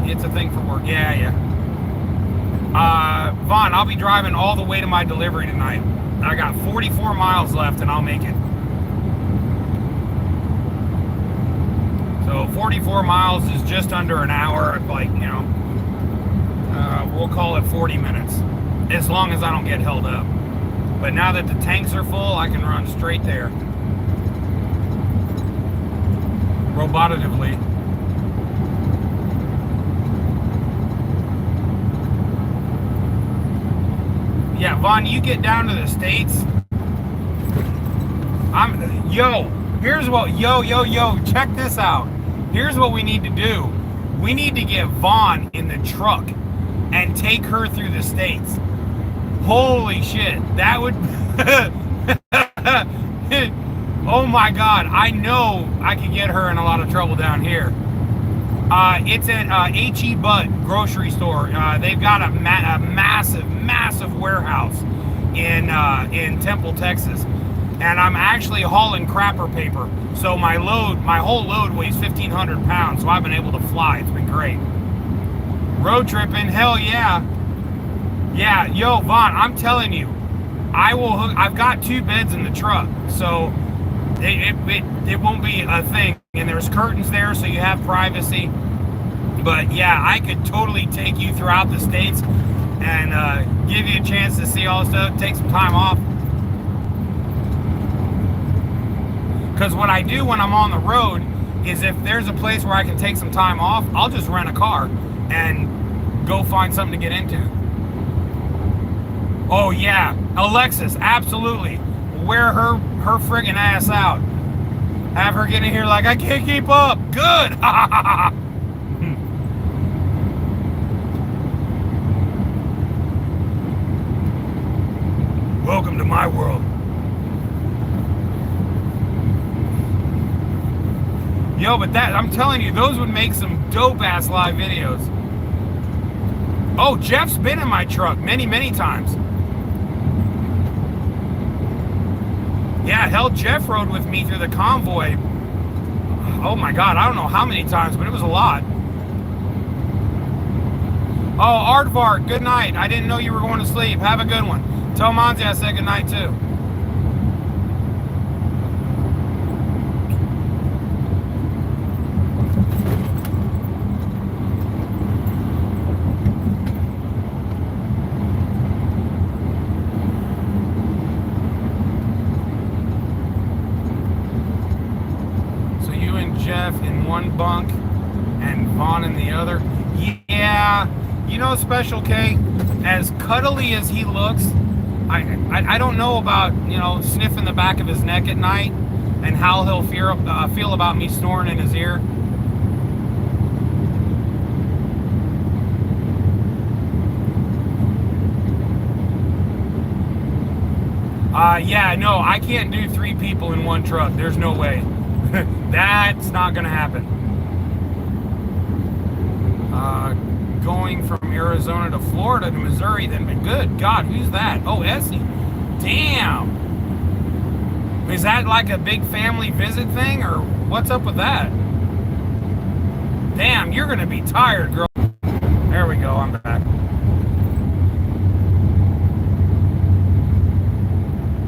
It's a thing for work. Yeah. Vaughn, I'll be driving all the way to my delivery tonight. I got 44 miles left and I'll make it. So 44 miles is just under an hour, like, we'll call it 40 minutes, as long as I don't get held up. But now that the tanks are full, I can run straight there. Robotatively. Yeah, Vaughn, you get down to the States. Check this out. Here's what we need to do. We need to get Vaughn in the truck and take her through the States. Holy shit, that would... Oh my God, I know I could get her in a lot of trouble down here. It's at H.E. Butt grocery store. They've got a massive warehouse in Temple, Texas. And I'm actually hauling crapper paper. So my whole load weighs 1,500 pounds, so I've been able to fly. It's been great. Road tripping, hell yeah. Yeah, yo, Vaughn, I'm telling you, I've got 2 beds in the truck, so it won't be a thing. and there's curtains there, so you have privacy. But yeah, I could totally take you throughout the states and give you a chance to see all the stuff, take some time off. Because what I do when I'm on the road is if there's a place where I can take some time off, I'll just rent a car and go find something to get into. Oh yeah, Alexis, absolutely. Wear her friggin' ass out. Have her get in here like, I can't keep up. Good. Welcome to my world. Yo, but that, I'm telling you, those would make some dope-ass live videos. Oh, Jeff's been in my truck many, many times. Yeah, hell, Jeff rode with me through the convoy. Oh my God, I don't know how many times, but it was a lot. Oh, Aardvark, good night. I didn't know you were going to sleep. Have a good one. Tell Monzi I said good night too. In one bunk and Vaughn in the other. Yeah, you know, Special K, as cuddly as he looks, I don't know about, you know, sniffing the back of his neck at night and how he'll feel about me snoring in his ear. Yeah, no, I can't do 3 people in one truck. There's no way. That's not gonna happen. Going from Arizona to Florida to Missouri, then, but good God, who's that? Oh, Essie. Damn. Is that like a big family visit thing, or what's up with that? Damn, you're gonna be tired, girl. There we go, I'm back.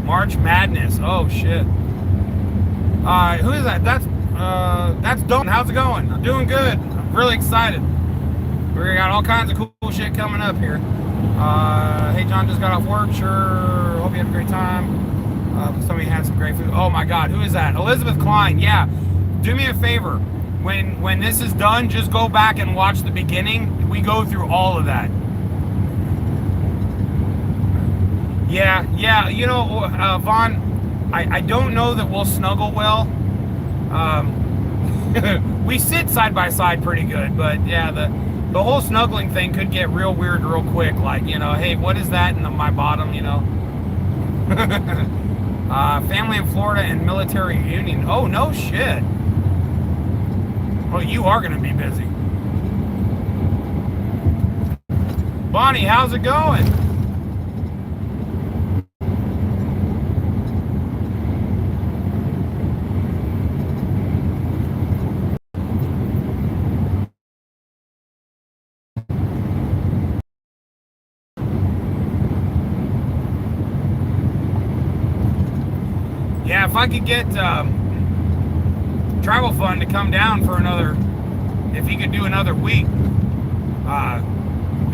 March Madness. Oh shit. Who is that? That's Don. How's it going? I'm doing good. I'm really excited. We got all kinds of cool shit coming up here. Hey, John just got off work. Sure. Hope you had a great time. Somebody had some great food. Oh my God, who is that? Elizabeth Klein. Yeah. Do me a favor. When this is done, just go back and watch the beginning. We go through all of that. Yeah. You know, Vaughn, I don't know that we'll snuggle well. We sit side by side pretty good, but yeah, the whole snuggling thing could get real weird real quick. Like, you know, hey, what is that in my bottom, you know? Family in Florida and military reunion. Oh, no shit. Well, you are going to be busy. Bonnie, how's it going? Yeah, if I could get Travel Fund to come down for another, if he could do another week.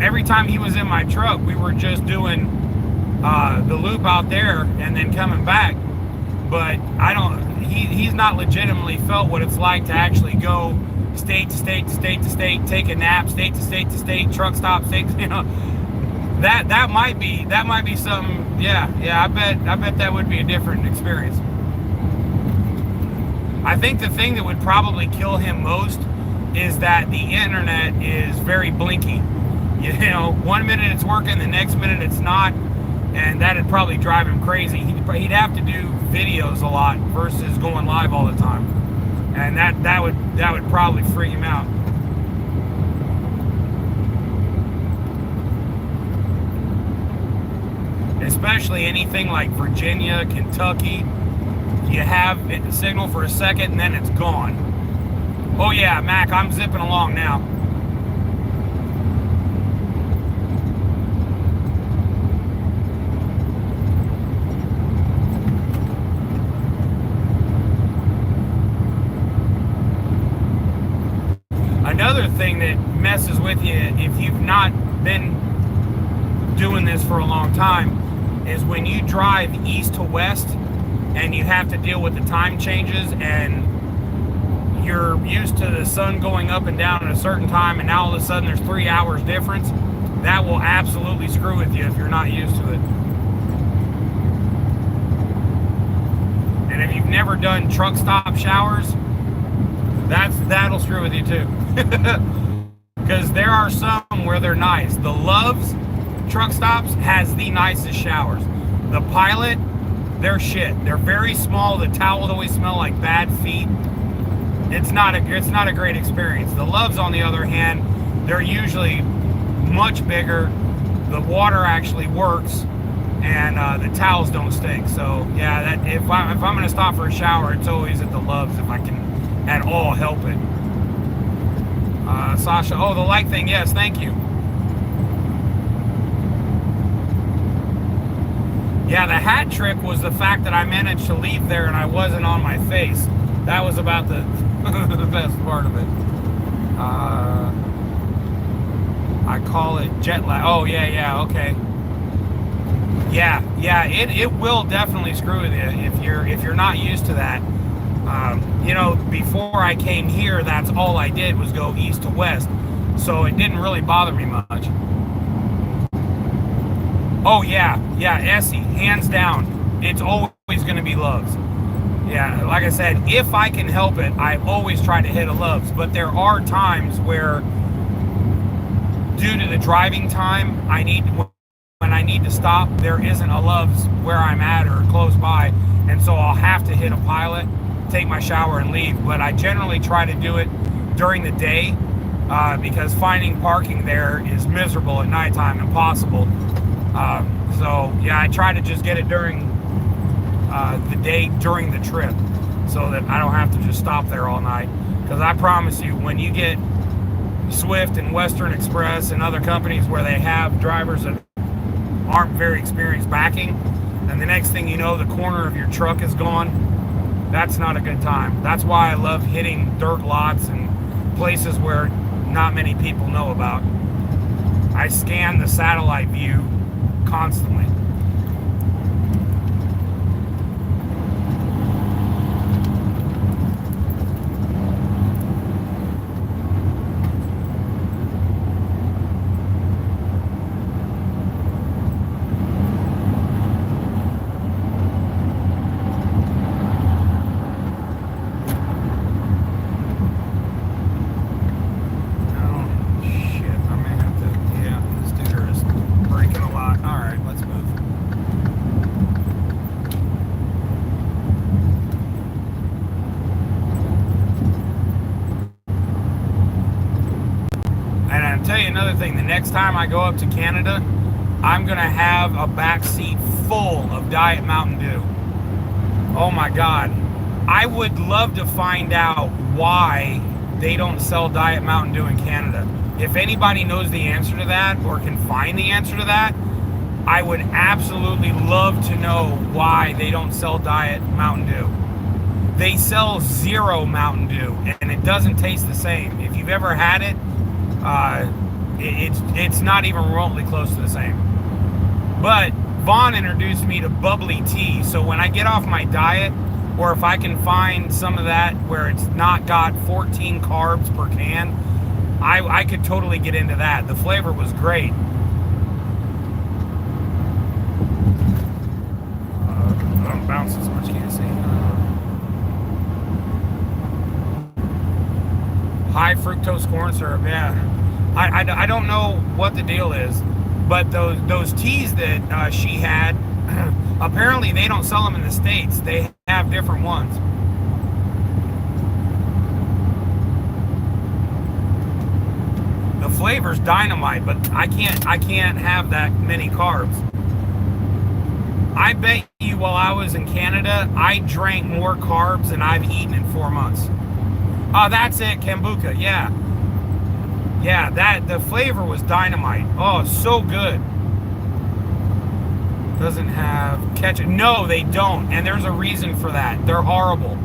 Every time he was in my truck, we were just doing the loop out there and then coming back. But he's not legitimately felt what it's like to actually go state to state to state to state, take a nap, state to state to state, truck stop, state, you know. That might be something. Yeah, I bet that would be a different experience. I think the thing that would probably kill him most is that the internet is very blinky. You know, one minute it's working, the next minute it's not, and that'd probably drive him crazy. He'd have to do videos a lot versus going live all the time, and that would probably freak him out. Especially anything like Virginia, Kentucky. You have a signal for a second and then it's gone. Oh yeah, Mac, I'm zipping along now. Another thing that messes with you if you've not been doing this for a long time is when you drive east to west and you have to deal with the time changes, and you're used to the sun going up and down at a certain time, and now all of a sudden there's 3 hours difference. That will absolutely screw with you if you're not used to it. And if you've never done truck stop showers, that'll screw with you too. Because there are some where they're nice. The Love's truck stops has the nicest showers. The Pilot, they're shit. They're very small. The towels always smell like bad feet. It's not a great experience. The Love's, on the other hand, they're usually much bigger. The water actually works, and the towels don't stink. So yeah, that if I'm going to stop for a shower, it's always at the Love's if I can at all help it. Sasha, oh, the like thing, yes, thank you. Yeah, the hat trick was the fact that I managed to leave there and I wasn't on my face. That was about the the best part of it. I call it jet lag. Oh yeah, okay. Yeah, it will definitely screw with you if you're not used to that. You know, before I came here, that's all I did was go east to west, so it didn't really bother me much. Oh yeah, Essie, hands down, it's always going to be Love's. Yeah, like I said, if I can help it, I always try to hit a Love's, but there are times where, due to the driving time, when I need to stop, there isn't a Love's where I'm at or close by, and so I'll have to hit a Pilot, take my shower, and leave. But I generally try to do it during the day because finding parking there is miserable at nighttime, impossible. So yeah, I try to just get it during the day during the trip so that I don't have to just stop there all night. Because I promise you, when you get Swift and Western Express and other companies where they have drivers that aren't very experienced backing, and the next thing you know, the corner of your truck is gone, that's not a good time. That's why I love hitting dirt lots and places where not many people know about. I scan the satellite view constantly. Another thing, the next time I go up to Canada, I'm gonna have a back seat full of Diet Mountain Dew. Oh my God, I would love to find out why they don't sell Diet Mountain Dew in Canada. If anybody knows the answer to that or can find the answer to that, I would absolutely love to know why they don't sell Diet Mountain Dew. They sell Zero Mountain Dew and it doesn't taste the same. If you've ever had it, it's not even remotely close to the same. But Vaughn introduced me to bubbly tea, so when I get off my diet, or if I can find some of that where it's not got 14 carbs per can, I could totally get into that. The flavor was great. I'm bouncing so much, can't see. High fructose corn syrup, yeah. I don't know what the deal is, but those teas that she had, apparently they don't sell them in the States. They have different ones. The flavor's dynamite, but I can't have that many carbs. I bet you while I was in Canada, I drank more carbs than I've eaten in 4 months. Oh, that's it, Kombucha, yeah. Yeah, the flavor was dynamite. Oh, so good. Doesn't have ketchup. No, they don't. And there's a reason for that. They're horrible.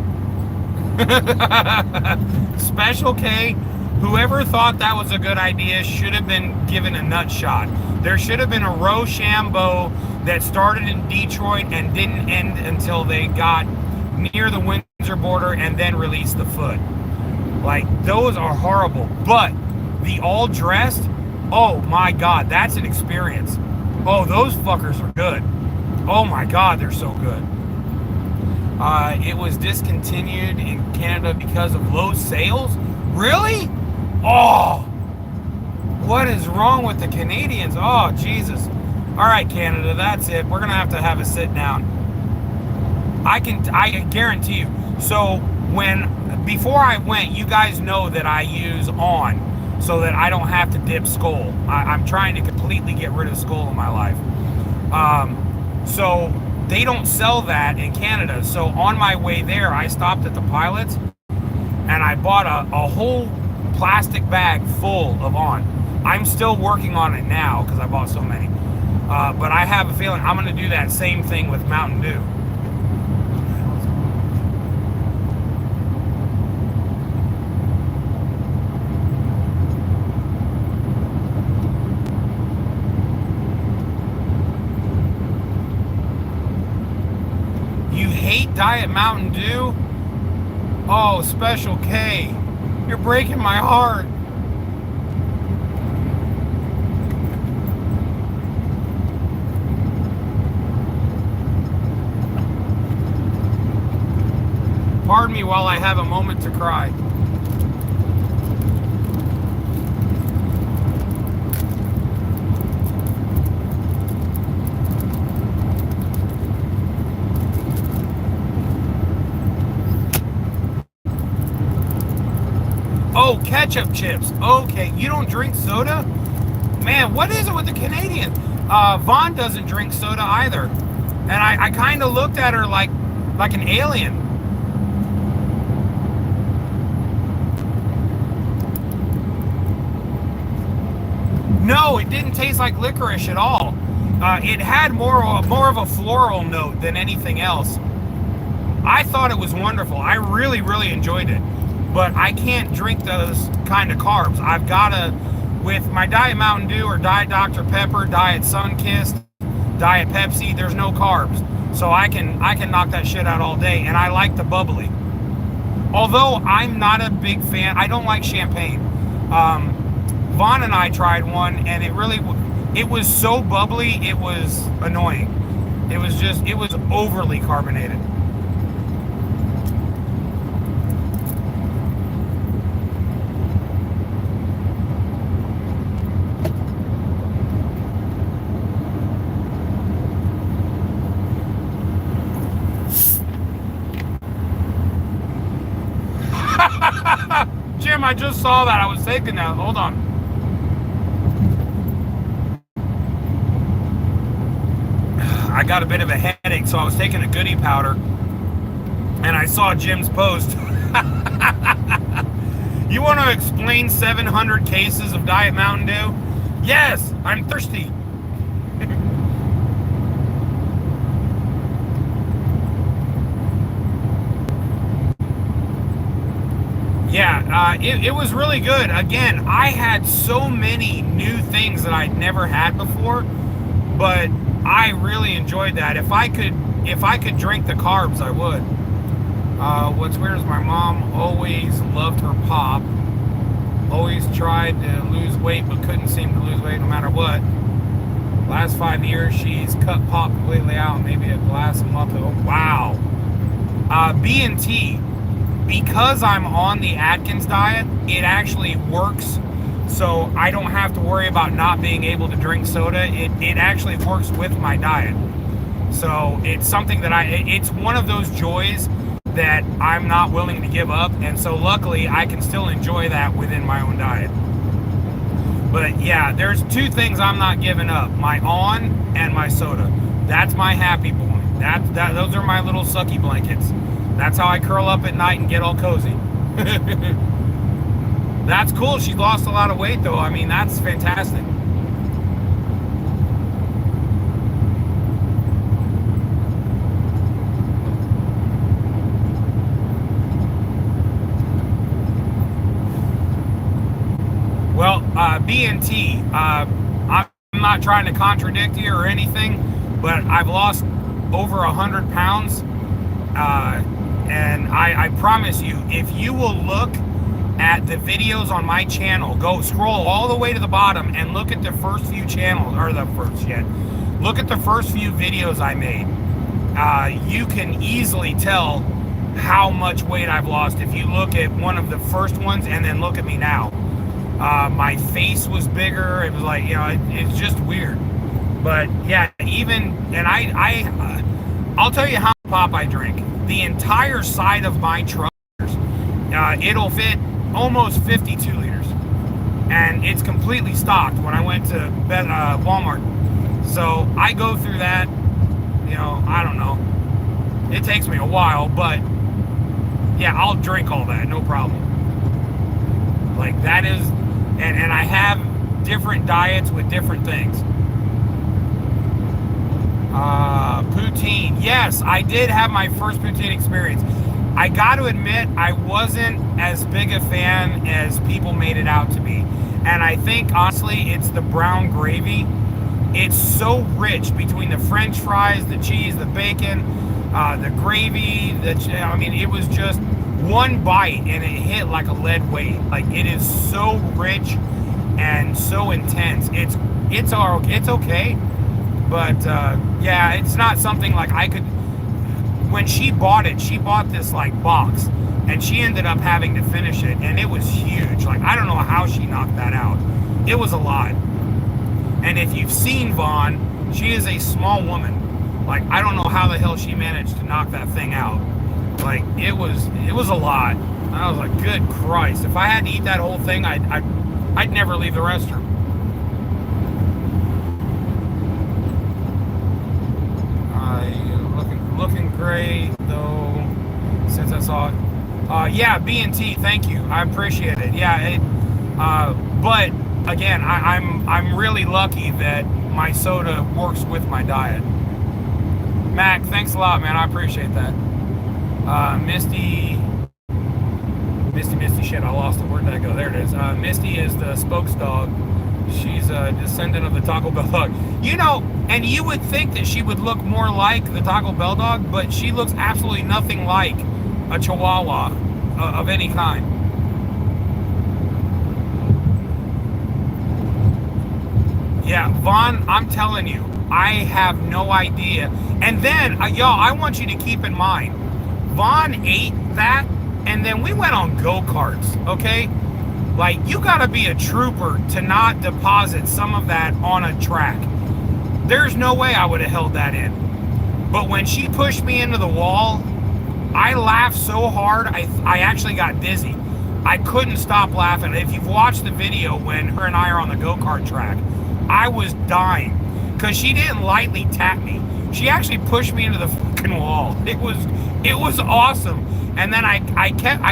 Special K, Whoever thought that was a good idea should have been given a nut shot. There should have been a Rochambeau that started in Detroit and didn't end until they got near the Windsor border and then released the foot. Like, those are horrible. But the all dressed, oh my God, that's an experience. Oh, those fuckers are good. Oh my God, they're so good. It was discontinued in Canada because of low sales. Really? Oh, what is wrong with the Canadians? Oh, Jesus. All right, Canada, that's it. We're gonna have a sit down. I guarantee you. So before I went, you guys know that I use On, so that I don't have to dip Skull. I'm trying to completely get rid of Skull in my life. So they don't sell that in Canada. So on my way there, I stopped at the Pilots and I bought a whole plastic bag full of On. I'm still working on it now because I bought so many. But I have a feeling I'm going to do that same thing with Mountain Dew. Diet Mountain Dew? Oh, Special K. You're breaking my heart. Pardon me while I have a moment to cry. Oh, ketchup chips. Okay, you don't drink soda? Man, what is it with the Canadian? Vaughn doesn't drink soda either. And I kind of looked at her like an alien. No, it didn't taste like licorice at all. It had more of a floral note than anything else. I thought it was wonderful. I really, really enjoyed it. But I can't drink those kind of carbs. I've got to, with my Diet Mountain Dew or Diet Dr. Pepper, Diet Sunkist, Diet Pepsi, there's no carbs. So I can knock that shit out all day, and I like the bubbly. Although I'm not a big fan, I don't like champagne. Vaughn and I tried one, and it was so bubbly, it was annoying. It was overly carbonated. Jim, I just saw that. I was taking that. Hold on. I got a bit of a headache, so I was taking a goodie powder, and I saw Jim's post. You want to explain 700 cases of Diet Mountain Dew? Yes, I'm thirsty. Yeah, it was really good. Again, I had so many new things that I'd never had before, but I really enjoyed that. If I could drink the carbs, I would. What's weird is my mom always loved her pop. Always tried to lose weight, but couldn't seem to lose weight no matter what. Last 5 years, she's cut pop completely out, maybe a glass a month. Oh, wow. B&T. Because I'm on the Atkins diet, it actually works. So I don't have to worry about not being able to drink soda. It actually works with my diet. So it's something that it's one of those joys that I'm not willing to give up. And so luckily I can still enjoy that within my own diet. But yeah, there's two things I'm not giving up: my On and my soda. That's my happy boy. Those are my little sucky blankets. That's how I curl up at night and get all cozy. That's cool. She's lost a lot of weight, though. I mean, that's fantastic. B&T. I'm not trying to contradict you or anything, but I've lost over 100 pounds. And I promise you, if you will look at the videos on my channel, go scroll all the way to the bottom and look at the first few channels, or look at the first few videos I made. You can easily tell how much weight I've lost if you look at one of the first ones and then look at me now. My face was bigger. It was like, it's just weird. But yeah, and I'll tell you how much pop I drink. The entire side of my truck, it'll fit almost 52 liters. And it's completely stocked when I went to Walmart. So I go through that, I don't know. It takes me a while, but yeah, I'll drink all that, no problem. Like that is, and I have different diets with different things. Poutine. Yes, I did have my first poutine experience. I got to admit, I wasn't as big a fan as people made it out to be. And I think, honestly, it's the brown gravy. It's so rich between the French fries, the cheese, the bacon, the gravy. It was just one bite and it hit like a lead weight. Like, it is so rich and so intense. It's okay. But, yeah, it's not something like I could... When she bought this, like, box. And she ended up having to finish it. And it was huge. Like, I don't know how she knocked that out. It was a lot. And if you've seen Vaughn, she is a small woman. Like, I don't know how the hell she managed to knock that thing out. Like, it was a lot. I was like, good Christ. If I had to eat that whole thing, I'd never leave the restroom. Looking great though since I saw it. Yeah, B&T, thank you. I appreciate it. Yeah, but again, I'm really lucky that my soda works with my diet. Mac, thanks a lot, man. I appreciate that. Misty shit, I lost it. Where'd that go? There it is. Misty is the spokes dog. She's a descendant of the Taco Bell dog. And you would think that she would look more like the Taco Bell dog, but she looks absolutely nothing like a Chihuahua of any kind. Yeah, Vaughn, I'm telling you, I have no idea. And then, y'all, I want you to keep in mind, Vaughn ate that, and then we went on go-karts, okay? Like, you gotta be a trooper to not deposit some of that on a track. There's no way I would have held that in. But when she pushed me into the wall, I laughed so hard, I actually got dizzy. I couldn't stop laughing. If you've watched the video when her and I are on the go-kart track, I was dying. Because she didn't lightly tap me. She actually pushed me into the fucking wall. It was awesome. And then I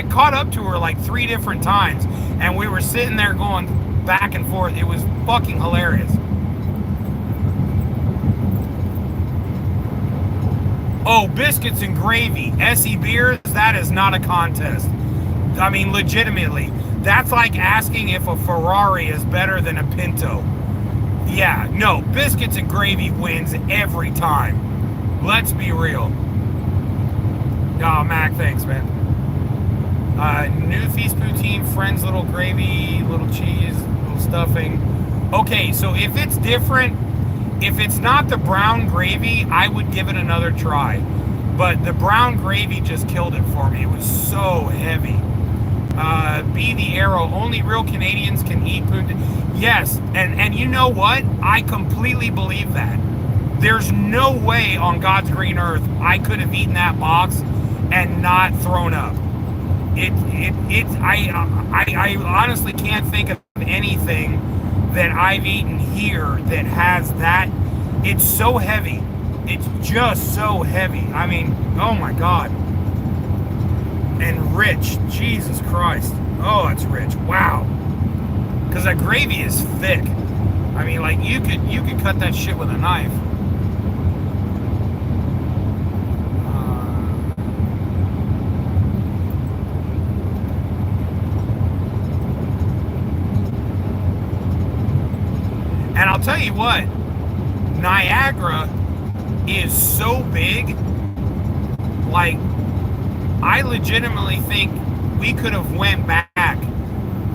caught up to her like 3 different times. And we were sitting there going back and forth. It was fucking hilarious. Oh, biscuits and gravy. Essie beers, that is not a contest. I mean, legitimately. That's like asking if a Ferrari is better than a Pinto. Yeah, no, biscuits and gravy wins every time. Let's be real. Oh, Mac, thanks, man. New feast poutine, friends, little gravy, little cheese, little stuffing. Okay, so if it's different, if it's not the brown gravy, I would give it another try. But the brown gravy just killed it for me. It was so heavy. Be the arrow. Only real Canadians can eat poutine. Yes, and you know what? I completely believe that. There's no way on God's green earth I could have eaten that box and not thrown up. I honestly can't think of anything that I've eaten here that has that. It's so heavy. It's just so heavy. I mean, oh my God. And rich. Jesus Christ. Oh, it's rich. Wow. Because that gravy is thick. I mean, like, you could cut that shit with a knife. And I'll tell you what, Niagara is so big, like, I legitimately think we could have went back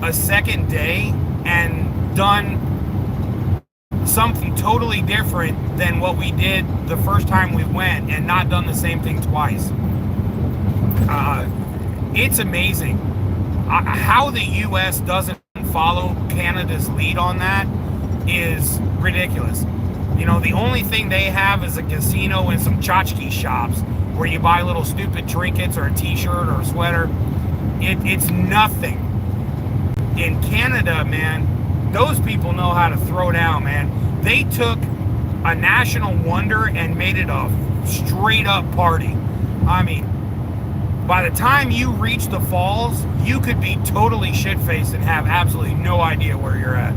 a second day and done something totally different than what we did the first time we went, and not done the same thing twice. It's amazing how the U.S. doesn't follow Canada's lead on that is ridiculous. You know, the only thing they have is a casino and some tchotchke shops where you buy little stupid trinkets or a t-shirt or a sweater. It's nothing. In Canada, man, those people know how to throw down, man. They took a national wonder and made it a straight up party. I mean, by the time you reach the falls, you could be totally shit-faced and have absolutely no idea where you're at.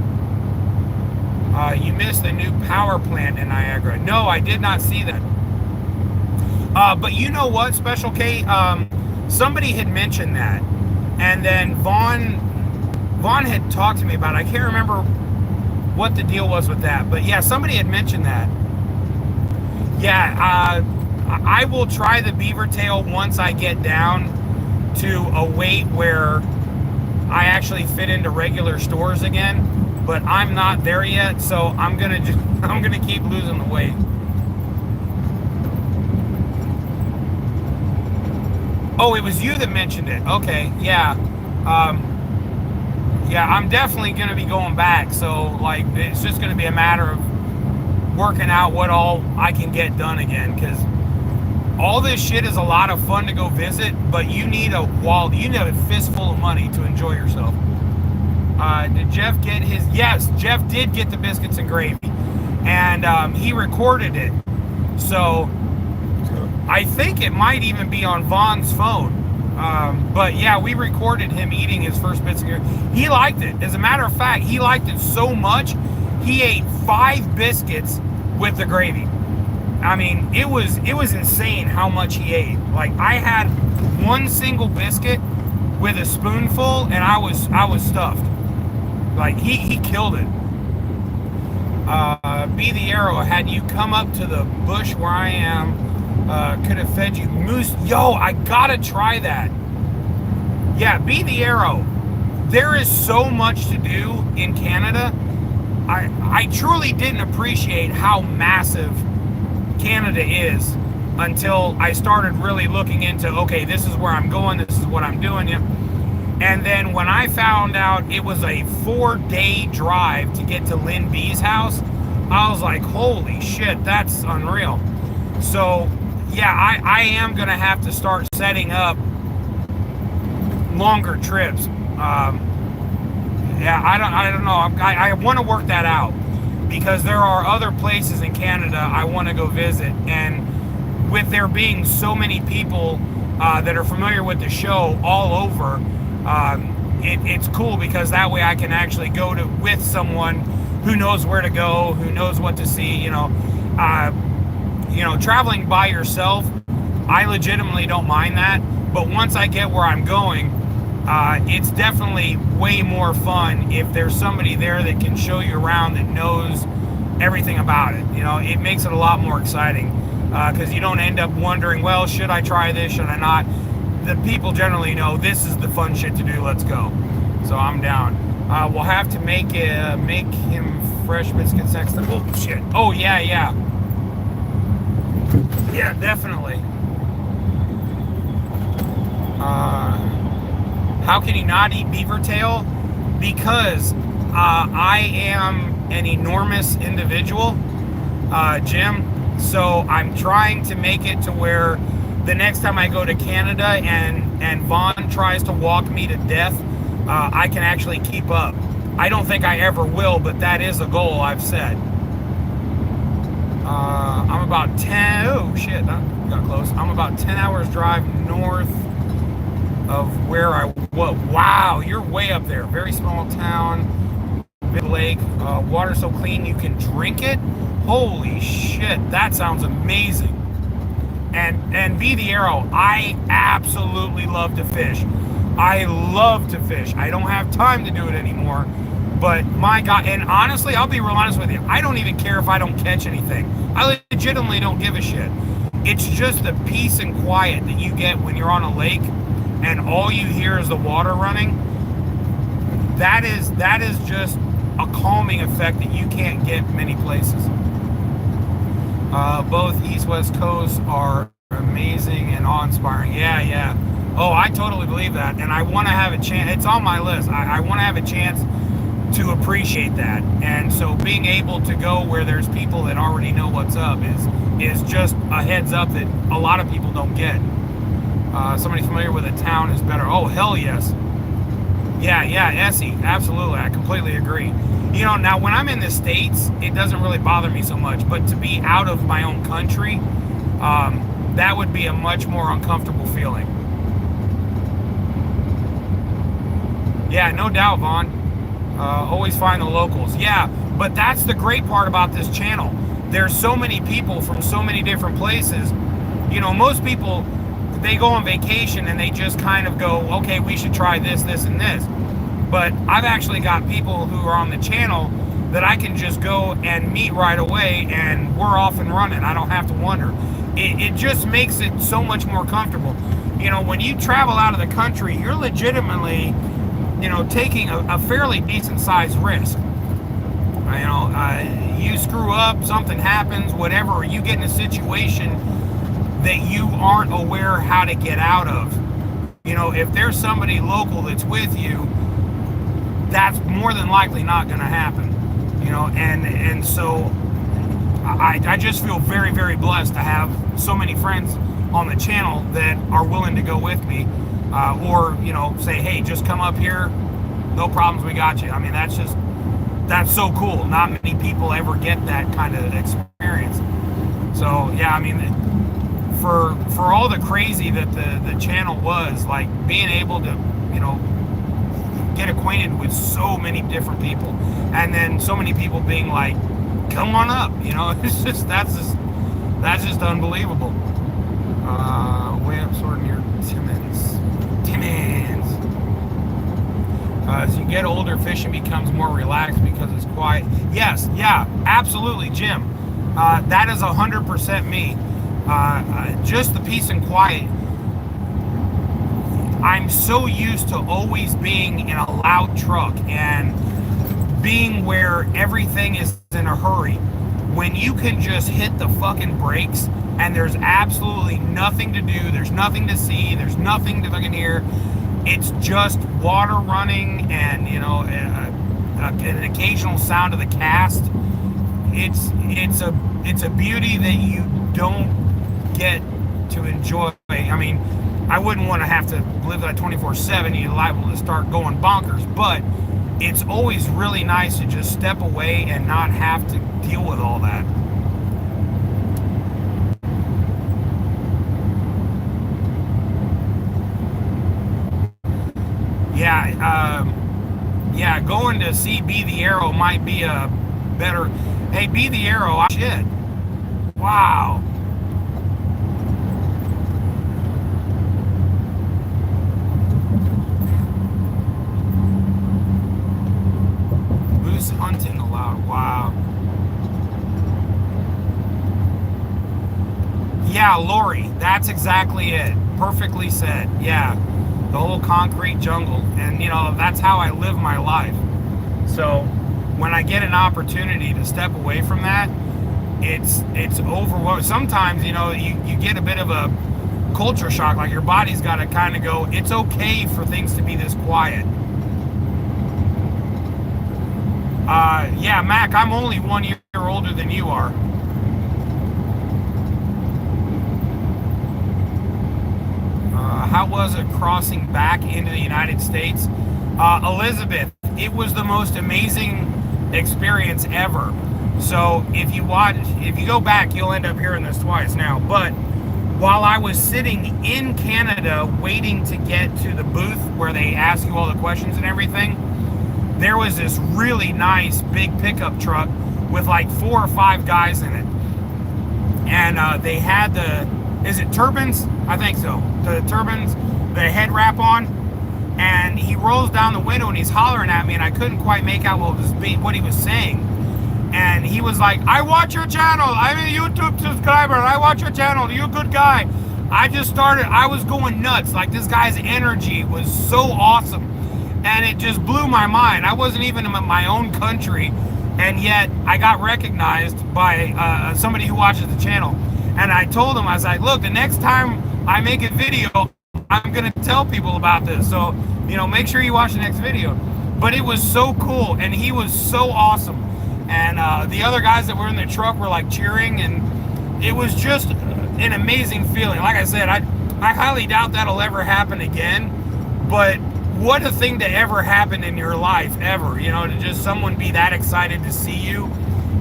You missed the new power plant in Niagara. No, I did not see that. But you know what, Special K? Somebody had mentioned that. And then Vaughn had talked to me about it. I can't remember what the deal was with that. But yeah, somebody had mentioned that. Yeah, I will try the beaver tail once I get down to a weight where I actually fit into regular stores again. But I'm not there yet, so I'm gonna keep losing the weight. Oh, it was you that mentioned it. Okay, yeah. Yeah, I'm definitely gonna be going back. So like, it's just gonna be a matter of working out what all I can get done again, because all this shit is a lot of fun to go visit, but you need a wallet, you need a fistful of money to enjoy yourself. Did Jeff get his? Yes, Jeff did get the biscuits and gravy, and he recorded it. So I think it might even be on Vaughn's phone. But yeah, we recorded him eating his first biscuit. He liked it. As a matter of fact, he liked it so much, he ate 5 biscuits with the gravy. I mean, it was insane how much he ate. Like, I had one single biscuit with a spoonful, and I was stuffed. Like, he killed it. Be the arrow. Had you come up to the bush where I am, could have fed you moose. Yo, I gotta try that. Yeah, be the arrow. There is so much to do in Canada. I truly didn't appreciate how massive Canada is until I started really looking into, okay, this is where I'm going, this is what I'm doing. Yeah. And then when I found out it was a 4-day drive to get to Lynn B's house, I was like, holy shit, that's unreal. So yeah, I am gonna have to start setting up longer trips. Yeah, I don't know. I want to work that out, because there are other places in Canada I want to go visit, and with there being so many people that are familiar with the show all over, it's cool, because that way I can actually go to with someone who knows where to go, who knows what to see. You know, traveling by yourself, I legitimately don't mind that, but once I get where I'm going, it's definitely way more fun if there's somebody there that can show you around, that knows everything about it. You know, it makes it a lot more exciting, because you don't end up wondering, well, should I try this, should I not? The people generally know this is the fun shit to do, let's go. So I'm down. We'll have to make him fresh biscuits next time. Oh shit. Oh yeah. Yeah, definitely. How can you not eat beaver tail? Because I am an enormous individual, Jim. So I'm trying to make it to where the next time I go to Canada and Vaughn tries to walk me to death, I can actually keep up. I don't think I ever will, but that is a goal I've set. I'm about 10, oh shit, that got close. I'm about 10 hours drive north of where I was. Wow, you're way up there. Very small town, big lake, water so clean you can drink it. Holy shit, that sounds amazing. And be the arrow, I absolutely love to fish. I love to fish. I don't have time to do it anymore, But my God, and honestly, I'll be real honest with you. I don't even care if I don't catch anything. I legitimately don't give a shit. It's just the peace and quiet that you get when you're on a lake and all you hear is the water running. That is just a calming effect that you can't get many places. Both East-West coasts are amazing and awe-inspiring. Yeah. Oh, I totally believe that. And I want to have a chance. It's on my list. I want to have a chance to appreciate that. And so being able to go where there's people that already know what's up is just a heads up that a lot of people don't get. Somebody familiar with a town is better. Oh, hell yes. Yeah, Essie, absolutely. I completely agree. You know, now when I'm in the States, it doesn't really bother me so much, but to be out of my own country, that would be a much more uncomfortable feeling. Yeah, no doubt, Vaughn. Always find the locals. Yeah, but that's the great part about this channel. There's so many people from so many different places. You know, most people, they go on vacation and they just kind of go, okay, we should try this, this, and this. But I've actually got people who are on the channel that I can just go and meet right away, and we're off and running. I don't have to wonder. It just makes it so much more comfortable. You know, when you travel out of the country, you're legitimately, you know, taking a fairly decent sized risk. You know, you screw up, something happens, whatever, or you get in a situation that you aren't aware how to get out of. You know, if there's somebody local that's with you, that's more than likely not going to happen. You know, and so I just feel very, very blessed to have so many friends on the channel that are willing to go with me, or, you know, say, hey, just come up here, no problems, we got you. I mean, that's so cool. Not many people ever get that kind of experience. So yeah, I mean, for all the crazy that the channel was, like being able to, you know, get acquainted with so many different people, and then so many people being like, come on up, you know, it's just that's just unbelievable. Way up sort of near Timmins. As you get older, fishing becomes more relaxed because it's quiet. Yes, yeah, absolutely, Jim. That is 100% me. Just the peace and quiet. I'm so used to always being in a loud truck and being where everything is in a hurry. When you can just hit the fucking brakes and there's absolutely nothing to do, there's nothing to see, there's nothing to fucking hear. It's just water running and, you know, an occasional sound of the cast. It's a beauty that you don't get to enjoy. I mean, I wouldn't want to have to live that 24/7. You're liable to start going bonkers, but it's always really nice to just step away and not have to deal with all that. Yeah, going to see Be the Arrow might be a better. Hey, Be the Arrow, shit. Wow. Moose hunting allowed. Wow. Yeah, Lori, that's exactly it. Perfectly said. Yeah. The whole concrete jungle, and you know, that's how I live my life. So when I get an opportunity to step away from that, it's overwhelming. Sometimes, you know, you get a bit of a culture shock, like your body's got to kind of go, it's okay for things to be this quiet. Yeah, Mac, I'm only 1 year older than you are. How was it crossing back into the United States? Elizabeth, it was the most amazing experience ever. So if you go back, you'll end up hearing this twice now. But while I was sitting in Canada waiting to get to the booth where they ask you all the questions and everything, there was this really nice big pickup truck with like 4 or 5 guys in it. And they had is it turbines? I think so. The turbines, the head wrap on. and he rolls down the window and he's hollering at me, and I couldn't quite make out what he was saying. And he was like, I watch your channel. I'm a YouTube subscriber. I watch your channel. You're a good guy. I was going nuts. Like, this guy's energy was so awesome. And it just blew my mind. I wasn't even in my own country, and yet I got recognized by somebody who watches the channel. And I told him, I was like, look, the next time I make a video, I'm going to tell people about this. So, make sure you watch the next video. But it was so cool, and he was so awesome. And the other guys that were in the truck were like cheering, and it was just an amazing feeling. Like I said, I highly doubt that'll ever happen again, but what a thing to ever happen in your life, ever, to just someone be that excited to see you,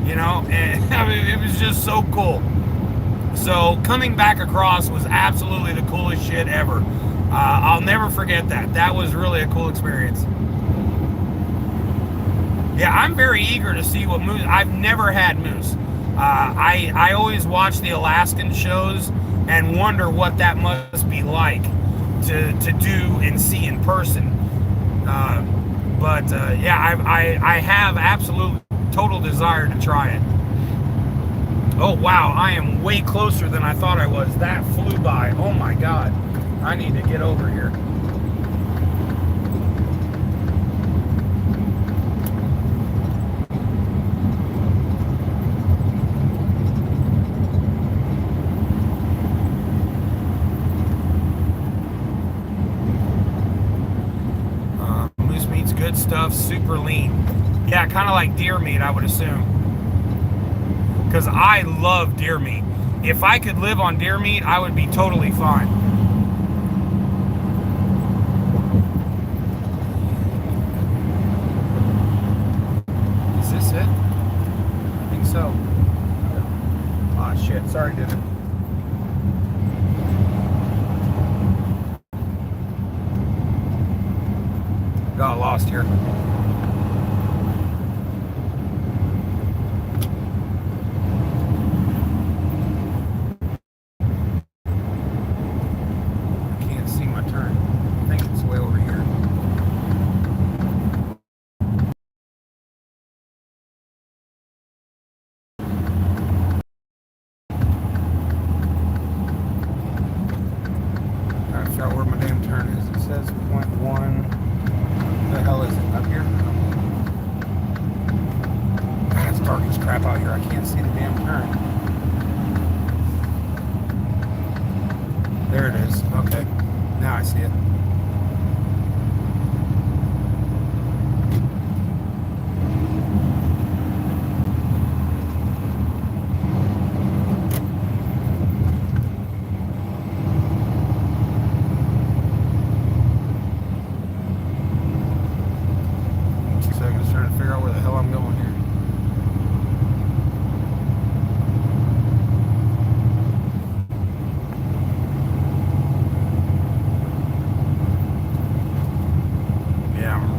and I mean, it was just so cool. So coming back across was absolutely the coolest shit ever. I'll never forget that. That was really a cool experience. Yeah, I'm very eager to see what moose. I've never had moose. I always watch the Alaskan shows and wonder what that must be like to do and see in person. Yeah, I have absolute total desire to try it. Oh wow, I am way closer than I thought I was. That flew by. Oh my God, I need to get over here. Good stuff, super lean. Yeah, kind of like deer meat, I would assume. Because I love deer meat. If I could live on deer meat, I would be totally fine. Is this it? I think so. Ah, shit. Sorry, dude. Got lost here. I can't see my turn. I think it's way over here. I forgot where my damn turn is. It says 0.1. The hell is it? Up here? God, it's dark as crap out here. I can't see the damn turn. There it is. Okay. Now I see it.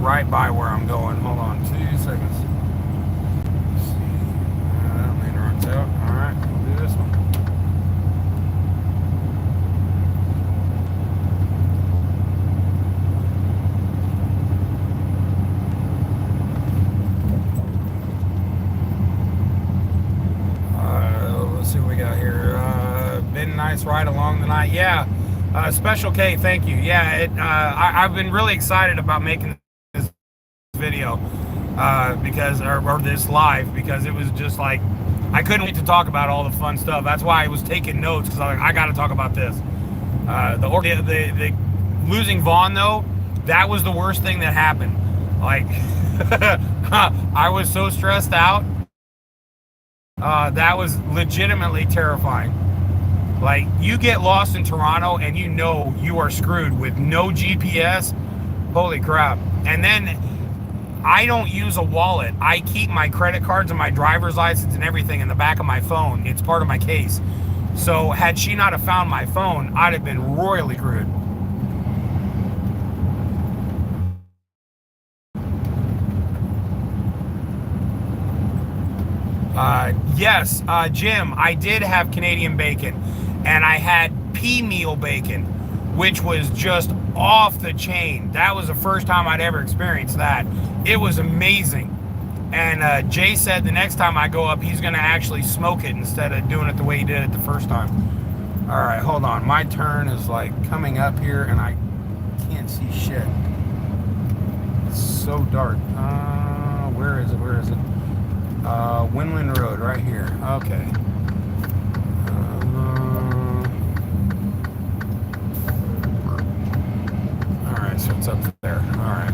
Right by where I'm going. Hold on 2 seconds. Let's see. That lane runs out. Alright, we'll do this one. Let's see what we got here. Been nice ride along the night. Yeah. Special K, thank you. Yeah, I've been really excited about making video or this live, because it was just like I couldn't wait to talk about all the fun stuff. That's why I was taking notes, because I got to talk about this. The losing Vaughn, though, that was the worst thing that happened. Like I was so stressed out. That was legitimately terrifying. Like, you get lost in Toronto and you know you are screwed with no GPS. Holy crap. And then I don't use a wallet. I keep my credit cards and my driver's license and everything in the back of my phone. It's part of my case. So had she not have found my phone, I'd have been royally screwed. Yes, Jim, I did have Canadian bacon, and I had pea meal bacon, which was just off the chain. That was the first time I'd ever experienced that. It was amazing. And Jay said the next time I go up, he's going to actually smoke it instead of doing it the way he did it the first time. All right, hold on. My turn is like coming up here, and I can't see shit. It's so dark. Where is it? Where is it? Winland Road, right here. Okay. All right, so it's up there. All right.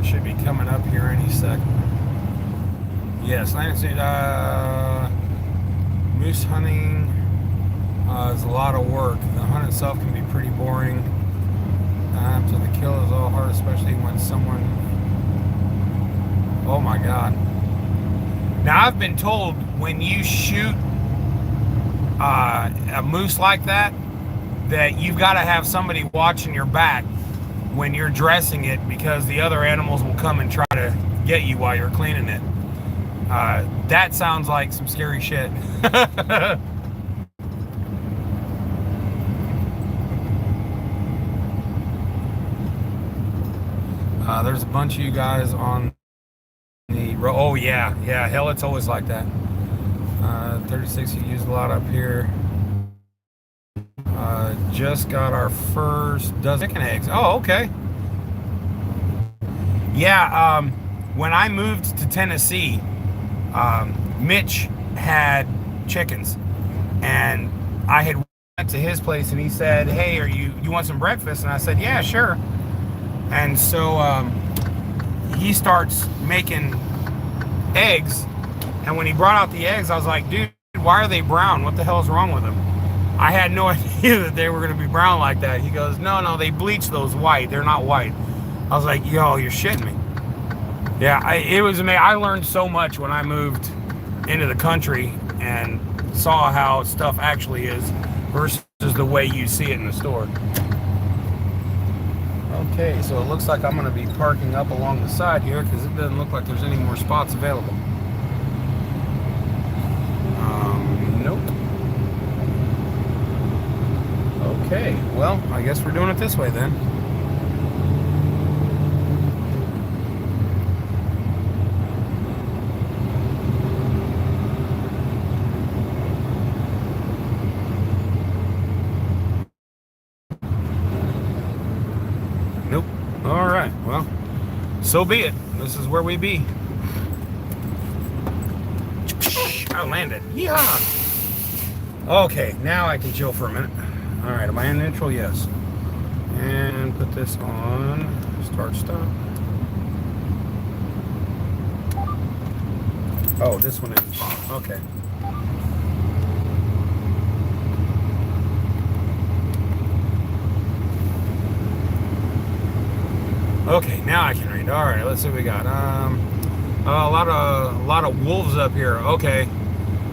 Should be coming up here any second. Yes, moose hunting is a lot of work. The hunt itself can be pretty boring. So the kill is all hard, especially when someone. Oh my God! Now I've been told when you shoot a moose like that, that you've got to have somebody watching your back when you're dressing it, because the other animals will come and try to get you while you're cleaning it. That sounds like some scary shit. There's a bunch of you guys on the road. Oh yeah, hell, it's always like that. 36, you used a lot up here. Just got our first dozen chicken eggs. Oh, okay. Yeah, when I moved to Tennessee, Mitch had chickens, and I had went to his place, and he said, "Hey, you want some breakfast?" And I said, "Yeah, sure." And so he starts making eggs, and when he brought out the eggs, I was like, "Dude, why are they brown? What the hell's wrong with them?" I had no idea that they were going to be brown like that. He goes, no, they bleach those white. They're not white. I was like, yo, you're shitting me. Yeah, it was amazing. I learned so much when I moved into the country and saw how stuff actually is versus the way you see it in the store. Okay, so it looks like I'm going to be parking up along the side here because it doesn't look like there's any more spots available. Nope. Okay, well, I guess we're doing it this way then. Nope. All right, well, so be it. This is where we be. I landed. Yeah. Okay, now I can chill for a minute. All right, am I in neutral? Yes. And put this on start stop. Oh, this one is. Okay. Okay, now I can read. All right, let's see what we got. A lot of wolves up here. Okay,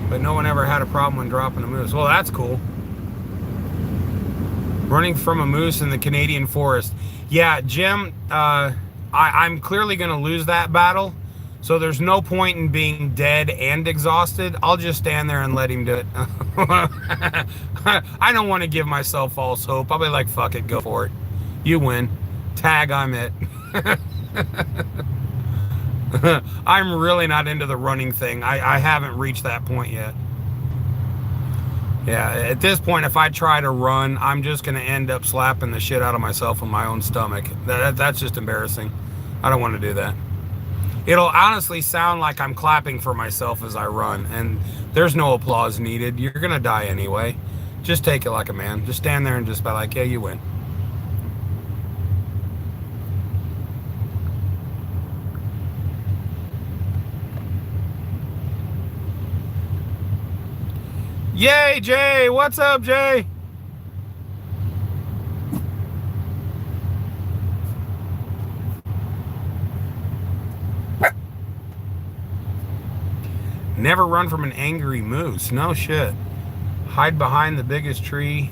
but no one ever had a problem when dropping a moose. Well, that's cool. Running from a moose in the Canadian forest. Yeah, Jim, I'm clearly going to lose that battle, so there's no point in being dead and exhausted. I'll just stand there and let him do it. I don't want to give myself false hope. I'll be like, fuck it, go for it. You win. Tag, I'm it. I'm really not into the running thing. I haven't reached that point yet. Yeah, at this point, if I try to run, I'm just going to end up slapping the shit out of myself with my own stomach. That's just embarrassing. I don't want to do that. It'll honestly sound like I'm clapping for myself as I run, and there's no applause needed. You're going to die anyway. Just take it like a man. Just stand there and just be like, yeah, you win. Yay, Jay! What's up, Jay? Never run from an angry moose. No shit. Hide behind the biggest tree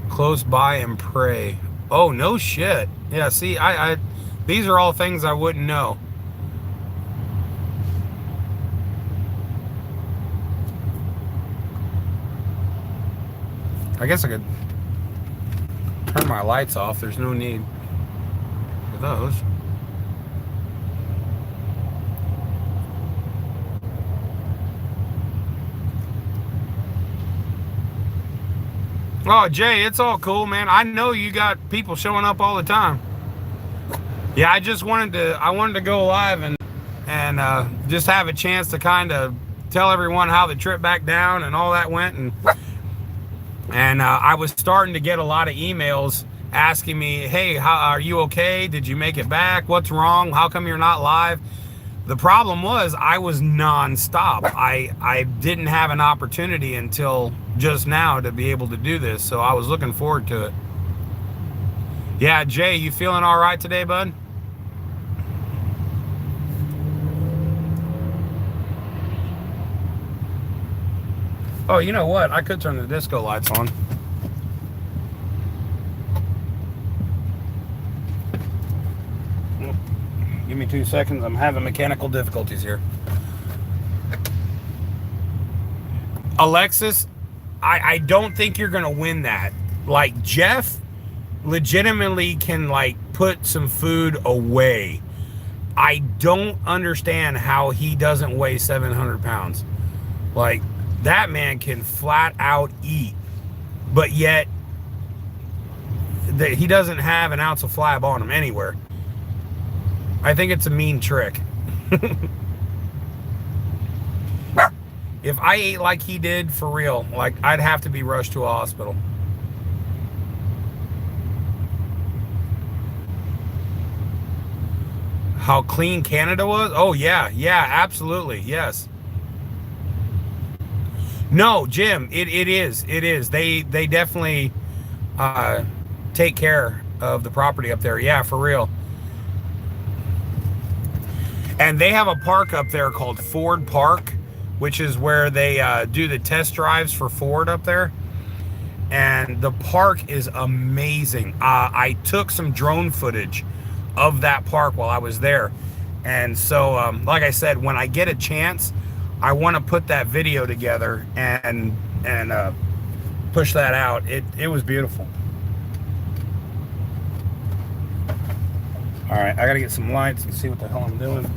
close by and pray. Oh, no shit. Yeah, see, these are all things I wouldn't know. I guess I could turn my lights off. There's no need for those. Oh, Jay, it's all cool, man. I know you got people showing up all the time. Yeah, I just wanted to go live and just have a chance to kind of tell everyone how the trip back down and all that went, and I was starting to get a lot of emails asking me, hey, how are you okay? Did you make it back? What's wrong? How come you're not live? The problem was I was nonstop. I didn't have an opportunity until just now to be able to do this, so I was looking forward to it. Yeah, Jay, you feeling all right today, bud? Oh, you know what? I could turn the disco lights on. Give me 2 seconds. I'm having mechanical difficulties here. Alexis, I don't think you're going to win that. Like, Jeff legitimately can, like, put some food away. I don't understand how he doesn't weigh 700 pounds. Like, that man can flat out eat, but yet he doesn't have an ounce of flab on him anywhere. I think it's a mean trick. If I ate like he did, for real, like, I'd have to be rushed to a hospital. How clean Canada was? Oh, yeah, absolutely, yes. No, Jim, it is. They definitely take care of the property up there. Yeah, for real. And they have a park up there called Ford Park, which is where they do the test drives for Ford up there. And the park is amazing. I took some drone footage of that park while I was there. And so, like I said, when I get a chance, I want to put that video together and push that out. It was beautiful. All right, I got to get some lights and see what the hell I'm doing.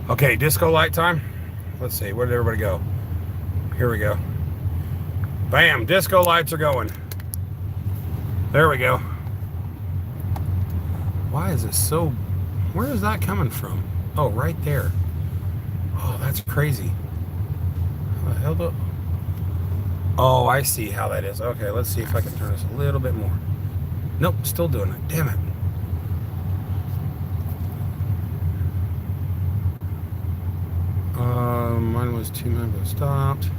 Okay, disco light time. Let's see, where did everybody go? Here we go. Bam, disco lights are going. There we go. Why is it so... Where is that coming from? Oh, right there. Oh, that's crazy. How the hell do... Oh, I see how that is. Okay, let's see if I can turn this a little bit more. Nope, still doing it. Damn it. was 2 minutes stopped.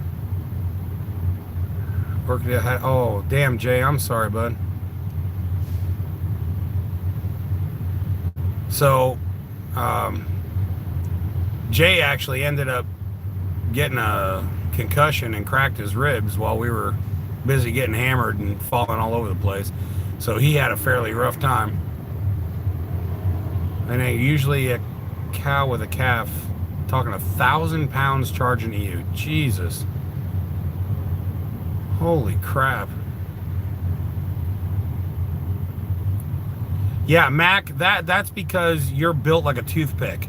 Working at, oh, damn, Jay, I'm sorry, bud. So, Jay actually ended up getting a concussion and cracked his ribs while we were busy getting hammered and falling all over the place. So he had a fairly rough time. And usually a cow with a calf, talking 1,000 pounds charging to you. Jesus. Holy crap. Yeah, Mac, that's because you're built like a toothpick.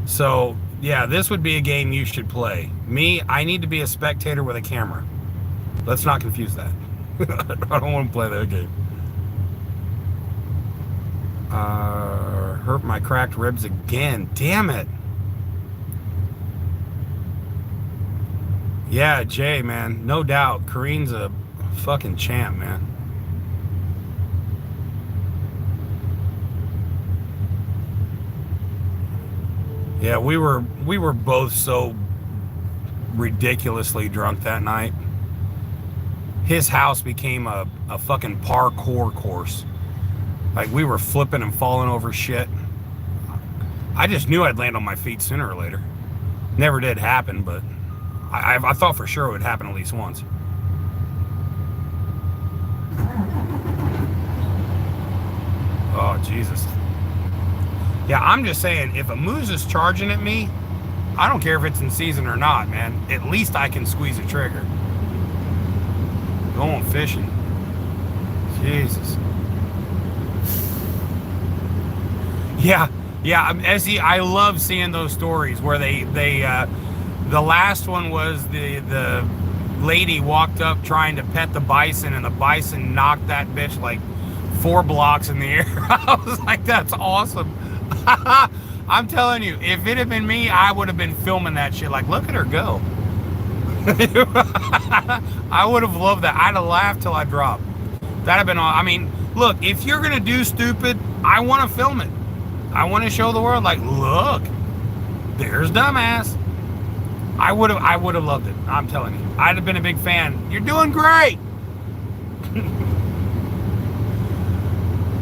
So, yeah, this would be a game you should play. Me, I need to be a spectator with a camera. Let's not confuse that. I don't want to play that game. Hurt my cracked ribs again. Damn it. Yeah, Jay, man. No doubt. Kareen's a fucking champ, man. Yeah, we were both so ridiculously drunk that night. His house became a fucking parkour course. Like, we were flipping and falling over shit. I just knew I'd land on my feet sooner or later. Never did happen, but I thought for sure it would happen at least once. Oh, Jesus. Yeah, I'm just saying, if a moose is charging at me, I don't care if it's in season or not, man. At least I can squeeze a trigger. Going fishing. Jesus. Yeah, I love seeing those stories where they the last one was the lady walked up trying to pet the bison, and the bison knocked that bitch like 4 blocks in the air. I was like, that's awesome. I'm telling you, if it had been me, I would have been filming that shit. Like, look at her go. I would have loved that. I'd have laughed till I dropped. That'd have been all. I mean, look, if you're gonna do stupid, I want to film it. I want to show the world, like, look, there's dumbass. I would have loved it. I'm telling you, I'd have been a big fan. You're doing great.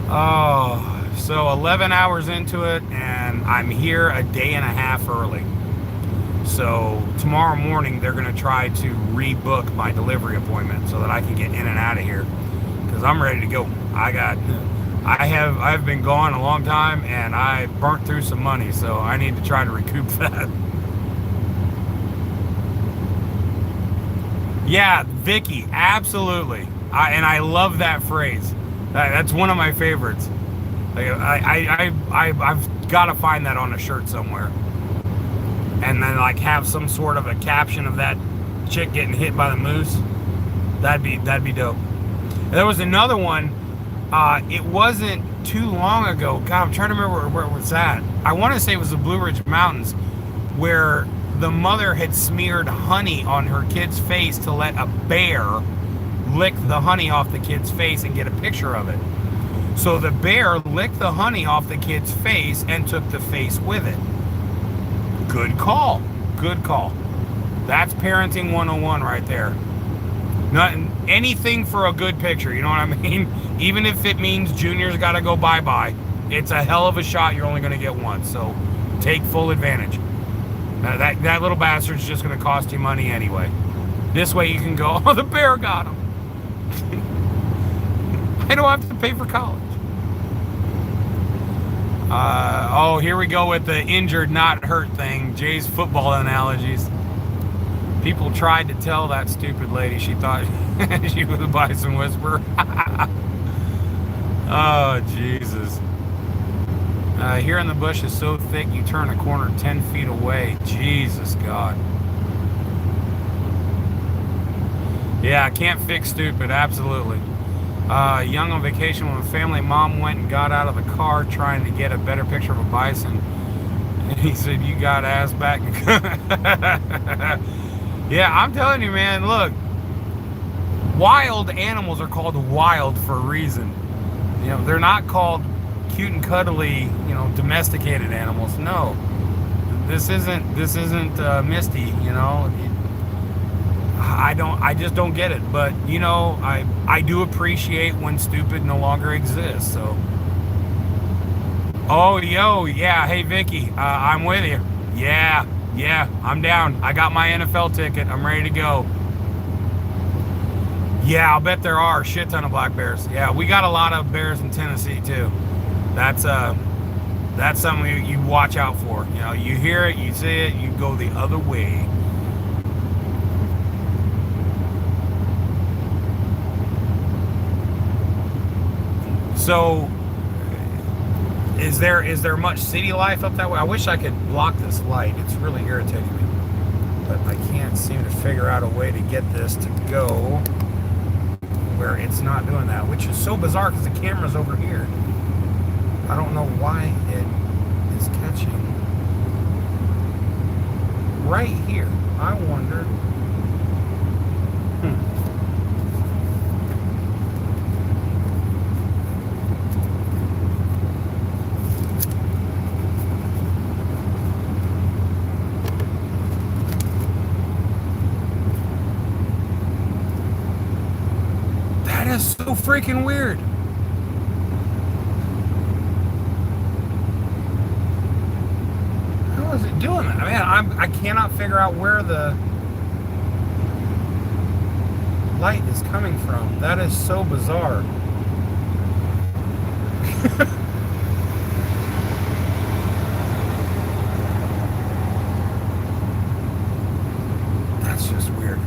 Oh, so 11 hours into it, and I'm here a day and a half early. So tomorrow morning, they're going to try to rebook my delivery appointment so that I can get in and out of here, because I'm ready to go. I've been gone a long time, and I burnt through some money, so I need to try to recoup that. Yeah, Vicky, absolutely. I love that phrase. That's one of my favorites. I've got to find that on a shirt somewhere, and then like have some sort of a caption of that chick getting hit by the moose. That'd be dope. There was another one. It wasn't too long ago. God, I'm trying to remember where it was at. I want to say it was the Blue Ridge Mountains, where the mother had smeared honey on her kid's face to let a bear lick the honey off the kid's face and get a picture of it. So the bear licked the honey off the kid's face and took the face with it. Good call. Good call. That's parenting 101 right there. Anything for a good picture, you know what I mean? Even if it means Junior's got to go bye-bye, it's a hell of a shot. You're only going to get one, so take full advantage. That little bastard's just going to cost you money anyway. This way you can go, oh, the bear got him. I don't have to pay for college. Oh, here we go with the injured, not hurt thing. Jay's football analogies. People tried to tell that stupid lady she thought she was a bison whisperer. Oh, Jesus. Here in the bush is so thick you turn a corner 10 feet away. Jesus, God. Yeah, I can't fix stupid, absolutely. Young on vacation with a family, mom went and got out of the car trying to get a better picture of a bison. And he said, you got ass back. Yeah, I'm telling you, man, look, wild animals are called wild for a reason. You know, they're not called cute and cuddly, you know, domesticated animals. No, This isn't Misty, you know. I just don't get it. But you know, I do appreciate when stupid no longer exists. So, oh yo, yeah, hey Vicky, I'm with you. Yeah, I'm down. I got my NFL ticket. I'm ready to go. Yeah, I'll bet there are a shit ton of black bears. Yeah, we got a lot of bears in Tennessee too. That's something you watch out for. You know, you hear it, you see it, you go the other way. So, is there much city life up that way? I wish I could block this light. It's really irritating me. But I can't seem to figure out a way to get this to go where it's not doing that, which is so bizarre because the camera's over here. I don't know why it is catching right here. I wonder. That is so freaking weird. How is it doing that? I mean, I cannot figure out where the light is coming from. That is so bizarre. That's just weird.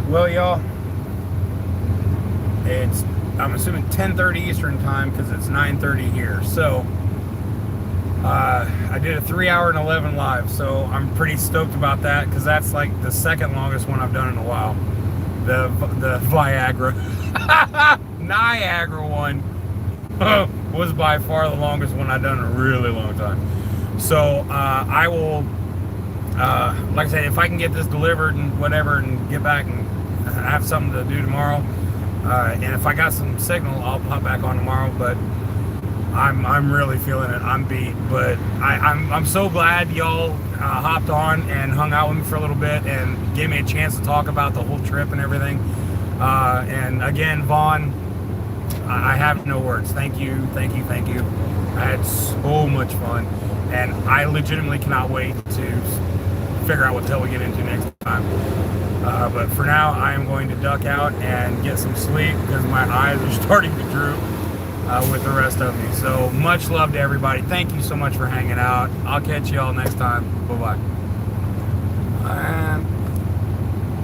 Well, y'all, it's, I'm assuming 10:30 Eastern time because it's 9:30 here. So I did a 3-hour and 11 live, so I'm pretty stoked about that because that's like the second longest one I've done in a while. The Viagra Niagara one was by far the longest one I've done in a really long time. So I will, like I said, if I can get this delivered and whatever and get back and have something to do tomorrow, and if I got some signal, I'll pop back on tomorrow. But I'm really feeling it. I'm beat, but I'm so glad y'all hopped on and hung out with me for a little bit and gave me a chance to talk about the whole trip and everything. And again, Vaughn, I have no words. Thank you. I had so much fun, and I legitimately cannot wait to figure out what the hell we get into next time. But for now, I am going to duck out and get some sleep because my eyes are starting to droop with the rest of me. So much love to everybody. Thank you so much for hanging out. I'll catch you all next time. Bye-bye. And